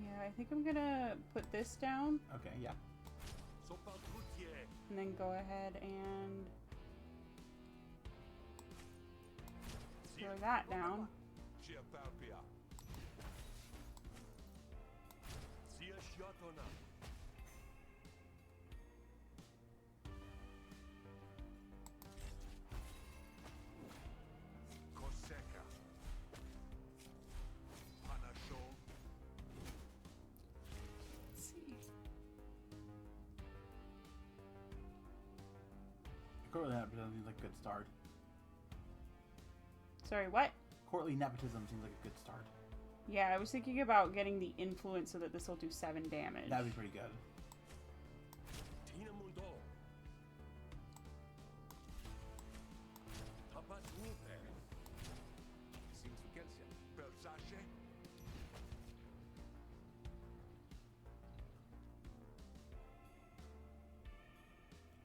Yeah, I think I'm gonna put this down. Okay, yeah. And then go ahead and throw that down. Courtly nepotism seems like a good start. Sorry, what? Courtly nepotism seems like a good start. Yeah, I was thinking about getting the influence so that this will do 7 damage. That'd be pretty good.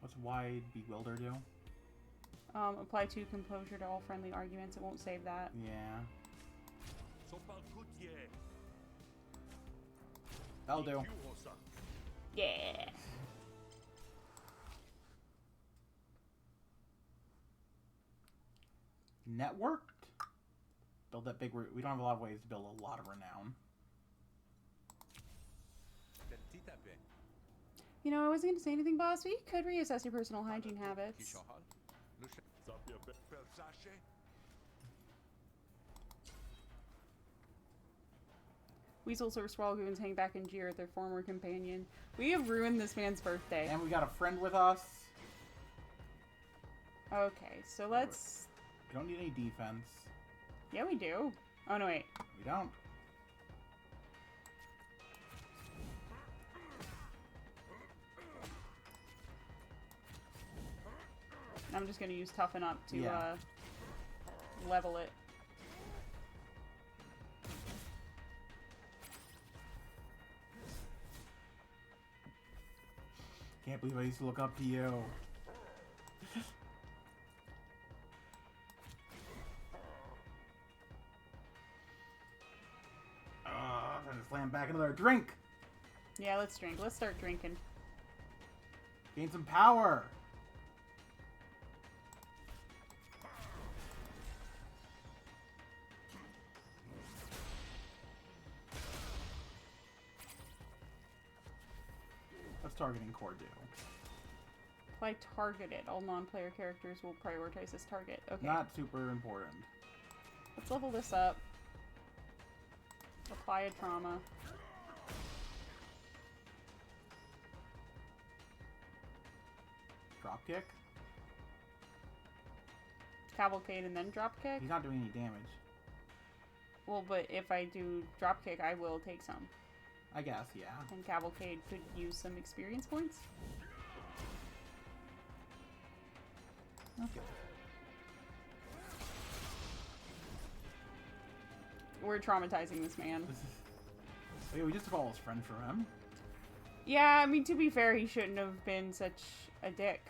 What's Wide Bewilder do? Apply 2 composure to all friendly arguments. It won't save that. Yeah. That'll do. Yeah. Networked? Build that big... We don't have a lot of ways to build a lot of renown. You know, I wasn't going to say anything, boss, but you could reassess your personal hygiene habits. Weasel Sir Swallowgoons hang back and jeer at their former companion. We have ruined this man's birthday. And we got a friend with us. Okay, so let's... We don't need any defense. Yeah, we do. Oh, no, wait. We don't. I'm just going to use Toughen Up to Yeah. Level it. Can't believe I used to look up to you. Trying to slam back another drink. Yeah, let's drink. Let's start drinking. Gain some power. What's targeting core do? Apply Targeted. All non-player characters will prioritize this target. Okay. Not super important. Let's level this up. Apply a trauma. Dropkick? Cavalcade and then dropkick? He's not doing any damage. Well, but if I do dropkick, I will take some. I guess, yeah. And Cavalcade could use some experience points. Okay. We're traumatizing this man. Wait, we just took all his friends from him? Yeah, I mean, to be fair, he shouldn't have been such a dick.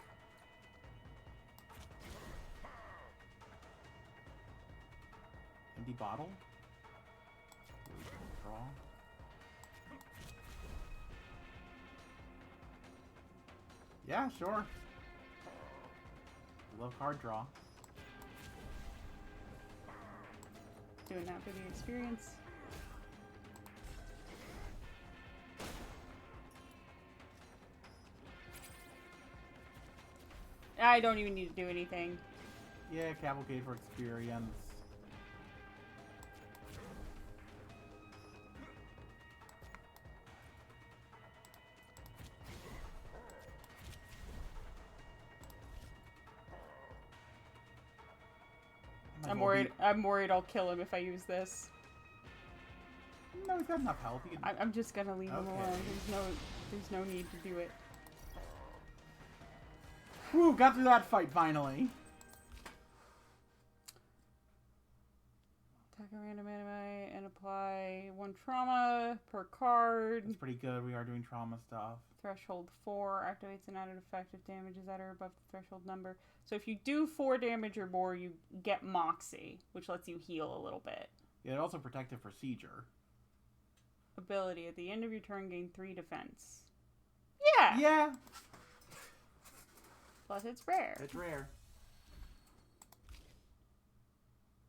Empty bottle? Draw. Yeah, sure. Love card draw. Doing that for the experience. I don't even need to do anything. Yeah, cavalcade for experience. I'm worried I'll kill him if I use this. No, he's got enough health. He can... I'm just gonna leave him Okay. alone. There's no need to do it. Whew, got through that fight finally. Attack a random enemy and apply 1 trauma per card. That's pretty good. We are doing trauma stuff. Threshold 4 activates an added effect if damage is at or above the threshold number. So if you do 4 damage or more, you get Moxie, which lets you heal a little bit. Yeah, it also protective procedure. Ability. At the end of your turn, gain 3 defense. Yeah! Yeah. Plus it's rare. It's rare.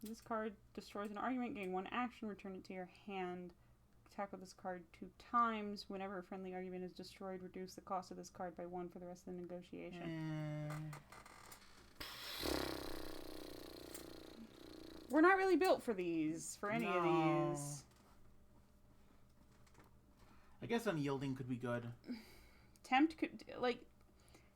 This card destroys an argument, gain 1 action, return it to your hand. Attack with this card 2 times. Whenever a friendly argument is destroyed, reduce the cost of this card by 1 for the rest of the negotiation. We're not really built for these, for any of these. I guess unyielding could be good. Tempt could, like,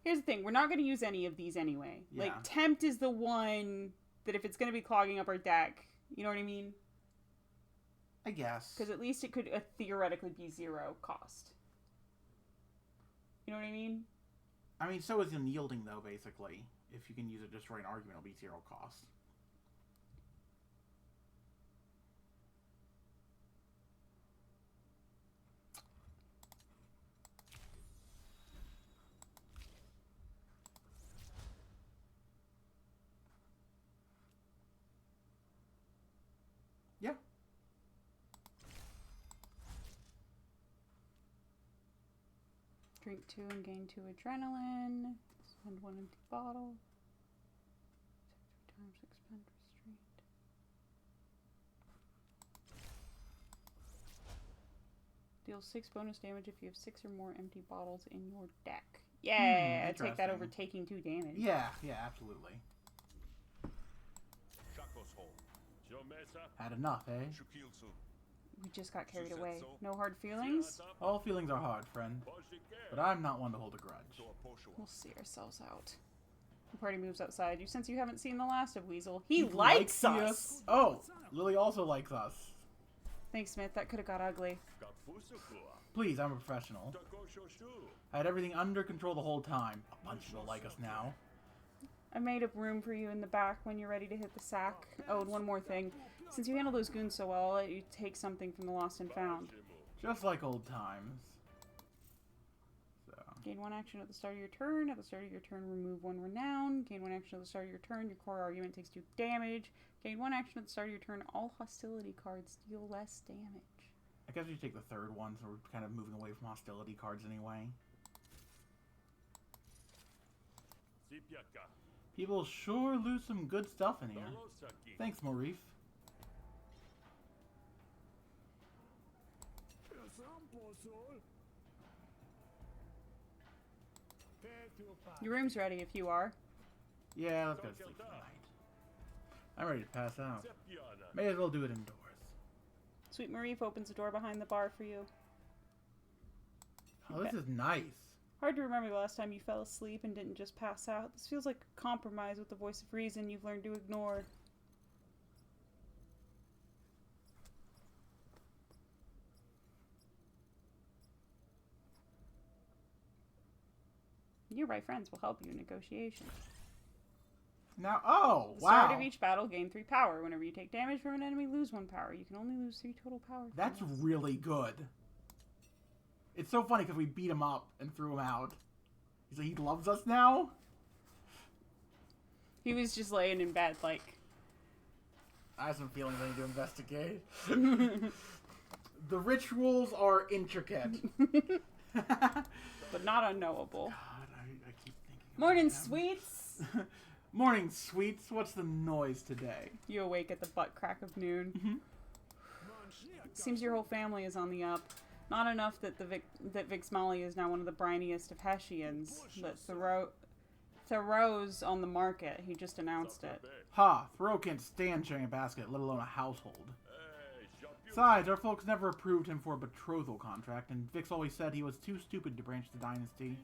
Here's the thing. We're not going to use any of these anyway. Yeah. Like, Tempt is the one that if it's going to be clogging up our deck, you know what I mean? I guess. Because at least it could theoretically be 0 cost. You know what I mean? I mean, so is unyielding, though, basically. If you can use it to destroy an argument, it'll be 0 cost. Yeah. Drink 2 and gain 2 adrenaline. Spend 1 empty bottle. 3 times expend restraint. Deal 6 bonus damage if you have 6 or more empty bottles in your deck. Yeah, I take that over taking 2 damage. Yeah, absolutely. Had enough, eh? We just got carried away. No hard feelings? All feelings are hard, friend. But I'm not one to hold a grudge. We'll see ourselves out. The party moves outside. You sense you haven't seen the last of Weasel. He likes us! Oh, Lily also likes us. Thanks, Smith. That could have got ugly. Please, I'm a professional. I had everything under control the whole time. A bunch of people like us now. I made up room for you in the back when you're ready to hit the sack. Oh, and one more thing. Since you handle those goons so well, I'll let you take something from the lost and found. Just like old times. So. Gain 1 action at the start of your turn. At the start of your turn, remove 1 renown. Gain 1 action at the start of your turn. Your core argument takes 2 damage. Gain 1 action at the start of your turn. All hostility cards deal less damage. I guess we take the third one, so we're kind of moving away from hostility cards anyway. People sure lose some good stuff in here. Thanks, Morif. Your room's ready if you are. Yeah, let's go to sleep for the night. I'm ready to pass out. May as well do it indoors. Sweet Marif opens the door behind the bar for you. Oh, this is nice. Hard to remember the last time you fell asleep and didn't just pass out. This feels like a compromise with the voice of reason you've learned to ignore. Nearby friends will help you in negotiations. Now, oh, At the wow. start of each battle, gain 3 power. Whenever you take damage from an enemy, lose 1 power. You can only lose 3 total power. That's really good. It's so funny because we beat him up and threw him out. He's like, he loves us now? He was just laying in bed, like... I have some feelings I need to investigate. The rituals are intricate. but not unknowable. God, I keep thinking Morning, about them. sweets! Morning, sweets. What's the noise today? You awake at the butt crack of noon. Mm-hmm. Seems your whole family is on the up. Not enough that that Vix Molly is now one of the briniest of Hessians, but Thoreau's on the market. He just announced it. Ha! Thoreau can't stand sharing a basket, let alone a household. Besides, our folks never approved him for a betrothal contract, and Vix always said he was too stupid to branch the dynasty.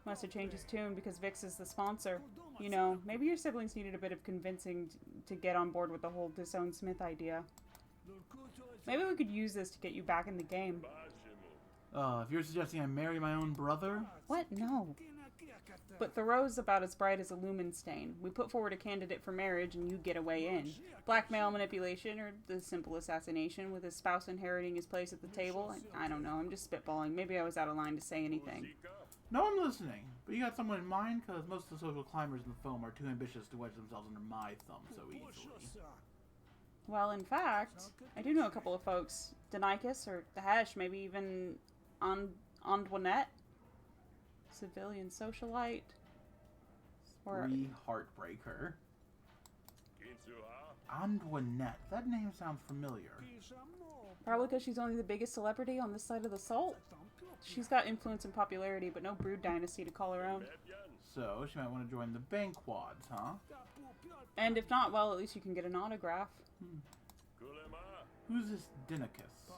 Must have changed his tune because Vix is the sponsor. You know, maybe your siblings needed a bit of convincing to get on board with the whole disown Smith idea. Maybe we could use this to get you back in the game. If you're suggesting I marry my own brother? What? No. But Thoreau's about as bright as a lumen stain. We put forward a candidate for marriage and you get a way in. Blackmail, manipulation, or the simple assassination with his spouse inheriting his place at the table? I don't know, I'm just spitballing. Maybe I was out of line to say anything. No, I'm listening. But you got someone in mind? Because most of the social climbers in the film are too ambitious to wedge themselves under my thumb so easily. Well, in fact, I do know a couple of folks. Denikis, or the Hesh, maybe even Antoinette. Civilian socialite. Or Heartbreaker. Antoinette. That name sounds familiar. probably because she's only the biggest celebrity on this side of the salt. She's got influence and popularity, but no brood dynasty to call her own. So, she might want to join the Bankwads, huh? And if not, well, at least you can get an autograph. Who's this Dinicus?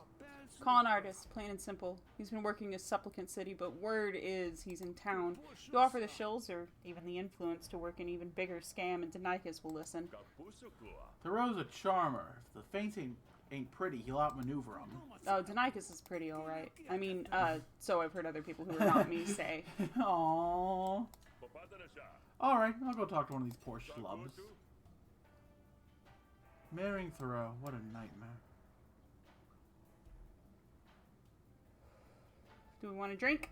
Con artist, plain and simple. He's been working as Supplicant City, but word is he's in town. You offer the shills, or even the influence, to work an even bigger scam, and Denikus will listen. Thoreau's a charmer. If the Faints ain't pretty, he'll outmaneuver him. Oh, Denikus is pretty, alright. I mean, so I've heard other people who are not me say. Aww. Alright, I'll go talk to one of these poor schlubs. Marrying Thoreau, what a nightmare. Do we want a drink?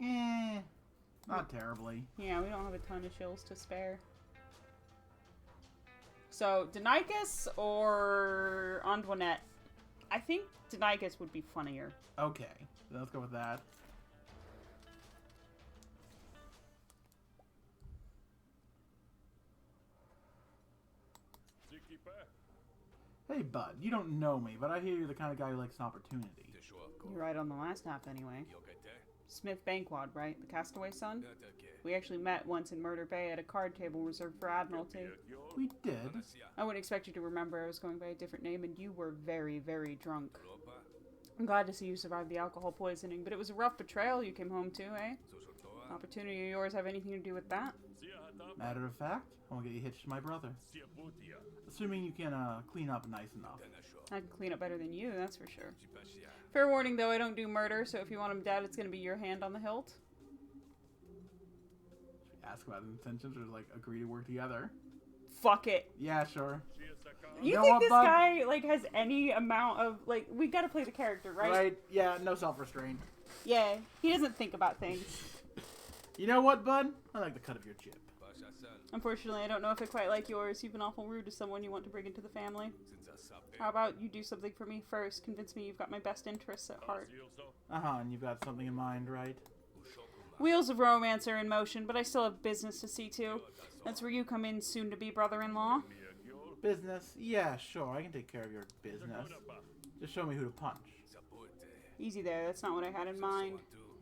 Not terribly. Yeah, we don't have a ton of shills to spare. So, Denikus or Antoinette? I think Denikus would be funnier. Okay, let's go with that. Hey, bud, you don't know me, but I hear you're the kind of guy who likes an opportunity. You're right on the last half, anyway. Smith Banquad, right? The castaway son? We actually met once in Murder Bay at a card table reserved for Admiralty. We did. I wouldn't expect you to remember I was going by a different name, and you were very, very drunk. I'm glad to see you survived the alcohol poisoning, but it was a rough betrayal you came home to, eh? Opportunity of yours have anything to do with that? Matter of fact, I want to get you hitched to my brother. Assuming you can clean up nice enough. I can clean up better than you, that's for sure. Fair warning, though, I don't do murder, so if you want him dead, it's going to be your hand on the hilt. Should we ask about his intentions or, like, agree to work together? Fuck it. Yeah, sure. You know think what, this bud? guy, like, has any amount of, like, we gotta play the character, right? Right, yeah, no self-restraint. Yeah, he doesn't think about things. You know what, bud? I like the cut of your jib. Unfortunately, I don't know if I quite like yours. You've been awful rude to someone you want to bring into the family. How about you do something for me first? Convince me you've got my best interests at heart. Uh-huh, and you've got something in mind, right? Wheels of romance are in motion, but I still have business to see to. That's where you come in, soon-to-be brother-in-law. Business? Yeah, sure, I can take care of your business. Just show me who to punch. Easy there, that's not what I had in mind.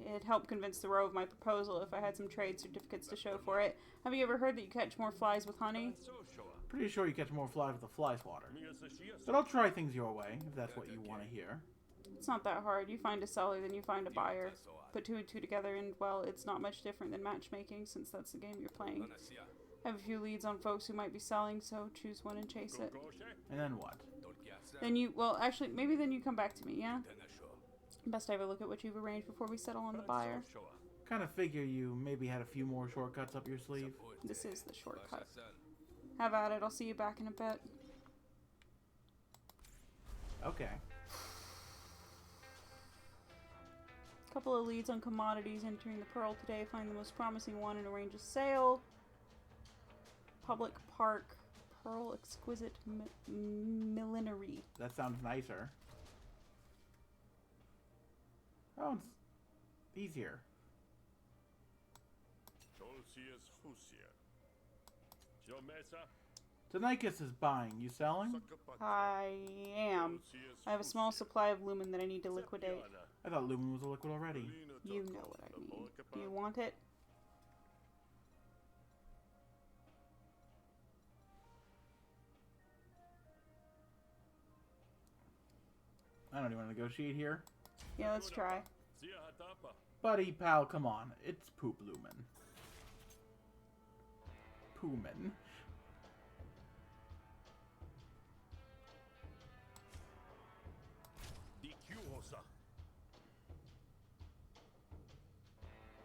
It'd help convince the row of my proposal if I had some trade certificates to show for it. Have you ever heard that you catch more flies with honey? Pretty sure you catch more flies with the fly swatter. But I'll try things your way, if that's what you want to hear. It's not that hard. You find a seller, then you find a buyer. Put two and two together, and, well, it's not much different than matchmaking, since that's the game you're playing. I have a few leads on folks who might be selling, so choose one and chase it. And then what? Then you, well, actually, maybe then you come back to me, yeah? Best I have a look at what you've arranged before we settle on the buyer. Kind of figure you maybe had a few more shortcuts up your sleeve. This is the shortcut. Have at it. I'll see you back in a bit. Okay. Couple of leads on commodities entering the Pearl today. Find the most promising one and arrange a sale. Public Park. Pearl Exquisite Millinery. That sounds nicer. Oh, it's easier. Denikus is buying. You selling? I am. I have a small supply of lumen that I need to liquidate. I thought lumen was a liquid already. You know what I mean. Do you want it? I don't even want to negotiate here. Yeah, let's try. Buddy, pal, come on. It's poop lumen. Poomin.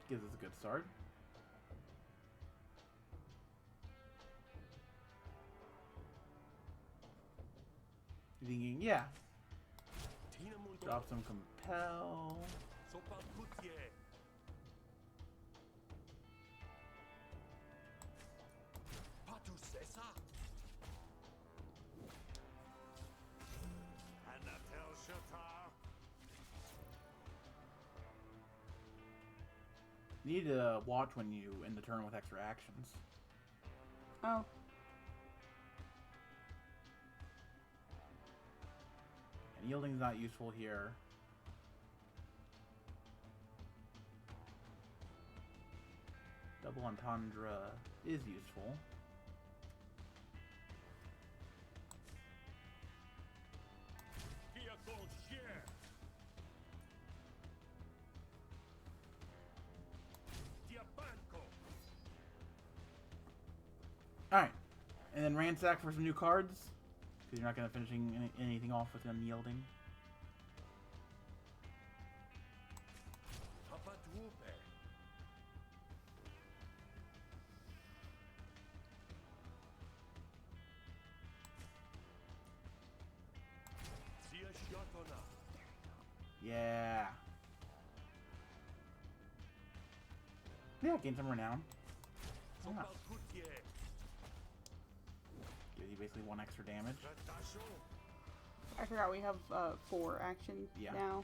Gives us a good start. Thinking, yeah. Drop some compel. You need to watch when you end the turn with extra actions. Oh. And yielding's not useful here. Double entendre is useful. Alright. And then ransack for some new cards. Because you're not going to finishing anything off with unyielding. Yeah. Yeah, gain some renown. Why not? Gives you basically 1 extra damage. I forgot we have 4 action now.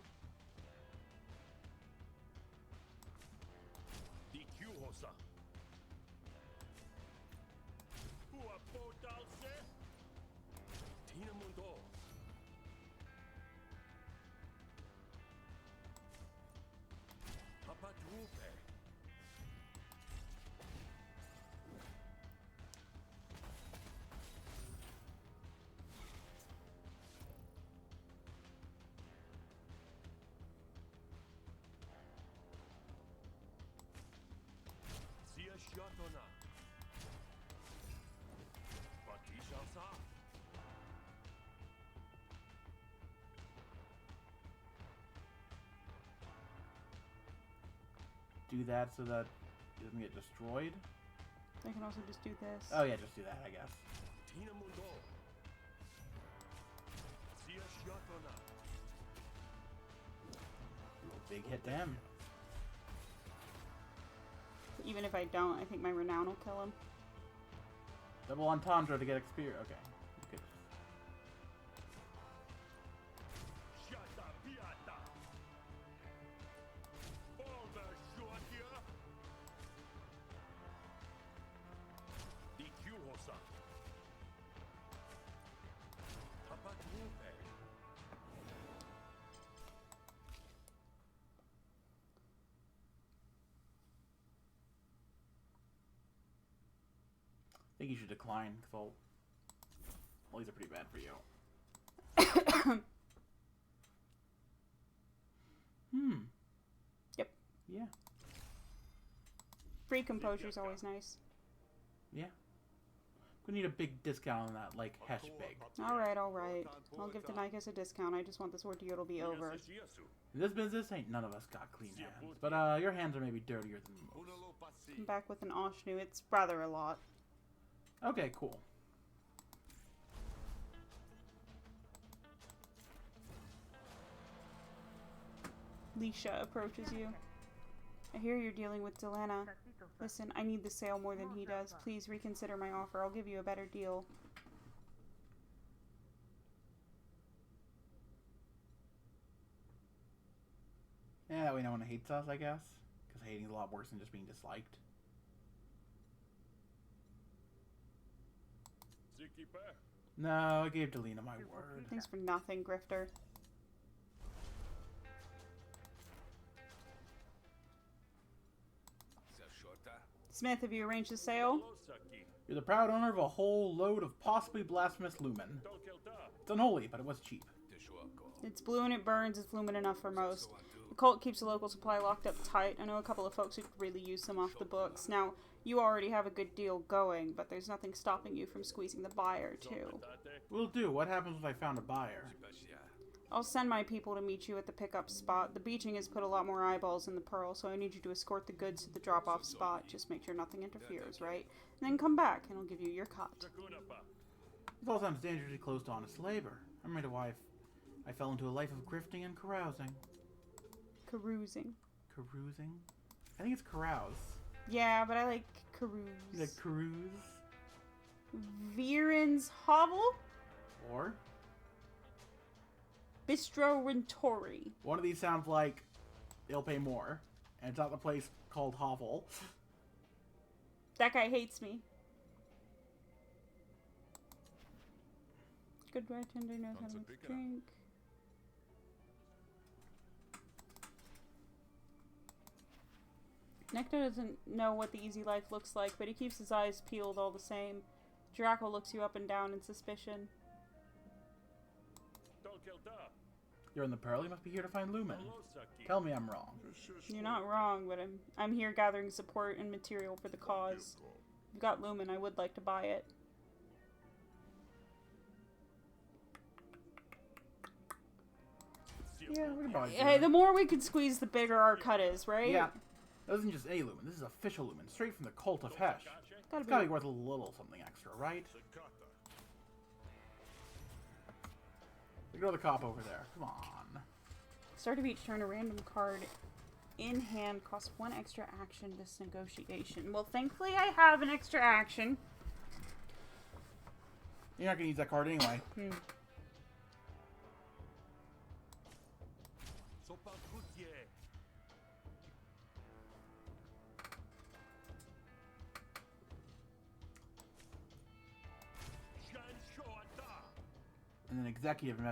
Do that so that it doesn't get destroyed. I can also just do this. Oh yeah, just do that, I guess. Big hit to him. Even if I don't, I think my renown will kill him. Double entendre to get experience. Okay. Good. I think you should decline, because all these are pretty bad for you. Yep. Yeah. Free composure is always nice. Yeah. We need a big discount on that, like Hesh big. Alright, alright. I'll give Danikos a discount. I just want this ordeal to be over. In this business, ain't none of us got clean hands. But your hands are maybe dirtier than most. I'm back with an Oshnu. It's rather a lot. Okay, cool. Lisha approaches you. I hear you're dealing with Delana. Listen, I need the sale more than he does. Please reconsider my offer. I'll give you a better deal. Yeah, that way no one hates us, I guess. Because hating is a lot worse than just being disliked. No, I gave Delina my word. Thanks for nothing, Grifter. Smith, have you arranged the sale? You're the proud owner of a whole load of possibly blasphemous lumen. It's unholy, but it was cheap. It's blue and it burns. It's lumen enough for most. The cult keeps the local supply locked up tight. I know a couple of folks who could really use some off the books. Now, you already have a good deal going, but there's nothing stopping you from squeezing the buyer, too. Will do. What happens if I found a buyer? I'll send my people to meet you at the pickup spot. The beaching has put a lot more eyeballs in the Pearl, so I need you to escort the goods to the drop-off spot. Just make sure nothing interferes, right? And then come back, and I'll give you your cut. This all sounds dangerously close to honest labor. I'm ready why I fell into a life of grifting and carousing. Carousing. Carousing? I think it's carouse. Yeah, but I like carouse. You like carouse? Viren's Hovel? Or? Bistro Rentori. One of these sounds like they'll pay more. And it's not the place called Hovel. That guy hates me. Good bartender knows how to make a drink. Nectar doesn't know what the easy life looks like, but he keeps his eyes peeled all the same. Draco looks you up and down in suspicion. You're in the Pearl, you must be here to find Lumen. Tell me I'm wrong. You're not wrong, but I'm here gathering support and material for the cause. I've got Lumen. I would like to buy it. Yeah, we can buy it. Hey, the more we can squeeze, the bigger our cut is, right? Yeah. This isn't just a Lumen. This is official Lumen, straight from the cult of Hesh. Gotta It's gotta be worth a little something extra, right? Go to the cop over there. Come on. Start of each turn, a random card in hand costs 1 extra action this negotiation. Well, thankfully I have an extra action. You're not gonna use that card anyway. And then executive, and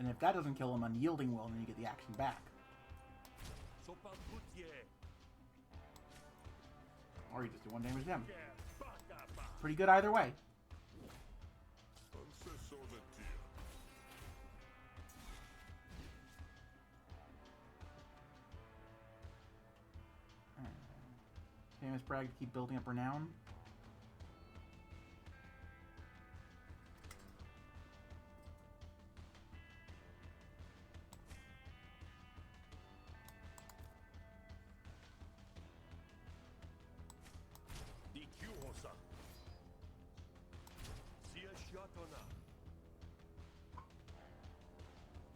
if that doesn't kill him, unyielding will, and then you get the action back. Or you just do 1 damage to him. Pretty good either way. Famous brag to keep building up renown.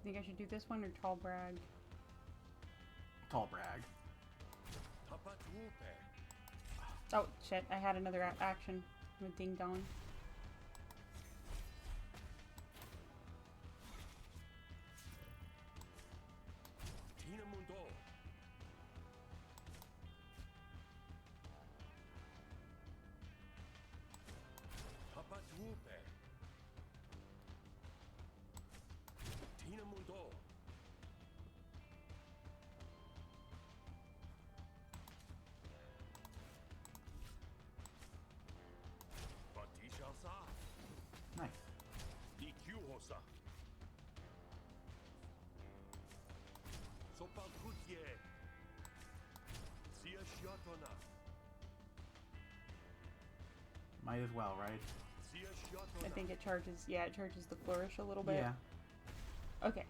Think I should do this one or Tall Brag? Tall brag. Oh, shit. I had another action with Ding Dong. Nice. Might as well, right? I think it charges, yeah, it charges the flourish a little bit. Yeah. Okay.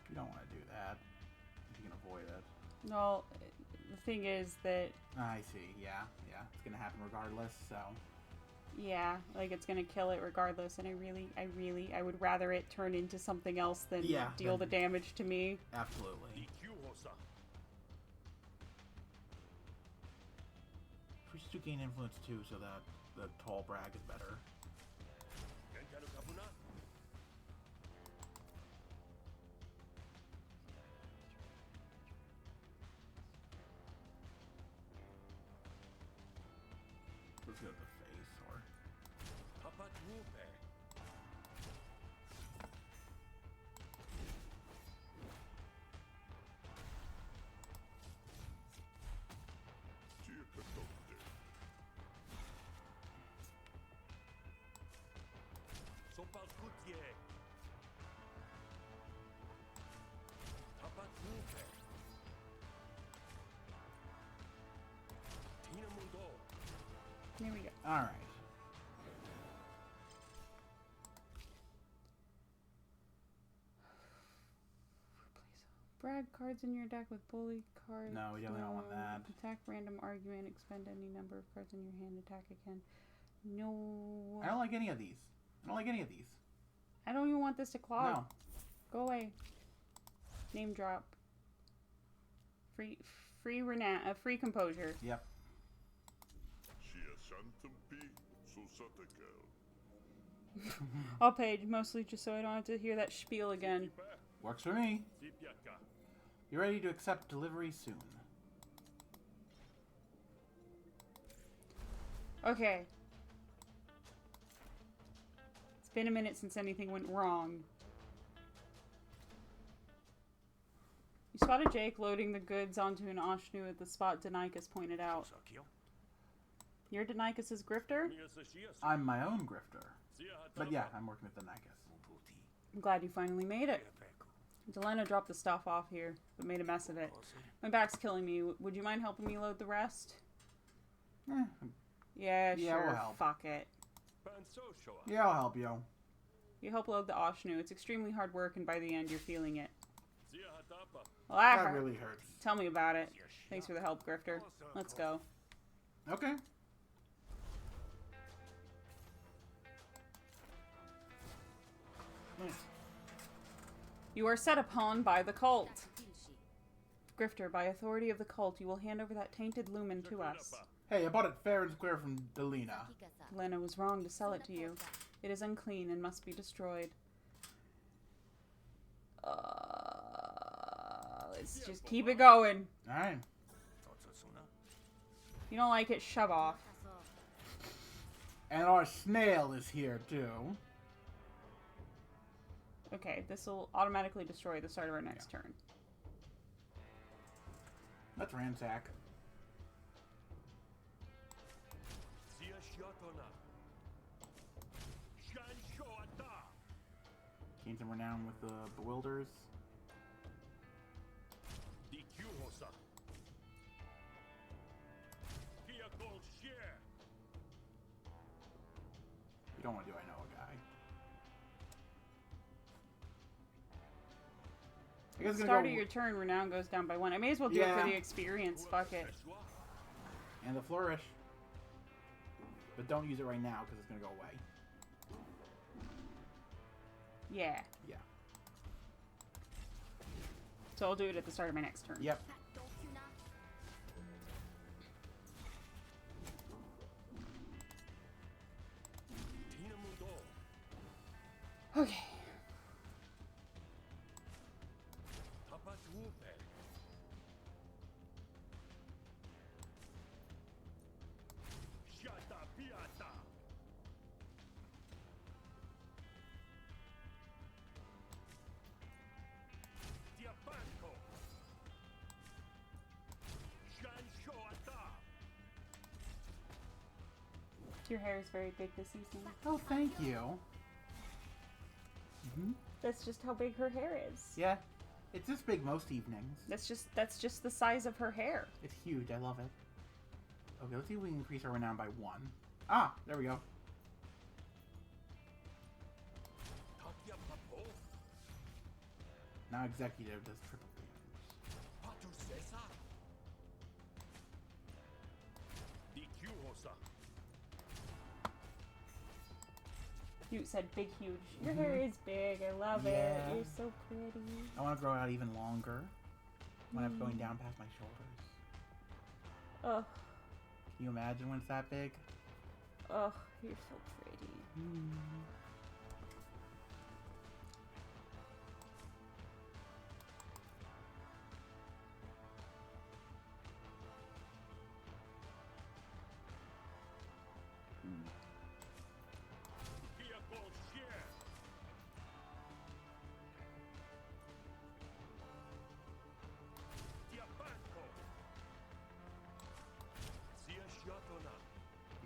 You don't want to do that. If you can avoid it. No, the thing is that, I see, yeah. It's gonna happen regardless, so. yeah, like it's gonna kill it regardless, and I would rather it turn into something else than deal the damage to me. Absolutely. We should gain influence too, so that the tall brag is better. Let's go to the face, or... There we go. Alright. Brag cards in your deck with bully cards. No, we definitely don't want that. Attack random argument, expend any number of cards in your hand, attack again. No. I don't like any of these. I don't even want this to clog. No. Go away. Name drop. Free free composure. Yep. I'll page, mostly just so I don't have to hear that spiel again. Works for me. You're ready to accept delivery soon. Okay. It's been a minute since anything went wrong. You spotted Jake loading the goods onto an Ashnu at the spot Denikus pointed out. You're Denikus' grifter? I'm my own grifter. But yeah, I'm working with the Nikus. I'm glad you finally made it. Delena dropped the stuff off here, but made a mess of it. My back's killing me. Would you mind helping me load the rest? Yeah, sure. We'll help. Fuck it. Yeah, I'll help you. You help load the Ashnu. It's extremely hard work, and by the end, you're feeling it. Well, that really hurts. Tell me about it. Thanks for the help, Grifter. Let's go. Okay. Nice. You are set upon by the cult. Grifter, by authority of the cult, you will hand over that tainted lumen to us. Hey, I bought it fair and square from Delena. Delena was wrong to sell it to you. It is unclean and must be destroyed. Let's just keep it going. Alright. You don't like it, shove off. And our snail is here, too. Okay, this will automatically destroy the start of our next turn. Let's ransack. Gain some renown with the Bewilders. You don't want to do I know a guy. I guess At the start of your turn, renown goes down by 1. I may as well do it for the experience. Fuck it. And the flourish. But don't use it right now because it's going to go away. Yeah. Yeah. So I'll do it at the start of my next turn. Yep. Okay. Your hair is very big this season. Oh, thank you. That's just how big her hair is. Yeah. It's this big most evenings. That's just the size of her hair. It's huge. I love it. Okay, let's see if we can increase our renown by 1. Ah, there we go. Now executive does triple damage. You said big, huge. Your hair is big. I love it. You're so pretty. I want to grow out even longer when I'm going down past my shoulders. Ugh. Can you imagine when it's that big? Ugh, you're so pretty.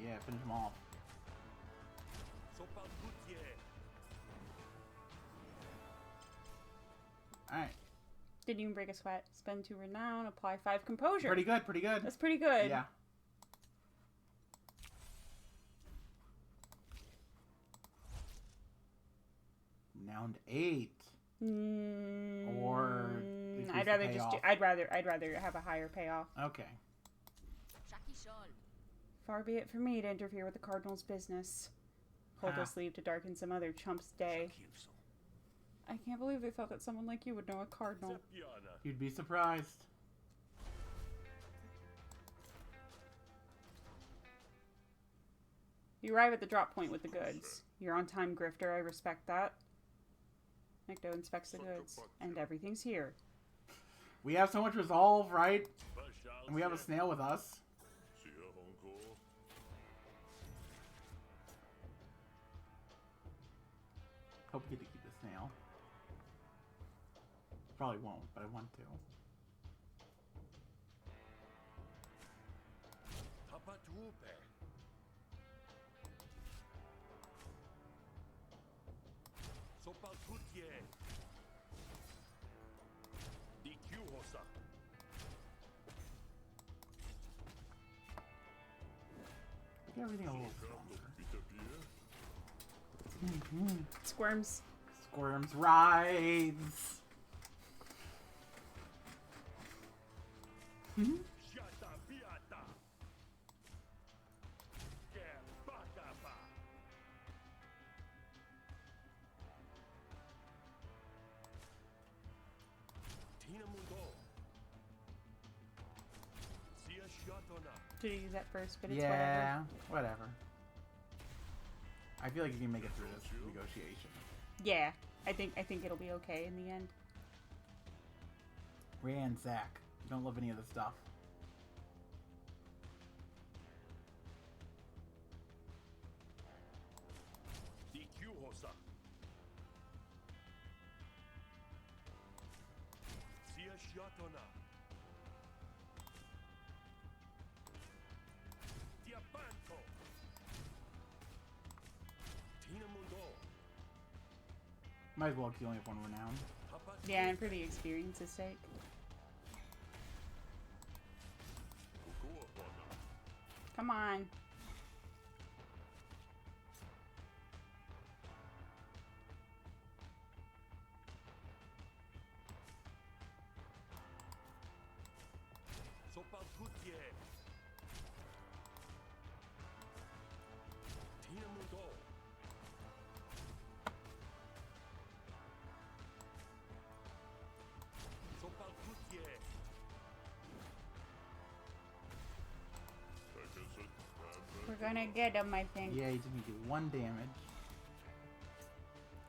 Yeah, finish them off. Alright. Didn't even break a sweat. Spend 2 renown, apply 5 composure. Pretty good, pretty good. That's pretty good. Yeah. Renowned 8. Or I'd rather just I'd rather have a higher payoff. Okay. Far be it from me to interfere with the Cardinal's business. Cultists leave to darken some other chump's day. I can't believe they thought that someone like you would know a Cardinal. You'd be surprised. You arrive at the drop point with the goods. You're on time, Grifter. I respect that. Nikto inspects the goods, and everything's here. We have so much resolve, right? And we have a snail with us. Hope we get to keep the snail. Probably won't, but I want to. Get everything a little stronger. Squirms. Squirms rides. Should use that first, but it's yeah, whatever. I feel like you can make it through this negotiation. Yeah, I think it'll be okay in the end. Ransack. You don't love any of the stuff. Might as well, because you only have one renown. Yeah, and for the experience's sake. Come on. We're gonna get him, I think. Yeah, he's gonna do 1 damage.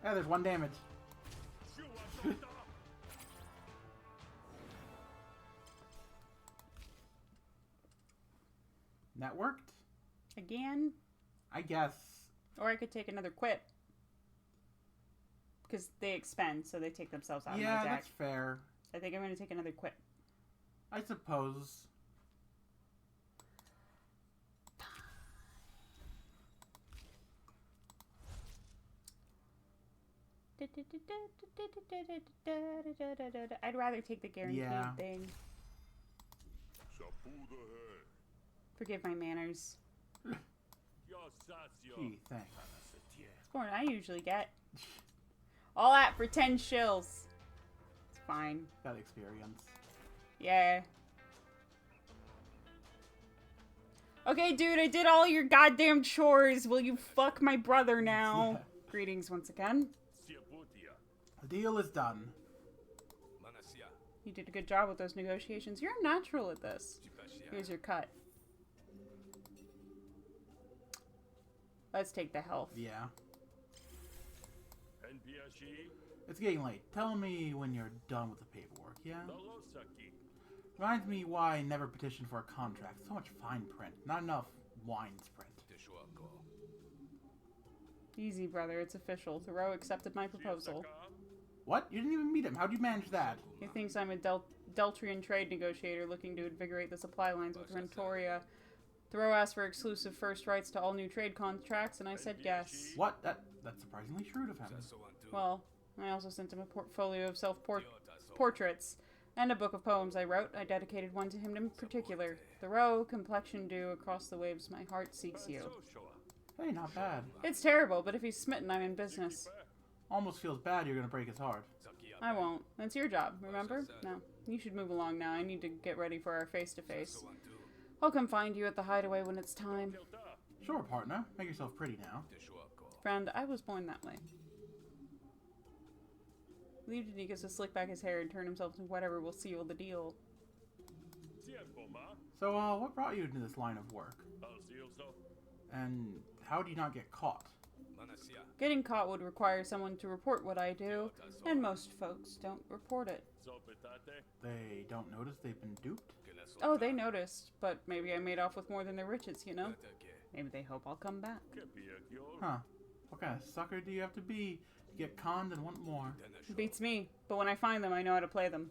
Yeah, there's 1 damage. That worked? Again? I guess. Or I could take another quip. Because they expend, so they take themselves out of my Yeah, deck. that's fair. I think I'm gonna take another quip. I suppose. I'd rather take the guaranteed thing. Forgive my manners. Gee, thanks. It's more than I usually get. All that for 10 shills. It's fine. Got experience. Yeah. Okay, dude, I did all your goddamn chores. Will you fuck my brother now? Yeah. Greetings once again. The deal is done. You did a good job with those negotiations. You're a natural at this. Here's your cut. Let's take the health. Yeah. It's getting late. Tell me when you're done with the paperwork, yeah? Reminds me why I never petitioned for a contract. So much fine print. Not enough wines print. Easy, brother. It's official. Thoreau accepted my proposal. What? You didn't even meet him. How'd you manage that? He thinks I'm a Deltrian trade negotiator looking to invigorate the supply lines with Rentoria. Thoreau asked for exclusive first rights to all new trade contracts, and I said yes. What? That's surprisingly shrewd of him. Well, I also sent him a portfolio of self-portraits and a book of poems I wrote. I dedicated one to him in particular. Thoreau, complexion dew, across the waves my heart seeks you. Hey, not bad. It's terrible, but if he's smitten, I'm in business. Almost feels bad you're gonna break his heart. I won't. That's your job, remember? No. You should move along now. I need to get ready for our face-to-face. I'll come find you at the hideaway when it's time. Sure, partner. Make yourself pretty now. Friend, I was born that way. Leave Danicus to slick back his hair and turn himself into whatever will seal the deal. So, what brought you into this line of work? And how do you not get caught? Getting caught would require someone to report what I do, and most folks don't report it. They don't notice they've been duped? Oh, they noticed, but maybe I made off with more than their riches, you know? Maybe they hope I'll come back. Huh. What kind of sucker do you have to be Get conned and want more. Beats me. But when I find them, I know how to play them.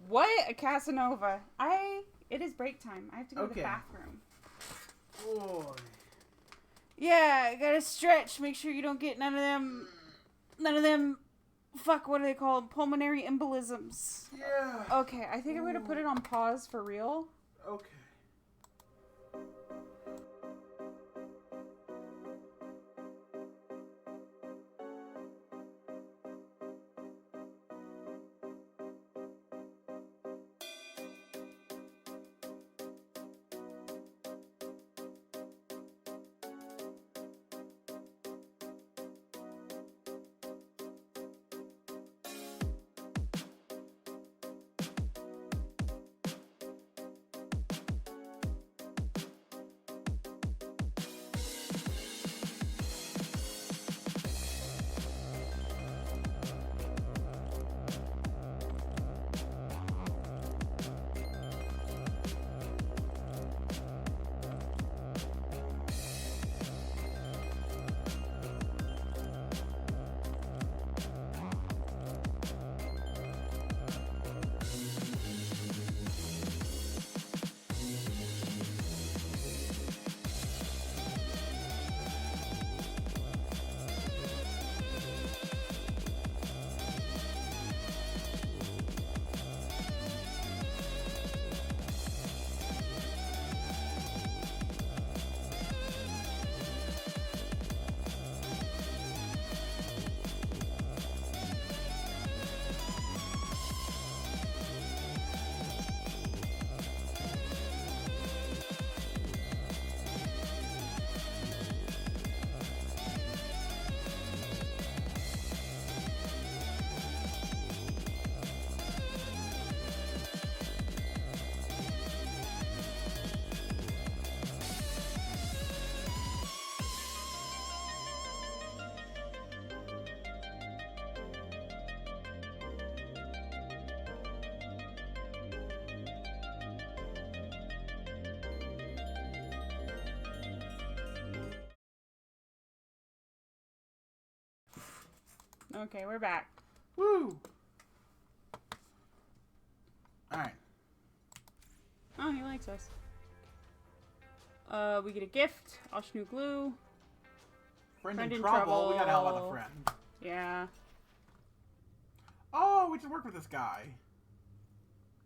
What? A Casanova. It is break time. I have to go to the bathroom. Boy. Yeah, I gotta stretch. Make sure you don't get none of them, fuck, what are they called? Pulmonary embolisms. Yeah. Okay, I think I'm gonna put it on pause for real. Okay. Okay, we're back. Woo! Alright. Oh, he likes us. We get a gift. Oshnu glue. Friend Friend in in trouble. We got help trouble. out a friend. Yeah. Oh, we should work with this guy.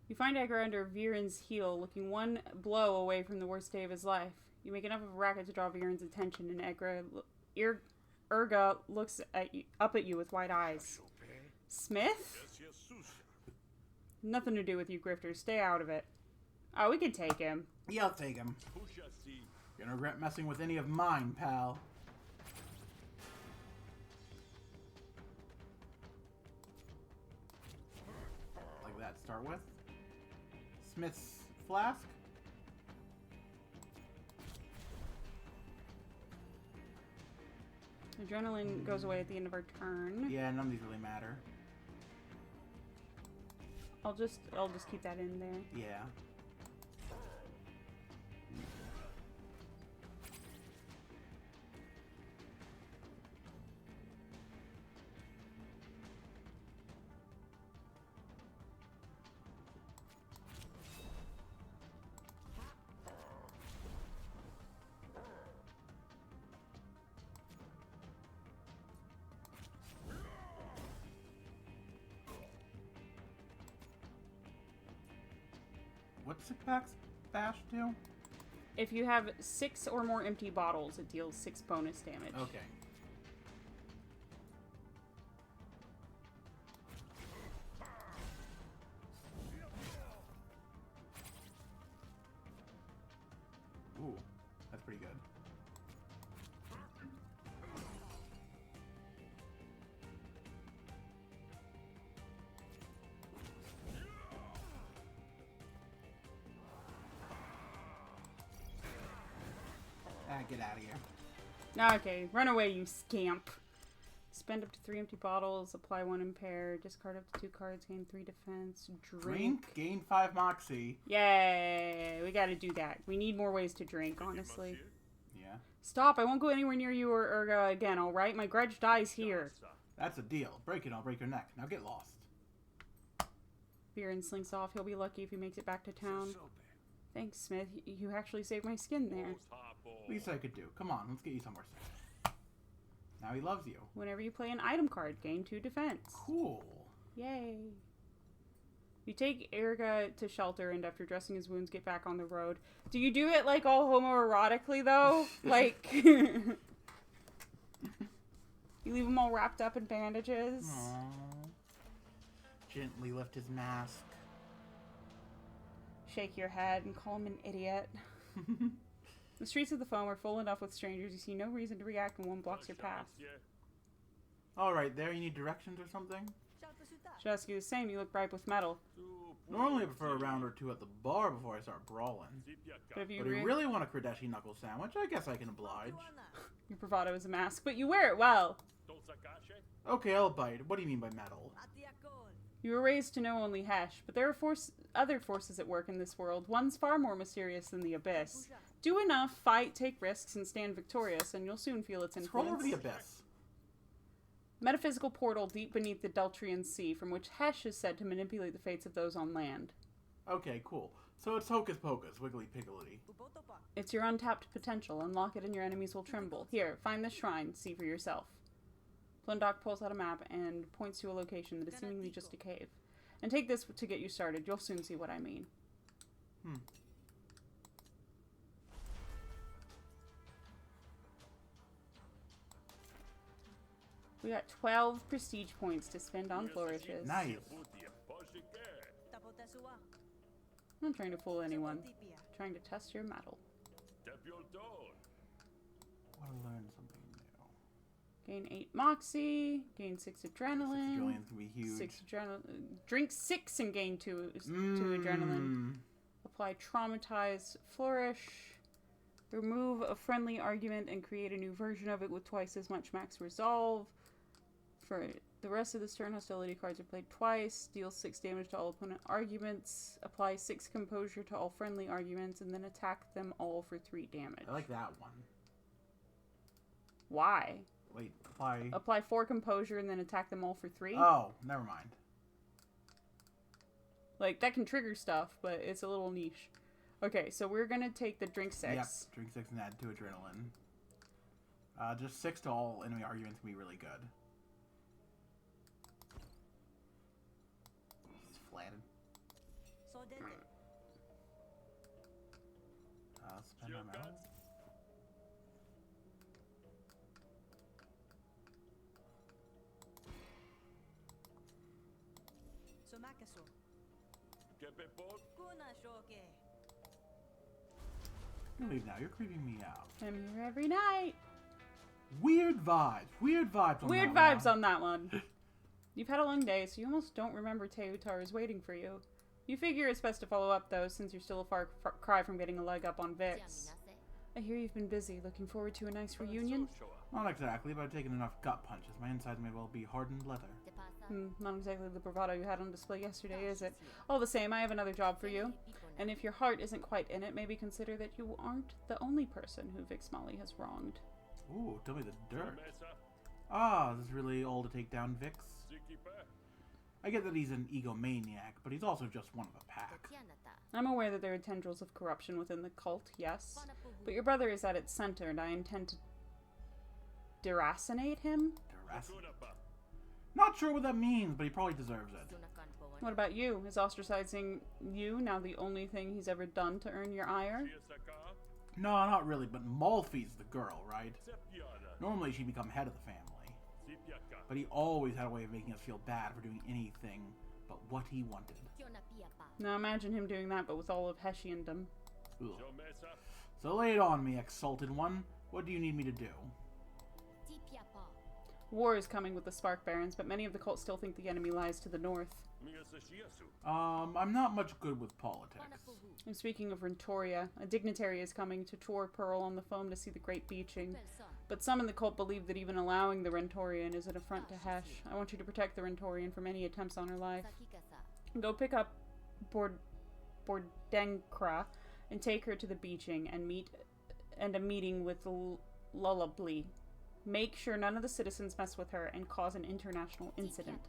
You find Edgar under Viren's heel, looking one blow away from the worst day of his life. You make enough of a racket to draw Viren's attention, and Urga looks up at you with wide eyes. Smith? Nothing to do with you, Grifters. Stay out of it. Oh, we can take him. Yeah, I'll take him. You're gonna regret messing with any of mine, pal. Like that, start with. Smith's flask. Adrenaline goes away at the end of our turn. Yeah, none of these really matter. I'll just keep that in there. Yeah. What's Sick Bash do? If you have 6 or more empty bottles, it deals 6 bonus damage. Okay. Ooh, that's pretty good. Get out of here. Okay, run away, you scamp. Spend up to 3 empty bottles, apply 1 impair, discard up to 2 cards, gain 3 defense, drink. Gain 5 moxie. Yay! We gotta do that. We need more ways to drink, honestly. Yeah. yeah? Stop, I won't go anywhere near you or Urga again, alright? My grudge dies here. That's a deal. Break it, I'll break your neck. Now get lost. Viren slinks off. He'll be lucky if he makes it back to town. Thanks, Smith. You actually saved my skin there. Least I could do. Come on, let's get you somewhere safe. Now he loves you. Whenever you play an item card, gain 2 defense. Cool. Yay. You take Erga to shelter and after dressing his wounds, get back on the road. Do you do it like all homoerotically though? Like, you leave him all wrapped up in bandages? Aww. Gently lift his mask. Shake your head and call him an idiot. The streets of the foam are full enough with strangers. You see no reason to react when one blocks your path. Alright, there, you need directions or something? Should ask you the same. You look ripe with metal. Normally I prefer a round or two at the bar before I start brawling. But if you But I really want a Kredeshi knuckle sandwich, I guess I can oblige. Your bravado is a mask, but you wear it well. Okay, I'll bite. What do you mean by metal? You were raised to know only Hesh, but there are other forces at work in this world. One's far more mysterious than the Abyss. Do enough, fight, take risks, and stand victorious, and you'll soon feel its influence. Scroll over the Abyss. Metaphysical portal deep beneath the Deltrian Sea, from which Hesh is said to manipulate the fates of those on land. Okay, cool. So it's hocus pocus, wiggly piggledy. It's your untapped potential. Unlock it and your enemies will tremble. Here, find this shrine. See for yourself. Plundok pulls out a map and points to a location that is seemingly just a cave. And take this to get you started. You'll soon see what I mean. We got 12 prestige points to spend on flourishes. Nice. I'm not trying to fool anyone. I'm trying to test your mettle. Want to learn something new. Gain 8 moxie. Gain 6 adrenaline. Julian's gonna be huge. 6 adrenaline. Drink 6 and gain 2 adrenaline. Apply traumatized flourish. Remove a friendly argument and create a new version of it with twice as much max resolve. For the rest of this turn, hostility cards are played twice. Deal 6 damage to all opponent arguments. Apply 6 composure to all friendly arguments, and then attack them all for 3 damage. I like that one. Why? Wait, apply... Apply 4 composure and then attack them all for 3? Oh, never mind. Like, that can trigger stuff, but it's a little niche. Okay, so we're gonna take the drink 6. Yep, drink 6 and add 2 adrenaline. Just 6 to all enemy arguments can be really good. It's flattened. Spend my metal. You leave now. You're creeping me out. I'm here every night. Weird vibes. Weird vibes on Weird that vibes one. on that one. You've had a long day, so you almost don't remember Teutar is waiting for you. You figure it's best to follow up, though, since you're still a far cry from getting a leg up on Vix. I hear you've been busy. Looking forward to a nice reunion? Not exactly, but I've taken enough gut punches. My insides may well be hardened leather. Not exactly the bravado you had on display yesterday, is it? All the same, I have another job for you. And if your heart isn't quite in it, maybe consider that you aren't the only person who Vix Molly has wronged. Ooh, tell me the dirt. Ah, this is really all to take down Vix? I get that he's an egomaniac, but he's also just one of a pack. I'm aware that there are tendrils of corruption within the cult, yes. But your brother is at its center, and I intend to deracinate him? Deracinate? Not sure what that means, but he probably deserves it. What about you? Is ostracizing you now the only thing he's ever done to earn your ire? No, not really, but Malfi's the girl, right? Normally she'd become head of the family. But he always had a way of making us feel bad for doing anything but what he wanted. Now imagine him doing that, but with all of Hessiandom. Ugh. So lay it on me, exalted one. What do you need me to do? War is coming with the Spark Barons, but many of the cult still think the enemy lies to the north. I'm not much good with politics. And speaking of Rentoria, a dignitary is coming to tour Pearl on the foam to see the Great Beaching. But some in the cult believe that even allowing the Rentorian is an affront to Hesh. I want you to protect the Rentorian from any attempts on her life. Go pick up Bordenkra and take her to the beaching and meet and a meeting with Lullably. Make sure none of the citizens mess with her and cause an international incident.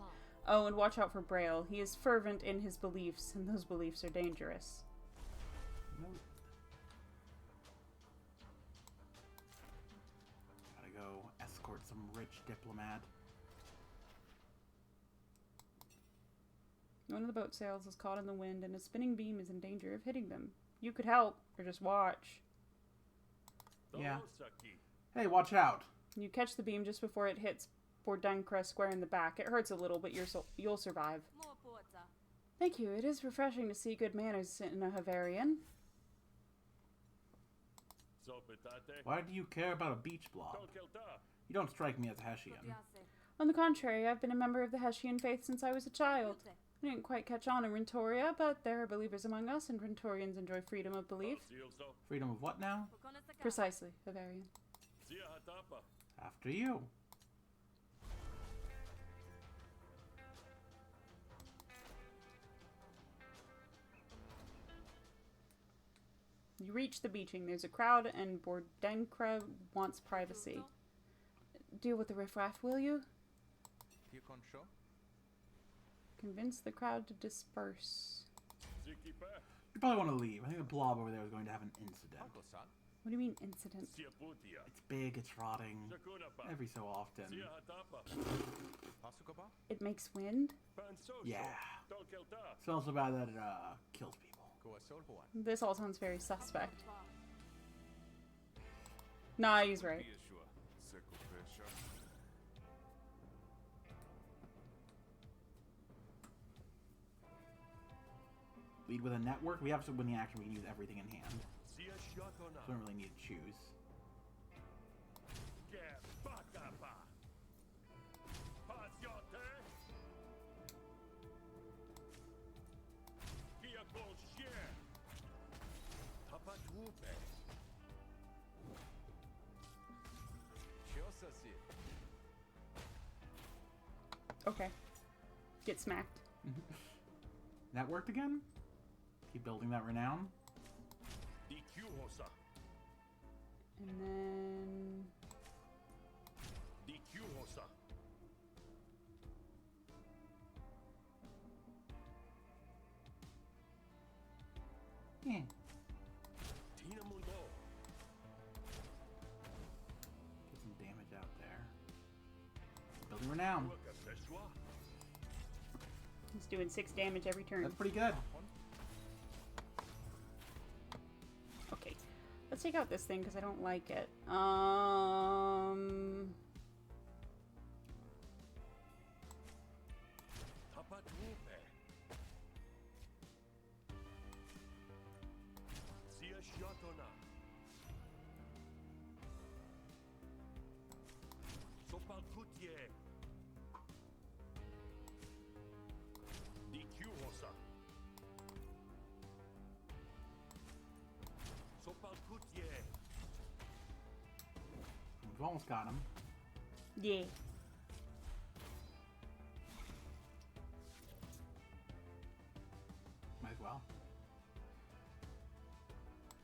Oh, and watch out for Braille. He is fervent in his beliefs, and those beliefs are dangerous. Nope. Gotta go escort some rich diplomat. One of the boat sails is caught in the wind, and a spinning beam is in danger of hitting them. You could help, or just watch. Yeah. Hey, watch out! You catch the beam just before it hits Bordenkra square in the back. It hurts a little, but you'll survive. Thank you. It is refreshing to see good manners in a Havarian. Why do you care about a beach blob? You don't strike me as a Hessian. On the contrary, I've been a member of the Hessian faith since I was a child. I didn't quite catch on in Rentoria, but there are believers among us, and Rentorians enjoy freedom of belief. Freedom of what now? Precisely, Havarian. After you. You reach the beaching. There's a crowd, and Bordenkra wants privacy. Deal with the riffraff, will you? Convince the crowd to disperse. You probably want to leave. I think the blob over there is going to have an incident. What do you mean, incident? It's big, it's rotting. Every so often. It makes wind? Yeah. Smells so bad that it kills people. This all sounds very suspect. Nah, he's right. Lead with a network? We have to win the action, we can use everything in hand. So we don't really need to choose. Okay. Get smacked. That worked again? Keep building that renown. And then... Yeah. Get some damage out there. Building renown. He's doing 6 damage every turn. That's pretty good. Okay. Let's take out this thing because I don't like it. We've almost got him. Yeah. Might as well.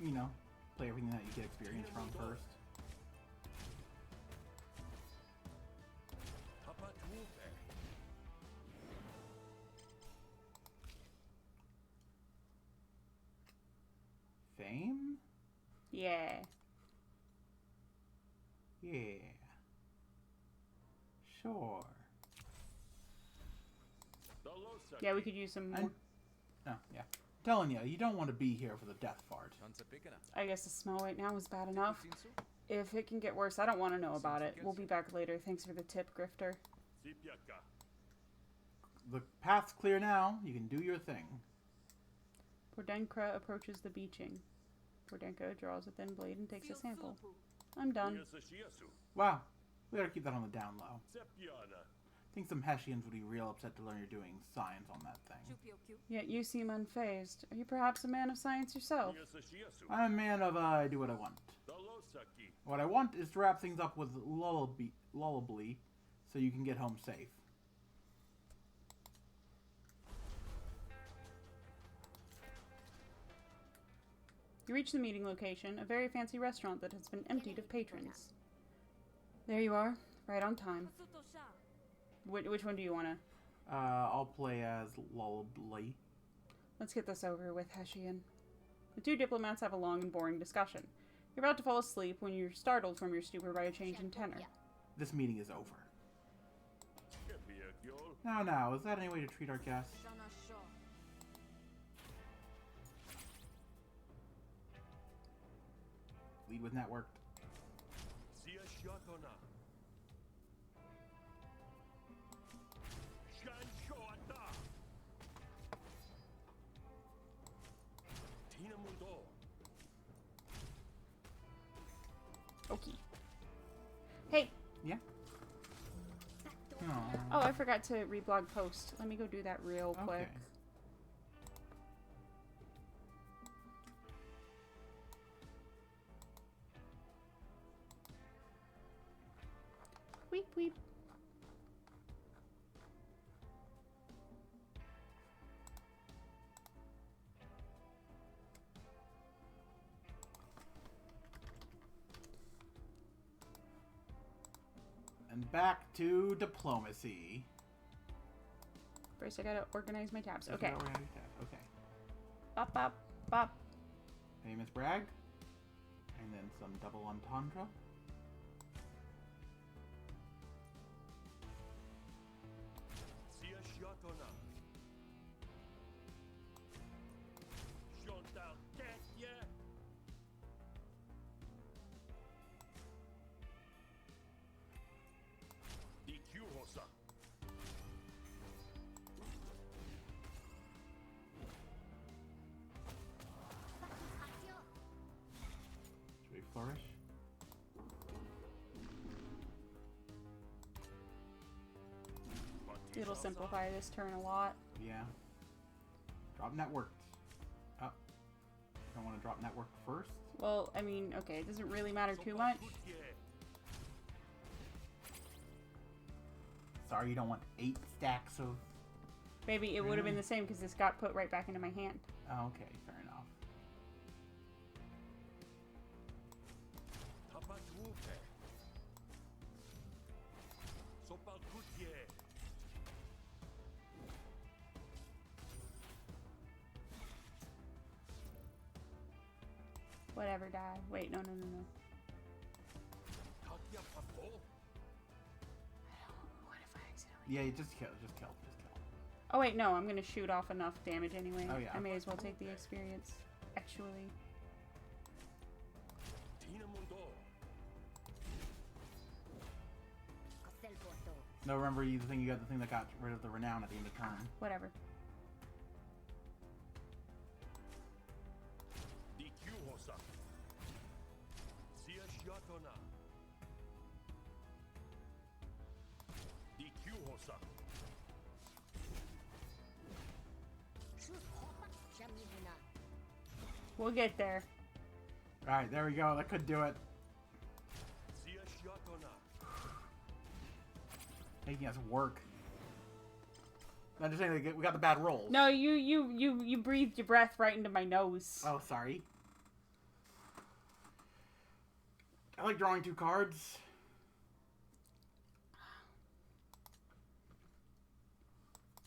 You know, play everything that you get experience from first. Fame? Yeah. Yeah. Sure. Yeah, we could use some more. Oh, yeah. I'm telling you, you don't want to be here for the death fart. I guess the smell right now is bad enough. If it can get worse, I don't want to know about it. We'll be back later. Thanks for the tip, Grifter. The path's clear now. You can do your thing. Bordenkra approaches the beaching. Bordenko draws a thin blade and takes a sample. I'm done. Wow. We gotta keep that on the down low. I think some Hessians would be real upset to learn you're doing science on that thing. Yet you seem unfazed. Are you perhaps a man of science yourself? I'm a man of, I do what I want. What I want is to wrap things up with lullably so you can get home safe. You reach the meeting location, a very fancy restaurant that has been emptied of patrons. There you are, right on time. Which one do you want to? I'll play as Lullably. Let's get this over with, Heshian. The two diplomats have a long and boring discussion. You're about to fall asleep when you're startled from your stupor by a change in tenor. This meeting is over. Now, is that any way to treat our guests? Lead with networked. Okay. Hey! Yeah? Oh, I forgot to reblog post. Let me go do that real quick. Okay. Weep, weep. And back to diplomacy. First, I gotta organize my tabs. That's Okay. what we're gonna do. Okay. Bop, bop, bop. Famous brag. And then some double entendre. Should we flourish? It'll simplify this turn a lot. Yeah. Drop networked. Oh. Don't want to drop networked first? Well, I mean, okay, it doesn't really matter too much. Sorry, you don't want 8 stacks of... Maybe it would have been the same because this got put right back into my hand. Oh, okay, fair enough. Whatever, die. Wait, no. What if I accidentally... Yeah, you just kill. Oh wait, no, I'm gonna shoot off enough damage anyway. Oh, yeah. I may as well take the experience, actually. No, remember you got the thing that got rid of the renown at the end of turn. Whatever. We'll get there. Alright, there we go. That could do it. Making us work. I'm just saying we got the bad rolls. No, you breathed your breath right into my nose. Oh, sorry. I like drawing 2 cards.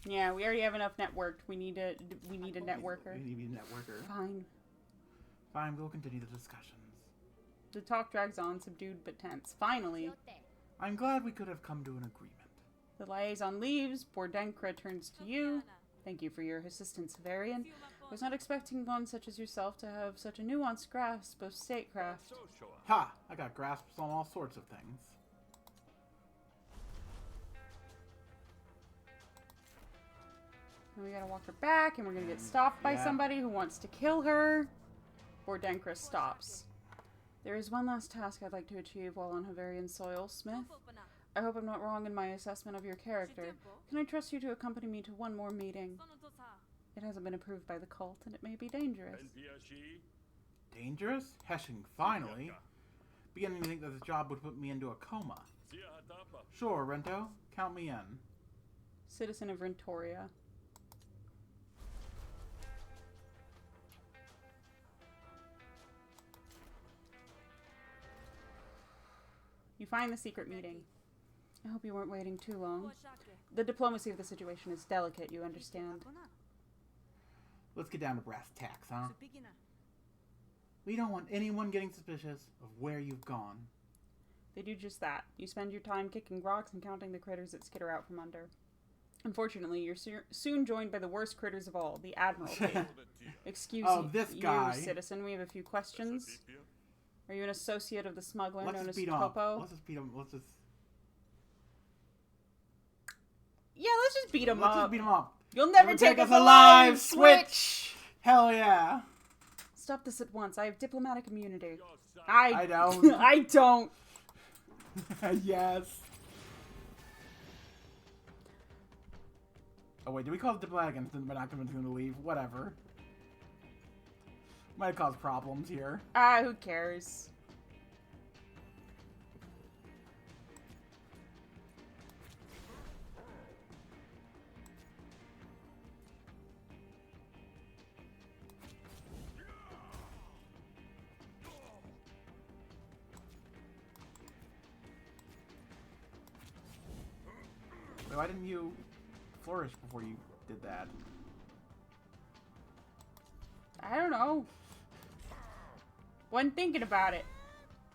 Yeah, we already have enough networked. We need a networker. We need to be a networker. Fine. Fine, we'll continue the discussions. The talk drags on, subdued but tense. Finally, I'm glad we could have come to an agreement. the liaison leaves. Bordenkra turns to you. Thank you for your assistance, Severian. I was not expecting one such as yourself to have such a nuanced grasp of statecraft. Ha! I got grasps on all sorts of things. And we gotta walk her back, and we're gonna get stopped by Yeah. somebody who wants to kill her. Bordenkra stops. There is one last task I'd like to achieve while on Havarian soil, Smith. I hope I'm not wrong in my assessment of your character. Can I trust you to accompany me to one more meeting? It hasn't been approved by the cult, and it may be dangerous. Dangerous? Heshing, finally. Beginning to think that this job would put me into a coma. Sure, Rento. Count me in. Citizen of Rentoria. You find the secret meeting. I hope you weren't waiting too long. The diplomacy of the situation is delicate, you understand. Let's get down to brass tacks, huh? We don't want anyone getting suspicious of where you've gone. They do just that. You spend your time kicking rocks and counting the critters that skitter out from under. Unfortunately, you're soon joined by the worst critters of all, the Admiralty. Excuse this guy. You, citizen, we have a few questions. Are you an associate of the smuggler known as Topo? Let's just beat him. Let's just beat him up. Let's just beat him up. You'll never take us alive, Switch! Hell yeah. Stop this at once. I have diplomatic immunity. I don't. I don't. Yes. Oh wait, did we call it diplomatic and we're not convincing him to leave? Whatever. Might cause problems here. Who cares? Wait, why didn't you flourish before you did that? I don't know. Wasn't thinking about it.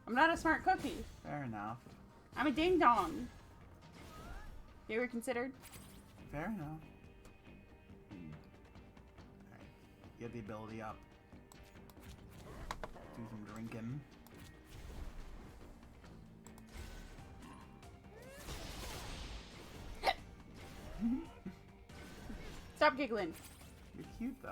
I'm not a smart cookie. Fair enough. I'm a ding dong. You ever considered? Fair enough. Alright. Get the ability up. Do some drinking. Stop giggling. You're cute though.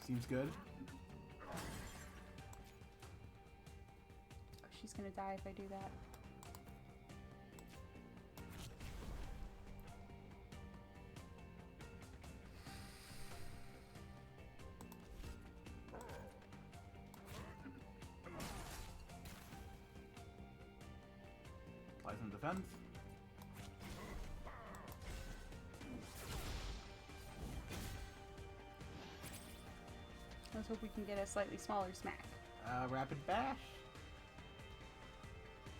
Seems good. Oh, she's gonna die if I do that. Apply some defense. Let's hope we can get a slightly smaller smack. Rapid bash?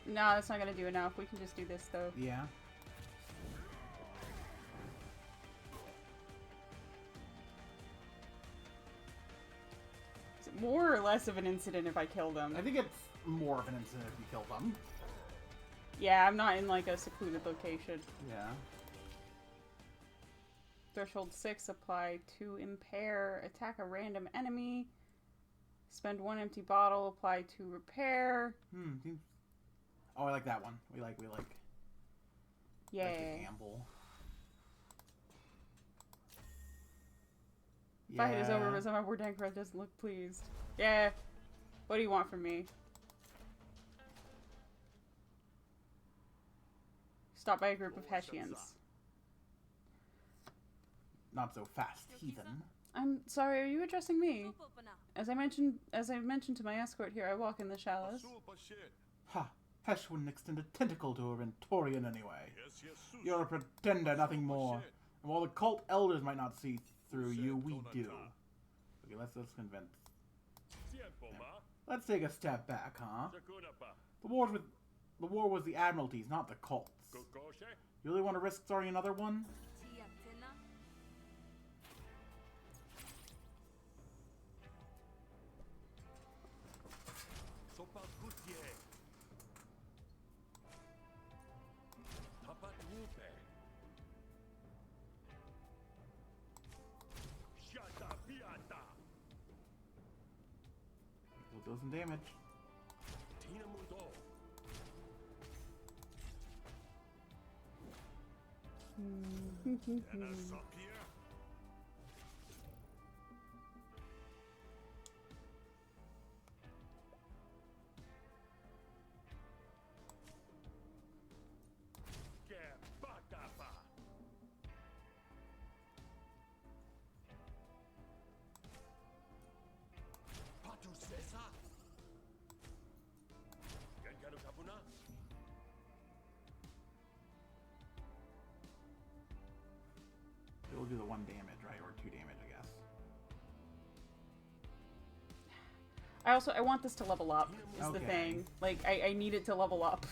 No, that's not gonna do enough. We can just do this though. Yeah. Is it more or less of an incident if I kill them? I think it's more of an incident if you kill them. Yeah, I'm not in like a secluded location. Yeah. Threshold 6, apply to impair, attack a random enemy, spend 1 empty bottle, apply to repair. Oh, I like that one. We like Yeah. like to gamble. Fight is over, but somehow Wardankra doesn't look pleased. Yeah. What do you want from me? Stop by a group of Hessians. Not so fast, heathen. I'm sorry, are you addressing me? As I mentioned to my escort here, I walk in the shallows. Ha! Hesh wouldn't extend a tentacle to a Ventorian anyway. You're a pretender, nothing more. And while the cult elders might not see through you, we do. Okay, let's convince. Yeah. Let's take a step back, huh? The war was the Admiralties, not the cults. You really want to risk starting another one? We'll do some damage. do the 1 damage, right? Or 2 damage, I guess. I want this to level up, is the Okay. thing. Like, I need it to level up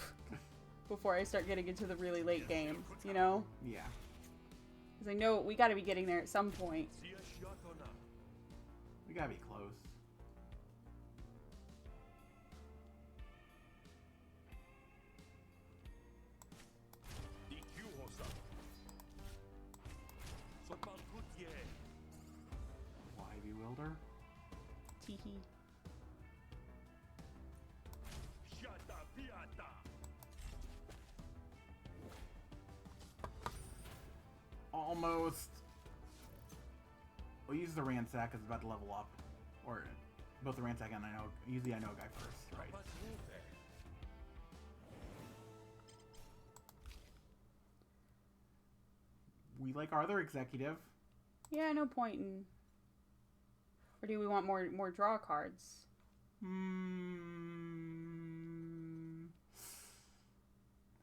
before I start getting into the really late game, you know? Yeah. Because I know we gotta be getting there at some point. We gotta be close. Why bewilder? Teehee. Almost. We'll use the ransack because it's about to level up. Or both the ransack and I know. Usually I know a guy first, right? We like our other executive. Yeah, no point in... Or do we want more draw cards? I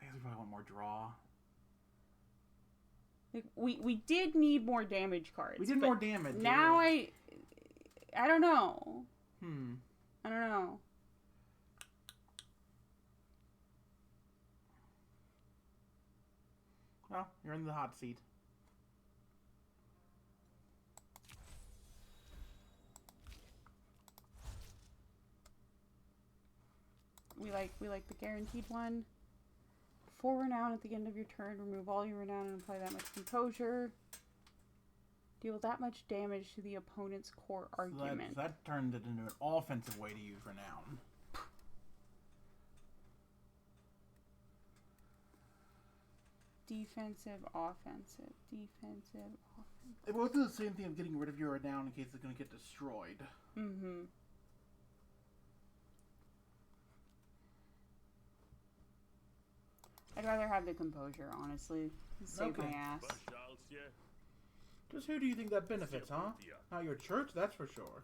guess we probably want more draw. Like, we did need more damage cards. We did but more damage. Now yeah. I don't know. I don't know. Well, you're in the hot seat. We like the guaranteed one. 4 renown at the end of your turn. Remove all your renown and apply that much composure. Deal that much damage to the opponent's core argument. So that turned it into an offensive way to use renown. Defensive, offensive, defensive, offensive. It wasn't the same thing of getting rid of your renown in case it's going to get destroyed. Mm-hmm. I'd rather have the composure, honestly. Save my Okay. ass. Just who do you think that benefits, huh? Not your church, that's for sure.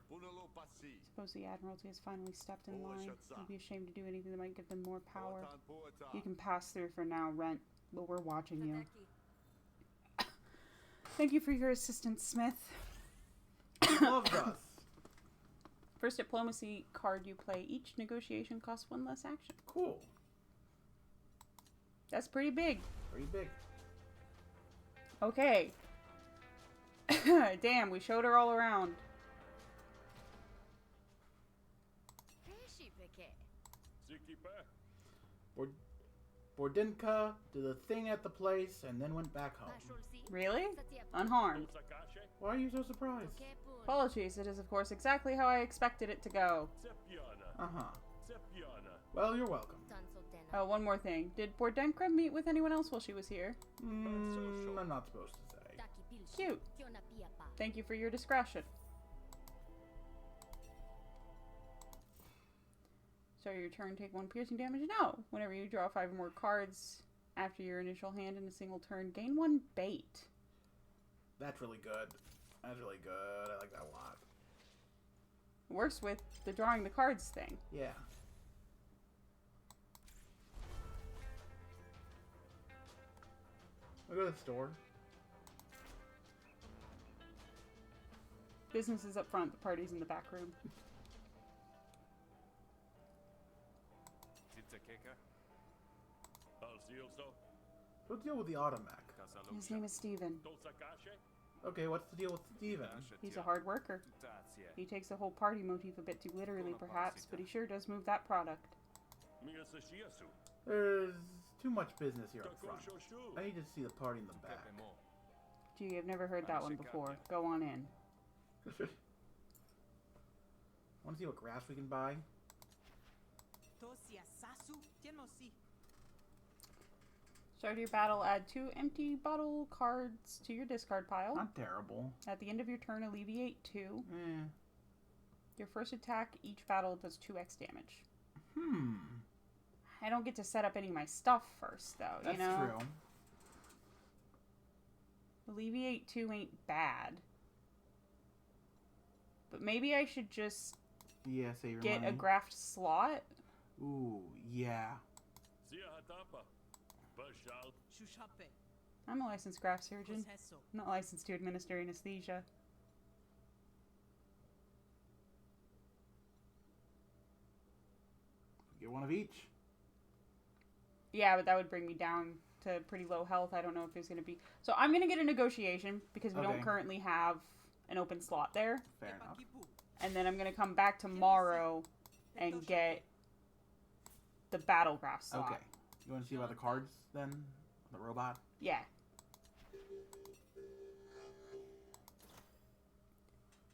Suppose the Admiralty has finally stepped in line. I'd be ashamed to do anything that might give them more power. You can pass through for now, Rent, but we're watching you. Thank you for your assistance, Smith. Loved us. First diplomacy card you play. Each negotiation costs 1 less action. Cool. That's pretty big. Pretty big. Okay. Damn, we showed her all around. Bordinka did a thing at the place and then went back home. Really? Unharmed. Why are you so surprised? Apologies, it is of course exactly how I expected it to go. Uh-huh. Well, you're welcome. Oh, one more thing. Did Bordenka meet with anyone else while she was here? I'm not supposed to say. Cute. Thank you for your discretion. Start your turn, take 1 piercing damage? No. Whenever you draw 5 or more cards after your initial hand in a single turn, gain 1 bait. That's really good. That's really good. I like that a lot. It works with the drawing the cards thing. Yeah. I'll go to the store. Business is up front, the party's in the back room. What's the deal with the automac? His name is Steven. Okay, what's the deal with Steven? He's a hard worker. He takes the whole party motif a bit too literally, perhaps, but he sure does move that product. There's too much business here up front. I need to see the party in the back. Gee, I've never heard that one before. Go on in. Want to see what grass we can buy? Start your battle, add 2 empty bottle cards to your discard pile. Not terrible. At the end of your turn, alleviate 2. Eh. Your first attack each battle does 2x damage. Hmm. I don't get to set up any of my stuff first, though, That's you know? true. Alleviate 2 ain't bad. But maybe I should just Yeah, save your get money. a graft slot. Ooh, yeah. I'm a licensed craft surgeon. I'm not licensed to administer anesthesia. Get one of each. Yeah, but that would bring me down to pretty low health. I don't know if there's going to be... So I'm going to get a negotiation because we don't currently have an open slot there. Fair enough. And then I'm going to come back tomorrow and get the battlecraft slot. Okay. You want to see about the cards then? The robot? Yeah.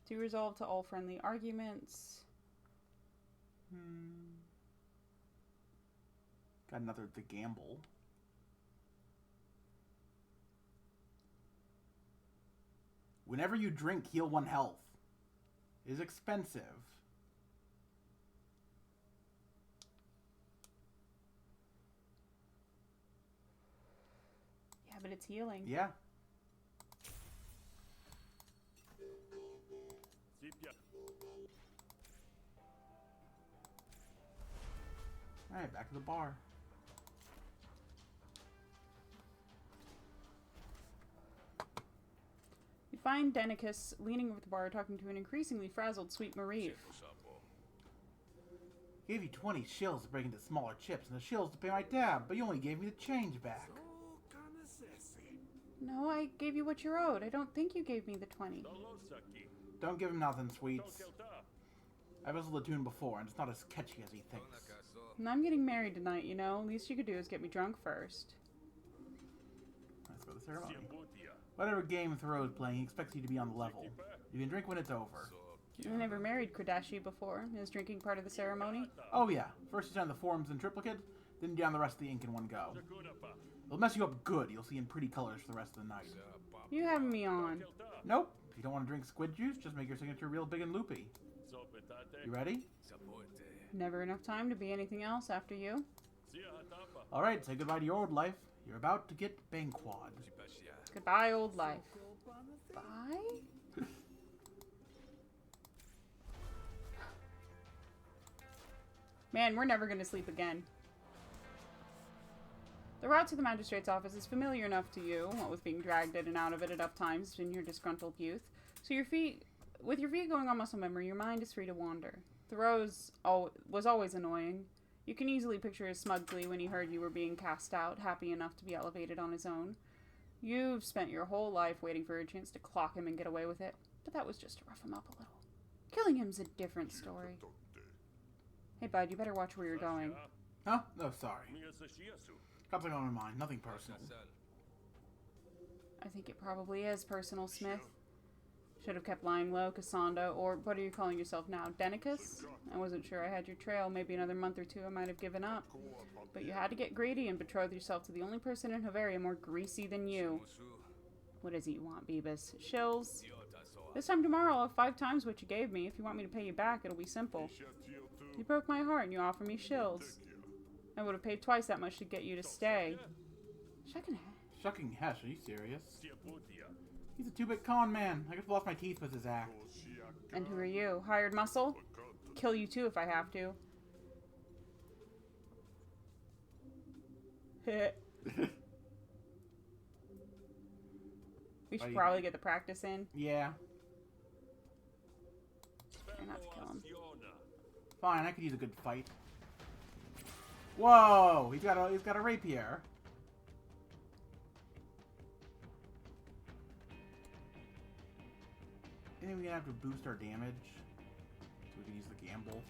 To resolve to all friendly arguments. Got another The Gamble. Whenever you drink, heal 1 health. It is expensive. Yeah, but it's healing. Yeah. Alright, back to the bar. You find Denicus leaning over the bar talking to an increasingly frazzled Sweet Marie. Gave you 20 shills to break into smaller chips and the shills to pay my tab, but you only gave me the change back. No, I gave you what you're owed. I don't think you gave me the 20. Don't give him nothing, sweets. I've whistled the tune before, and it's not as catchy as he thinks. And I'm getting married tonight, you know? Least you could do is get me drunk first. Let's go to the ceremony. Whatever game Thoreau's playing, he expects you to be on the level. You can drink when it's over. I never married Kradashi before. Is drinking part of the ceremony? Oh yeah. First you sign the forms in triplicate, then you down the rest of the ink in one go. It'll mess you up good. You'll see in pretty colors for the rest of the night. You having me on? Nope. If you don't want to drink squid juice, just make your signature real big and loopy. You ready? Never enough time to be anything else after you. Alright, say goodbye to your old life. You're about to get Bangquad. Goodbye, old life. Bye? Man, we're never gonna sleep again. The route to the magistrate's office is familiar enough to you, what with being dragged in and out of it enough times in your disgruntled youth. So with your feet going on muscle memory, your mind is free to wander. Thoreau's was always annoying. You can easily picture his smug glee when he heard you were being cast out, happy enough to be elevated on his own. You've spent your whole life waiting for a chance to clock him and get away with it, but that was just to rough him up a little. Killing him's a different story. Hey bud, you better watch where you're going. Huh? Oh, sorry. Got something on my mind. Nothing personal. I think it probably is personal, Smith. Should have kept lying low, Cassandra, or what are you calling yourself now, Denicus? I wasn't sure I had your trail. Maybe another month or two I might have given up. But you had to get greedy and betroth yourself to the only person in Havaria more greasy than you. What is it you want, Beebus? Shills? This time tomorrow I'll have 5 times what you gave me. If you want me to pay you back, it'll be simple. You broke my heart and you offer me shills. I would have paid twice that much to get you to stay. Shucking Hesh, are you serious? He's a 2-bit con man. I could have lost my teeth with his act. And who are you? Hired muscle? Kill you too if I have to. We should probably get the practice in. Yeah. Try not to kill him. Fine, I could use a good fight. Whoa! He's got a rapier. And then we're gonna have to boost our damage. So we can use the gamble.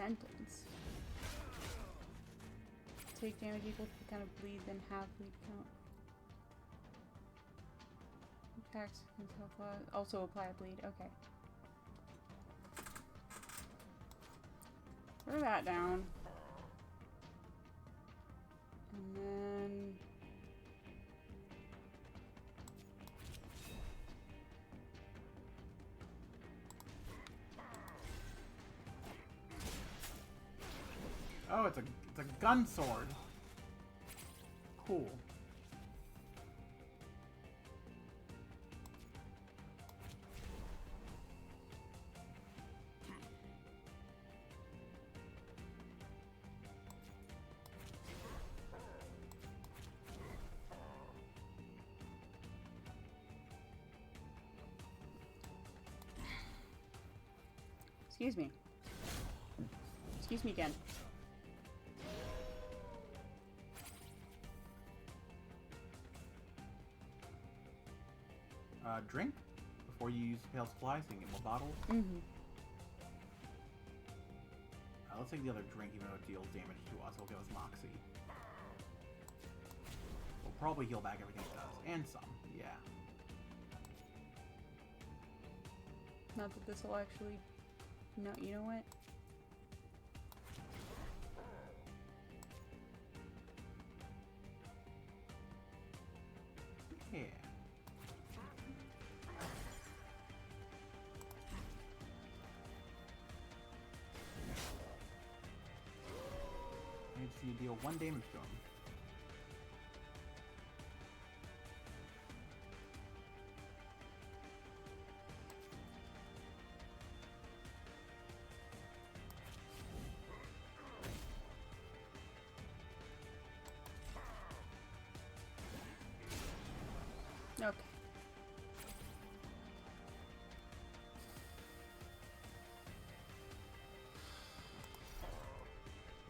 sentence. Take damage equal to the kind of bleed, then half bleed count. Attacks can also apply a bleed. Okay. Throw that down. And then... Oh, it's a gun sword. Cool. Excuse me. Excuse me again. Drink before you use pale supplies. You can get more bottles. Mm-hmm. Let's take the other drink, even though it deals damage to us. It'll give us Moxie. We'll probably heal back everything it does, and some. Yeah. Not that this will actually. No, you know what? Yeah. I need to see you deal 1 damage to him. Okay.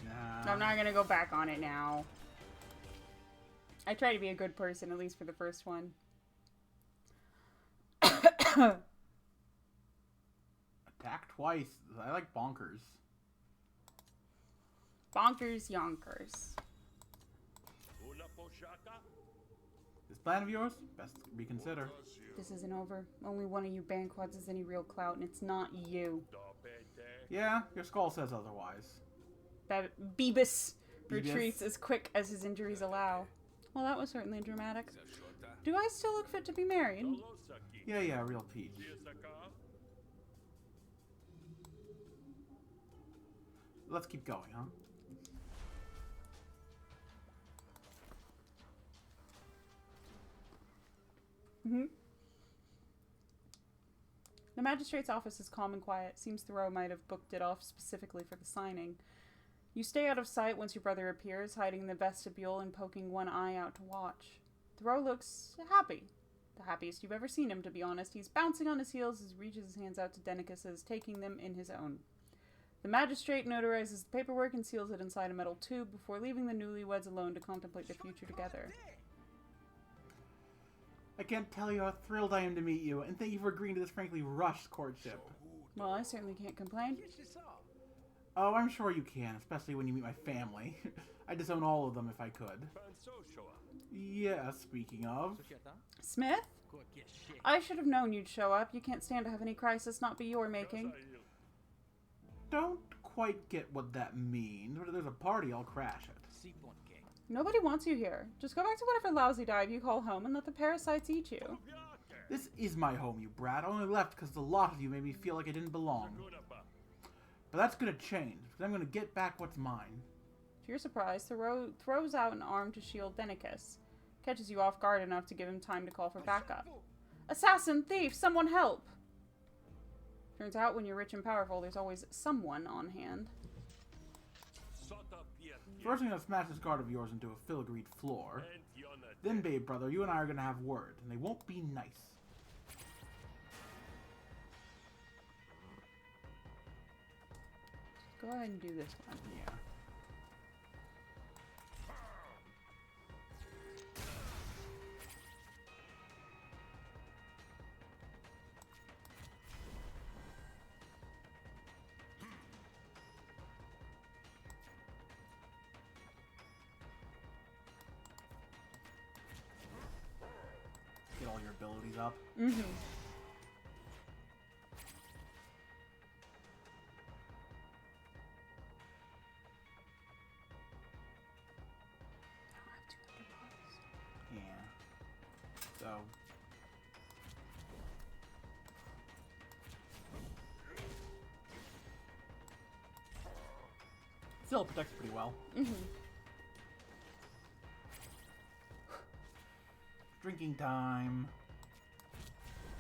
Nah. I'm not gonna go back on it now. I try to be a good person, at least for the first one. Attack twice. I like bonkers. Bonkers yonkers. This plan of yours, best reconsider. This isn't over. Only one of you Banquads has any real clout, and it's not you. Yeah, your skull says otherwise. Beebus retreats as quick as his injuries allow. Well, that was certainly dramatic. Do I still look fit to be married? Yeah, real peach. Let's keep going, huh? Mm-hmm. The magistrate's office is calm and quiet. Seems Thoreau might have booked it off specifically for the signing. You stay out of sight once your brother appears, hiding in the vestibule and poking one eye out to watch. Thoreau looks happy. The happiest you've ever seen him, to be honest. He's bouncing on his heels as he reaches his hands out to Denicus, taking them in his own. The magistrate notarizes the paperwork and seals it inside a metal tube before leaving the newlyweds alone to contemplate their future together. I can't tell you how thrilled I am to meet you, and thank you for agreeing to this frankly rushed courtship. Well, I certainly can't complain. Oh, I'm sure you can, especially when you meet my family. I'd disown all of them if I could. Yeah, speaking of... Smith? I should have known you'd show up. You can't stand to have any crisis not be your making. Don't quite get what that means, but if there's a party, I'll crash it. Nobody wants you here. Just go back to whatever lousy dive you call home and let the parasites eat you. This is my home, you brat. I only left because the lot of you made me feel like I didn't belong. But that's gonna change, because I'm gonna get back what's mine. To your surprise, Thoreau throws out an arm to shield Denicus. Catches you off guard enough to give him time to call for backup. Assassin! Thief! Someone help! Turns out when you're rich and powerful, there's always someone on hand. First, I'm gonna smash this guard of yours into a filigreed floor. Then, babe brother, you and I are gonna have word, and they won't be nice. Go ahead and do this one. Yeah. abilities up. Mm-hmm. Yeah. So. Still protects pretty well. Mm-hmm. Drinking time.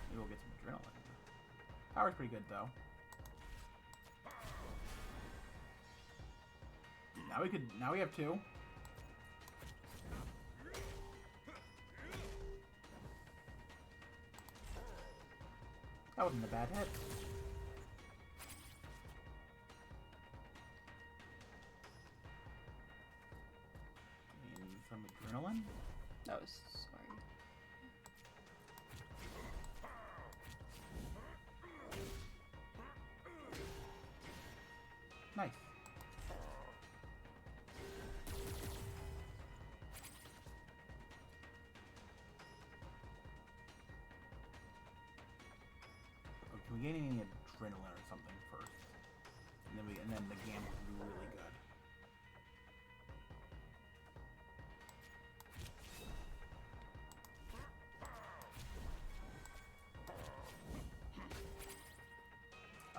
Maybe we'll get some adrenaline. Power's pretty good though. Now we have 2. That wasn't a bad hit. And some adrenaline. That was sorry. Nice. Oh, can we gain any adrenaline or something first? And then the gamble can be really good.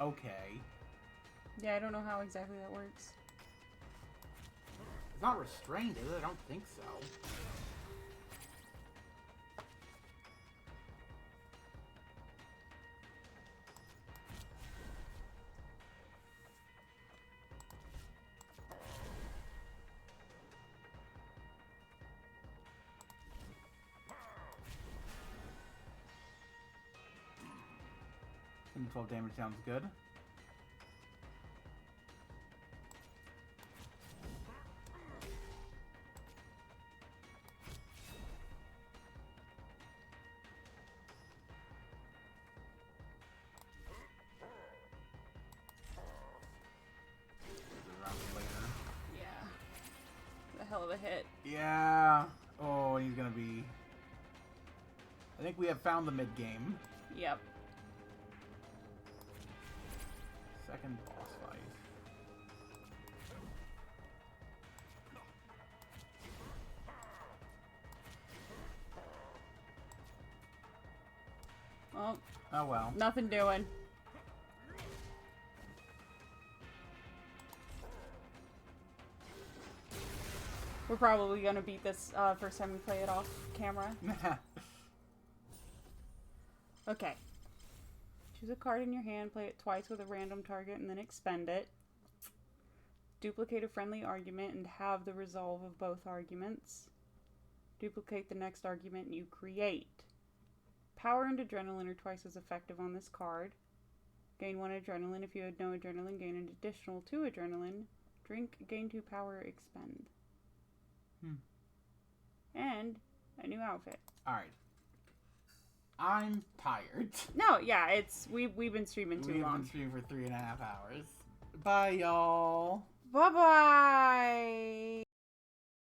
Okay. Yeah, I don't know how exactly that works. It's not restrained, is it? I don't think so. And 12 damage sounds good. Yeah. The hell of a hit. Yeah. Oh, and he's gonna be... I think we have found the mid-game. Yep. Second boss fight. Well, Oh well. nothing doing. We're probably gonna beat this first time we play it off camera. Okay. Choose a card in your hand, play it twice with a random target, and then expend it. Duplicate a friendly argument and have the resolve of both arguments. Duplicate the next argument you create. Power and adrenaline are twice as effective on this card. Gain 1 adrenaline. If you had no adrenaline, gain an additional 2 adrenaline. Drink, gain 2 power, expend. And a new outfit. Alright. I'm tired. No, yeah, we've been streaming too long. We've been streaming for 3.5 hours. Bye, y'all. Bye-bye!